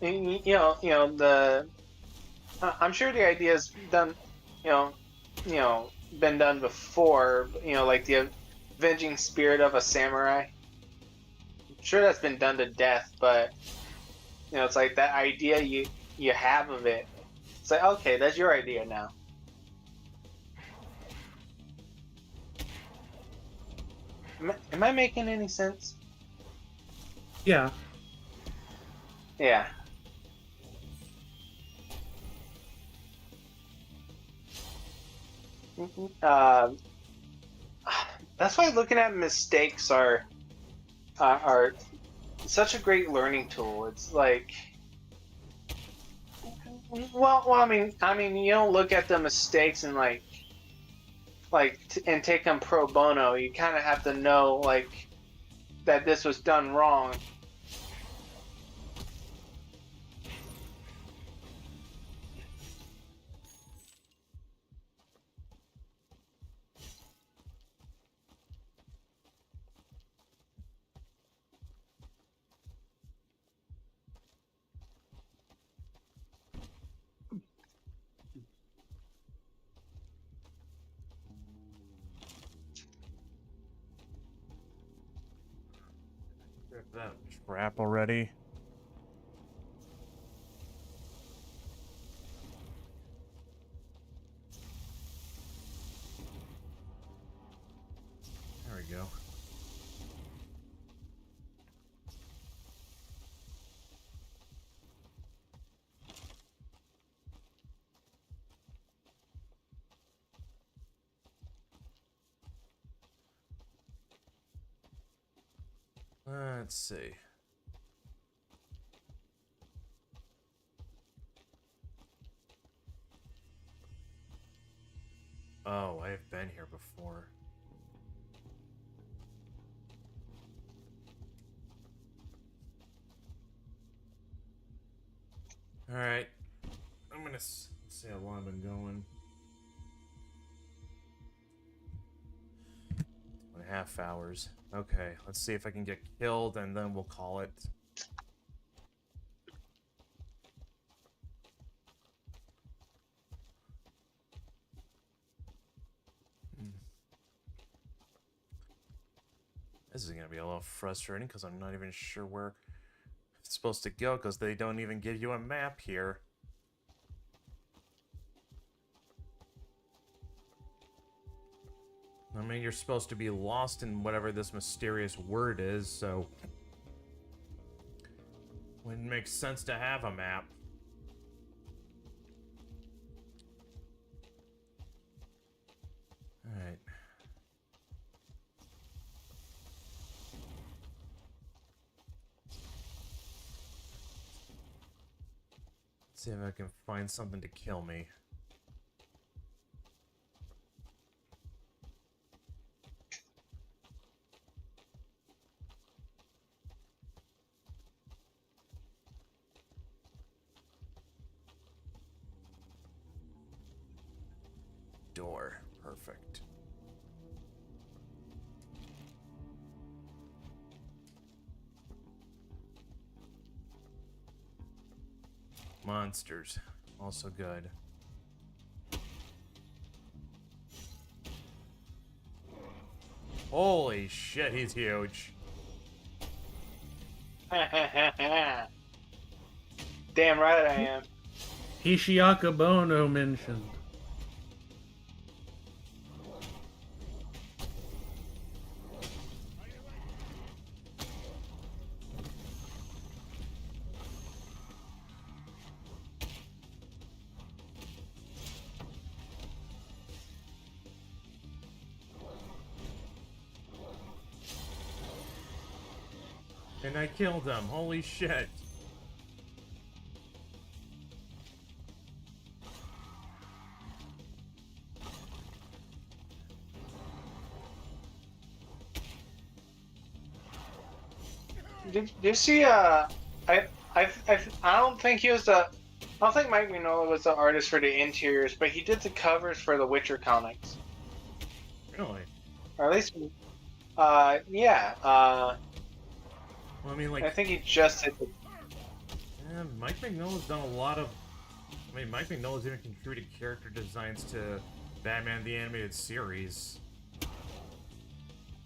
the I'm sure the idea's done, been done before. Like the avenging spirit of a samurai. I'm sure that's been done to death, but it's like that idea you have of it. It's like, okay, that's your idea now. Am I making any sense? Yeah. Yeah. That's why looking at mistakes are such a great learning tool. It's like, well, I mean, you don't look at the mistakes and and take them pro bono. You kind of have to know like that this was done wrong. Grab that trap already. There we go. Let's see. have been here before. Alright. I'm gonna see how long I've been going. 2.5 hours. Okay, let's see if I can get killed and then we'll call it. This is gonna be a little frustrating because I'm not even sure where it's supposed to go because they don't even give you a map here. I mean, you're supposed to be lost in whatever this mysterious word is, so wouldn't make sense to have a map. Alright. See if I can find something to kill me. Door. Perfect. Monsters. Also good. Holy shit, he's huge. Damn right I am. Hishiaka Bono mentioned. And I killed him. Holy shit. Did you see? I don't think he was the. I don't think Mike Mignola was the artist for the interiors, but he did the covers for the Witcher comics. Really? Or at least, yeah. Well, I mean, like, I think he just did. Yeah, Mike Mignola's done a lot of. I mean, Mike Mignola's even contributed character designs to Batman the Animated Series.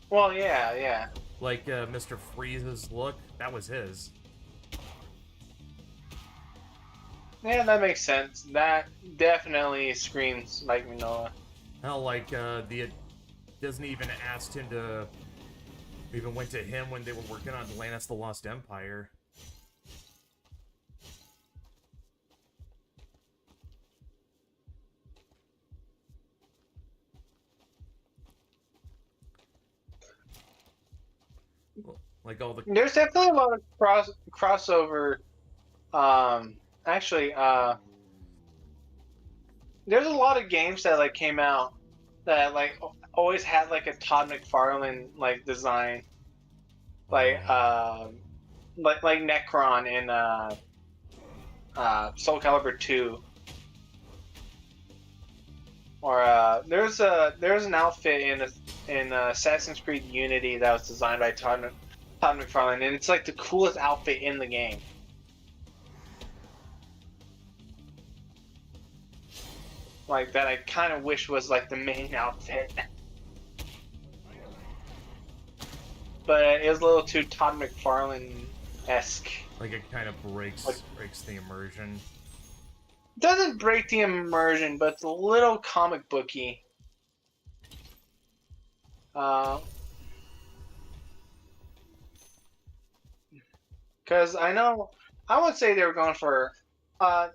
Well, yeah, yeah. Like Mr. Freeze's look, that was his. Yeah, that makes sense. That definitely screams Mike Mignola. Hell, like Disney even asked him to. Even went to him when they were working on Atlantis: The Lost Empire. Like all the. There's definitely a lot of crossover. Actually, there's a lot of games that like came out that like always had like a Todd McFarlane like design, like like Necron in Soul Calibur 2. Or there's an outfit in Assassin's Creed Unity that was designed by Todd McFarlane, and it's like the coolest outfit in the game. Like that, I kind of wish was like the main outfit, but it was a little too Todd McFarlane-esque. Like it kind of breaks the immersion. Doesn't break the immersion, but it's a little comic booky. Because I would say they were going for, I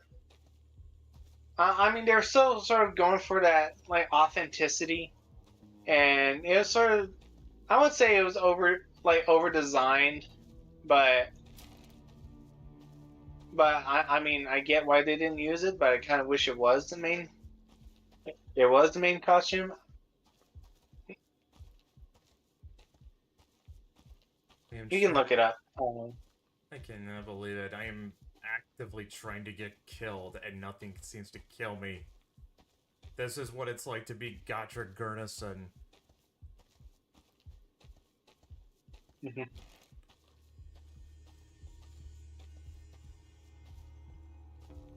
mean, they were still sort of going for that like authenticity, and it was sort of, I would say it was over designed, but I mean, I get why they didn't use it, but I kind of wish it was the main costume. You can look it up. I cannot believe it. I am actively trying to get killed, and nothing seems to kill me. This is what it's like to be Gotcha Gurnison.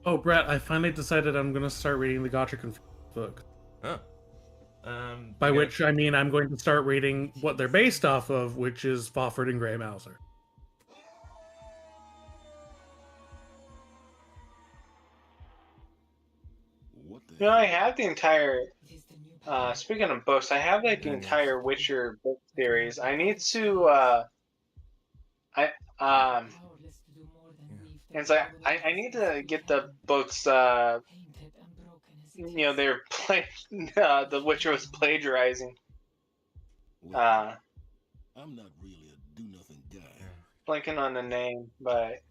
Oh, Brett, I finally decided I'm going to start reading the Gotcha book. Huh. By which I mean I'm going to start reading what they're based off of, which is Fawford and Grey Mouser. You know, I have the entire. Speaking of books, I have like the entire Witcher book series. I need to. It's like I need to get the books. You know, they're the Witcher was plagiarizing. I'm not really a do-nothing guy. Blanking on the name, but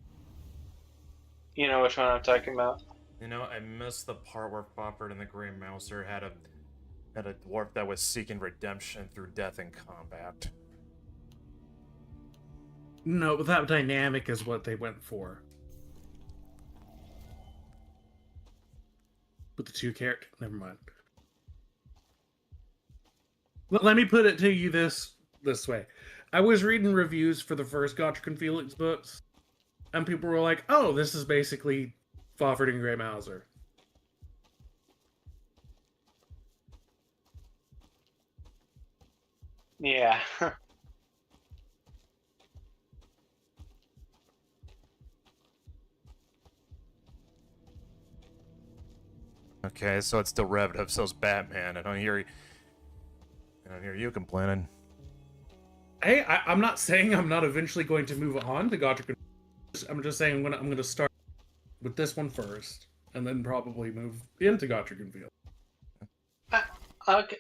you know which one I'm talking about. You know, I missed the part where Fawford and the Grey Mouser had a dwarf that was seeking redemption through death in combat. No, but that dynamic is what they went for. With the two characters, never mind. Let me put it to you this way. I was reading reviews for the first Gotrek and Felix books, and people were like, oh, this is basically Fawford and Grey Mouser. Yeah. Okay, so it's derivative, so it's Batman. I don't hear you complaining. Hey, I'm not saying I'm not eventually going to move on to Gotrek. I'm just saying I'm going to start with this one first, and then probably move into Gotrek and Felix.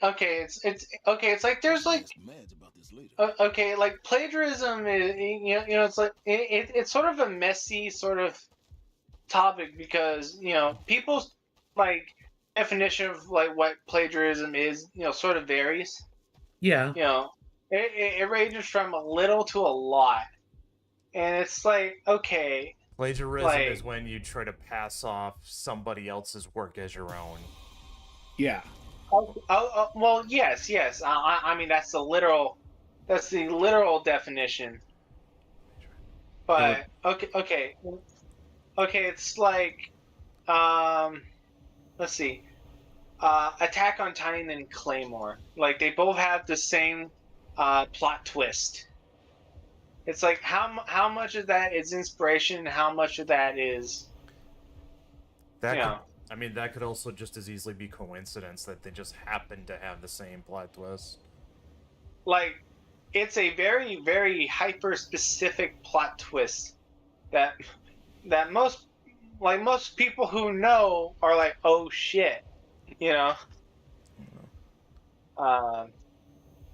Okay, it's okay. It's like there's like okay, like plagiarism is you know it's like it's sort of a messy sort of topic because you know people's like definition of like what plagiarism is sort of varies. Yeah. You know, it ranges from a little to a lot, and it's like okay. Plagiarism is when you try to pass off somebody else's work as your own. Yeah. Well, yes. I mean, that's the literal definition. But okay. It's like, let's see, Attack on Titan and Claymore. Like they both have the same plot twist. It's like how much of that is inspiration, and how much of that is I mean, that could also just as easily be coincidence that they just happen to have the same plot twist. Like, it's a very, very hyper-specific plot twist that most people who know are like, oh shit,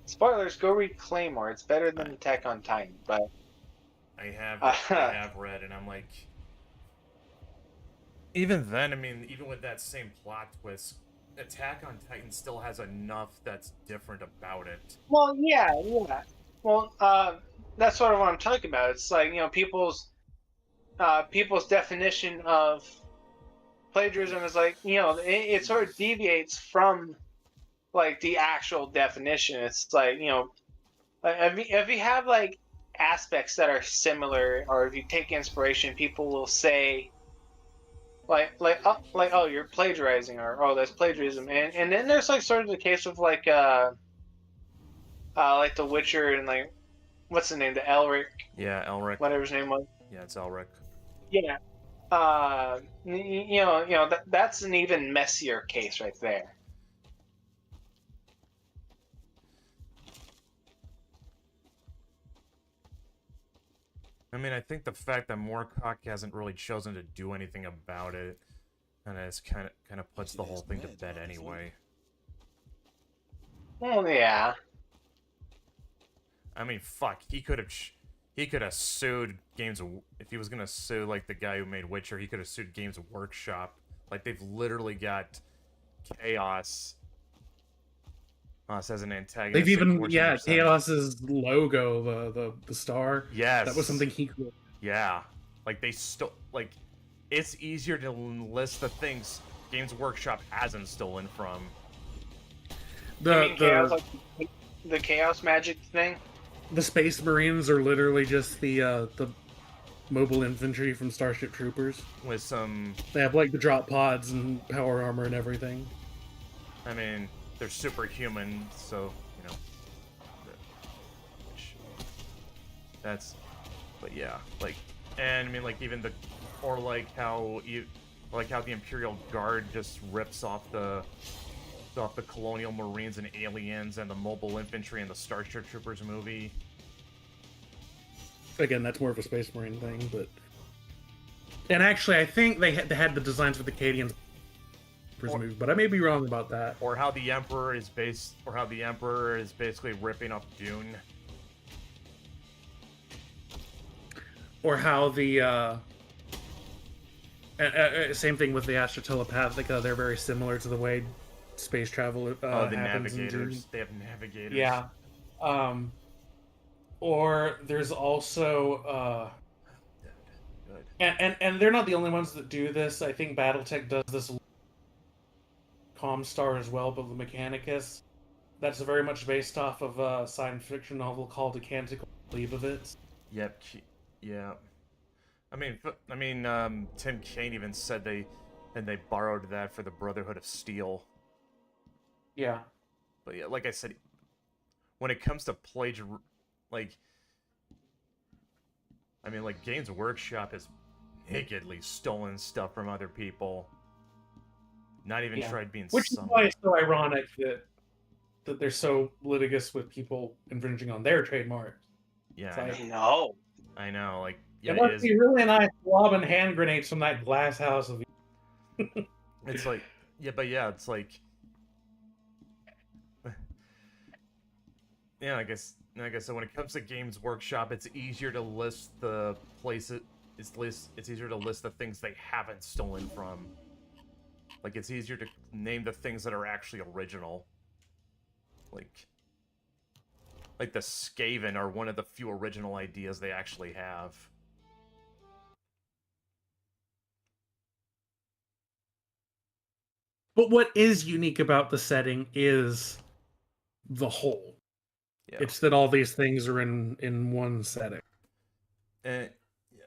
Spoilers, go read Claymore. It's better than Attack on Titan, but I have read, and I'm like. Even then, I mean, even with that same plot twist, Attack on Titan still has enough that's different about it. Well, yeah. Well, that's sort of what I'm talking about. It's like people's definition of plagiarism is like it sort of deviates from like the actual definition. It's like if you have like aspects that are similar, or if you take inspiration, people will say. Oh, you're plagiarizing, or oh, that's plagiarism, and then there's like sort of the case of like The Witcher and like what's the name, the Elric? Yeah, Elric. Whatever his name was. Yeah, it's Elric. Yeah. That's an even messier case right there. I mean, I think the fact that Moorcock hasn't really chosen to do anything about it, and it's kind of puts the whole thing to bed anyway. Well, yeah. I mean, fuck, he could have sued Games if he was gonna sue like the guy who made Witcher. He could have sued Games Workshop. Like they've literally got Chaos. us as an antagonist. They've even Chaos's logo, the star. Yes, that was something he created. Yeah, like they like it's easier to list the things Games Workshop hasn't stolen from. Chaos, like the Chaos magic thing. The Space Marines are literally just the mobile infantry from Starship Troopers. With some... They have, like, the drop pods and power armor and everything. I mean, they're superhuman, so, you know... That's... But yeah, like... And, I mean, like, even the... Or, like, how the Imperial Guard just rips off the Colonial Marines and Aliens and the Mobile Infantry in the Starship Troopers movie. Again, that's more of a Space Marine thing, but... And actually, I think they had the designs for the Cadians movie, but I may be wrong about that. Or how the Emperor is basically ripping off Dune. Or how the... same thing with the Astrotelepathica. They're very similar to the way space travel the happens navigators. They have navigators. Yeah. Or there's also and they're not the only ones that do this. I think BattleTech does this Comstar as well, but the Mechanicus. That's very much based off of a science fiction novel called A Canticle Leibovitz. Yep. Yeah. I mean, Tim Kaine even said they borrowed that for the Brotherhood of Steel. Yeah. But yeah, like I said, when it comes to Games Workshop has nakedly stolen stuff from other people. Not even tried being Which is why it's so ironic that they're so litigious with people infringing on their trademarks. Yeah, I know. Like, yeah, it must be really nice lobbing hand grenades from that glass house of. It's like, it's like, yeah, I guess so. When it comes to Games Workshop, it's easier to list the places. It's easier to list the things they haven't stolen from. Like, it's easier to name the things that are actually original. Like the Skaven are one of the few original ideas they actually have. But what is unique about the setting is the whole. Yeah. It's that all these things are in one setting. And I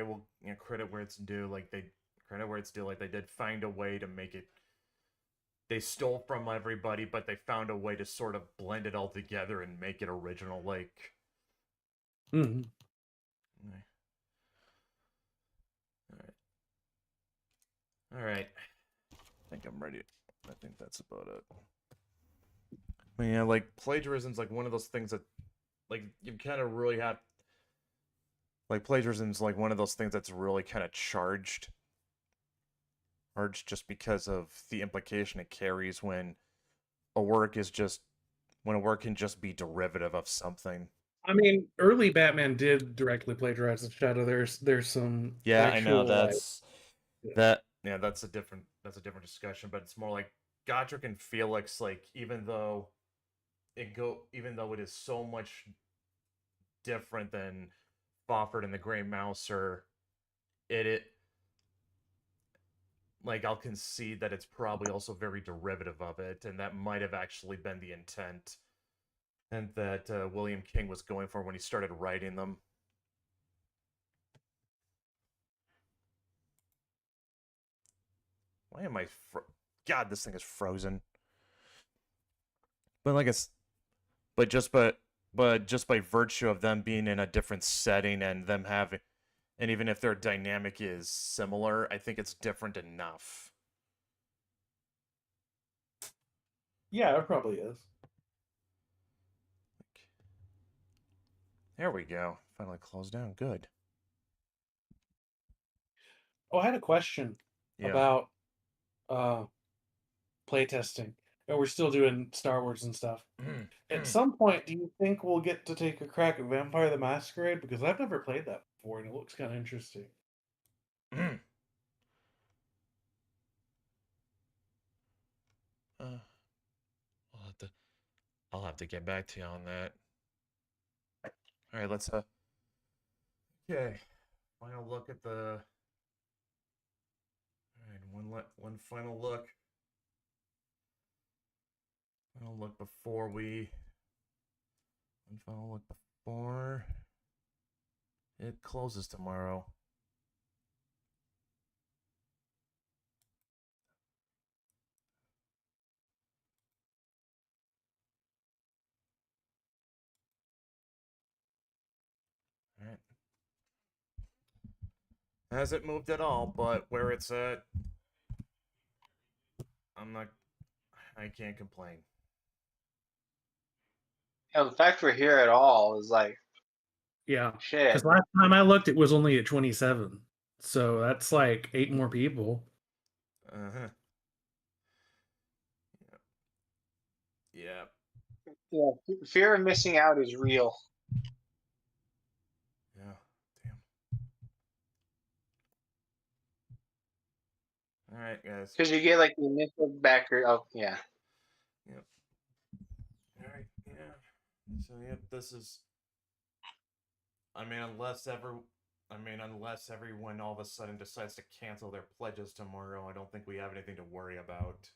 will credit where it's due. Like they did find a way to make it. They stole from everybody, but they found a way to sort of blend it all together and make it original. Like, mm-hmm. All right. I think I'm ready. I think that's about it. I mean, yeah, like plagiarism's like one of those things that, like, you kind of really have. Like, plagiarism's like one of those things that's really kind of charged just because of the implication it carries when a work can just be derivative of something. I mean, early Batman did directly plagiarize the Shadow. There's some I know that's a different discussion, but it's more like Gotrek and Felix, like, even though it is so much different than Fawford and the Grey Mouser, like, I'll concede that it's probably also very derivative of it, and that might have actually been the intent, and that William King was going for when he started writing them. Why am I God, this thing is frozen. But just by virtue of them being in a different setting and them having, and even if their dynamic is similar, I think it's different enough. Yeah, it probably is. There we go. Finally closed down. Good. Oh, I had a question about playtesting. We're still doing Star Wars and stuff. At some point, do you think we'll get to take a crack at Vampire the Masquerade? Because I've never played that before, and it looks kind of interesting. I'll have to get back to you on that. All right, let's okay. Final look at the. All right, one final look. Final look before we. One final look before it closes tomorrow. All right. Hasn't moved at all, but where it's at, I can't complain. The fact we're here at all is like, yeah, shit. Because last time I looked, it was only at 27, so that's like 8 more people. Uh-huh. Yeah. Yeah, fear of missing out is real. Yeah. Damn. All right, guys. Because you get like the initial backer. Oh, yeah. Yep. All right. Yeah. So yep, this is. Unless everyone all of a sudden decides to cancel their pledges tomorrow, I don't think we have anything to worry about.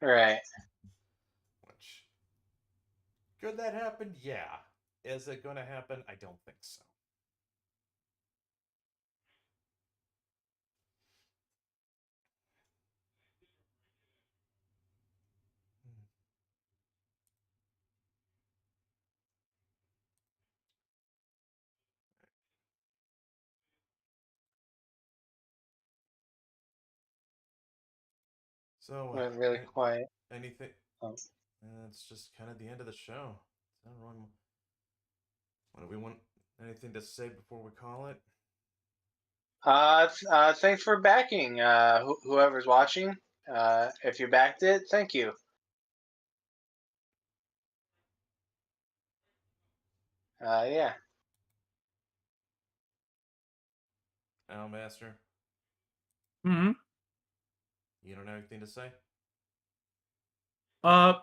Right. Which, could that happen? Yeah. Is it going to happen? I don't think so. So, went really quiet. Anything? It's just kind of the end of the show. Everyone, what do we want? Anything to say before we call it? Thanks for backing. Whoever's watching, if you backed it, thank you. Yeah. Master. Mm-hmm. You don't have anything to say?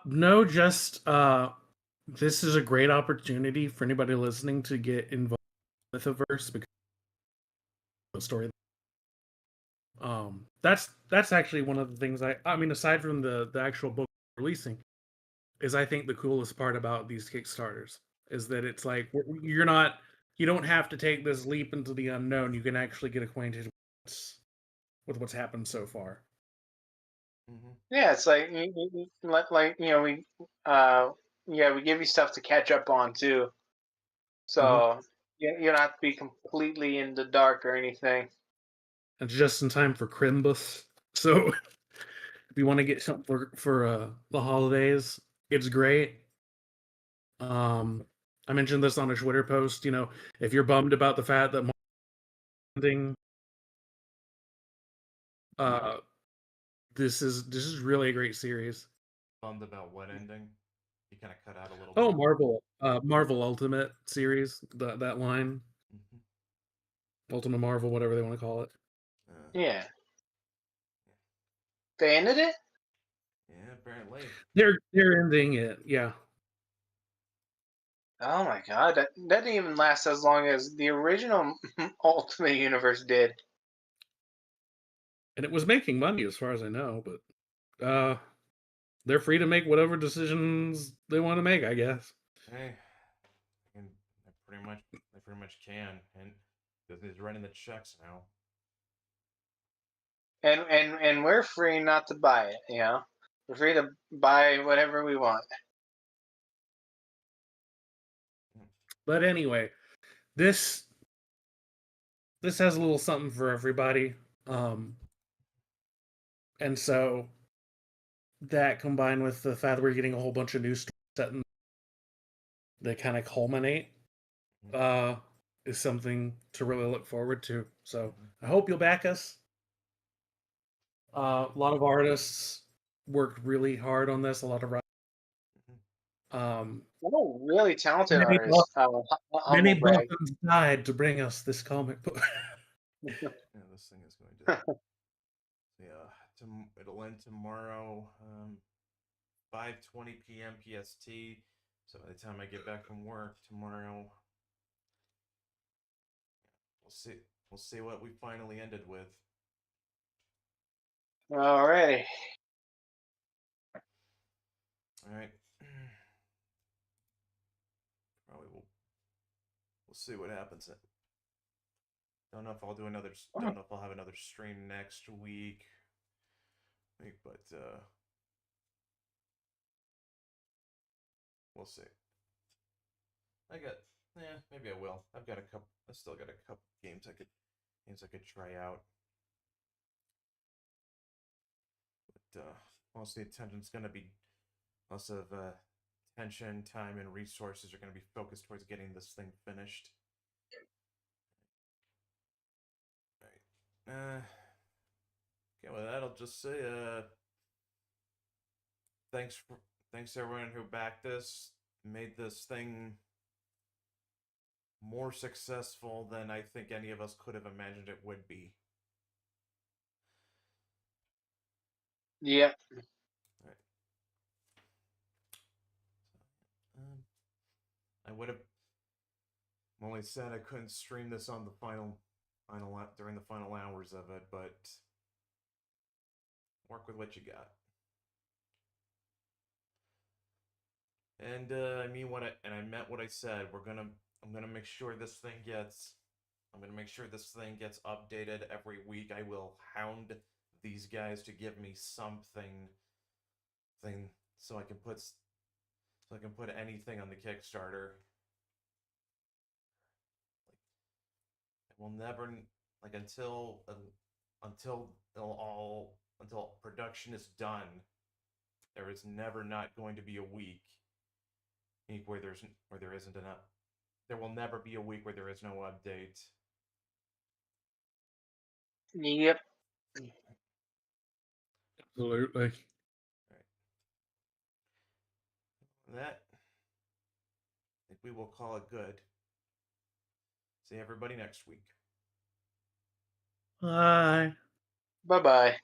No, just this is a great opportunity for anybody listening to get involved with Mythoverse because the story. That's actually one of the things I mean, aside from the actual book releasing, is I think the coolest part about these Kickstarters is that it's like you don't have to take this leap into the unknown. You can actually get acquainted with what's happened so far. Mm-hmm. Yeah, it's like we give you stuff to catch up on too, so you don't have to be completely in the dark or anything. It's just in time for Crimbus, so if you want to get something for the holidays, it's great. I mentioned this on a Twitter post. If you're bummed about the fact that this is really a great series. Bummed about what ending? You kind of cut out a little. Oh, Marvel Ultimate series. That line. Ultimate Marvel, whatever they want to call it. Yeah. They ended it? Yeah, apparently. They're ending it, yeah. Oh my god, that didn't even last as long as the original Ultimate Universe did. And it was making money as far as I know, but they're free to make whatever decisions they want to make, I guess. Hey, they pretty much can, and Disney's running the checks now. And we're free not to buy it, We're free to buy whatever we want. But anyway, this has a little something for everybody. And so that combined with the fact that we're getting a whole bunch of new stories set in that kind of culminate is something to really look forward to. So I hope you'll back us. A lot of artists worked really hard on this. A lot of really talented artists. Many Balkans died to bring us this comic book. Yeah, this thing is going to it'll end tomorrow, 5:20 p.m. PST. So by the time I get back from work tomorrow, we'll see what we finally ended with. Alrighty. All right. Probably we'll see what happens. Don't know if I'll do another. Don't know if I'll have another stream next week. But we'll see. Maybe I will. I've got a couple. I still got a couple games I could try out. But most of the attention's gonna be, most of attention, time, and resources are gonna be focused towards getting this thing finished. All right. Okay, with that, I'll just say thanks to everyone who backed this, made this thing more successful than I think any of us could have imagined it would be. Yep. Right. I would have only said I couldn't stream this on the during the final hours of it, but work with what you got. And I mean I meant what I said. I'm gonna make sure this thing gets updated every week. I will hound these guys to give me something so I can put anything on the Kickstarter. It will never, like, until production is done, there is never not going to be a week where there isn't enough. There will never be a week where there is no update. Yep. Absolutely. Right. That, I think we will call it good. See everybody next week. Bye. Bye-bye.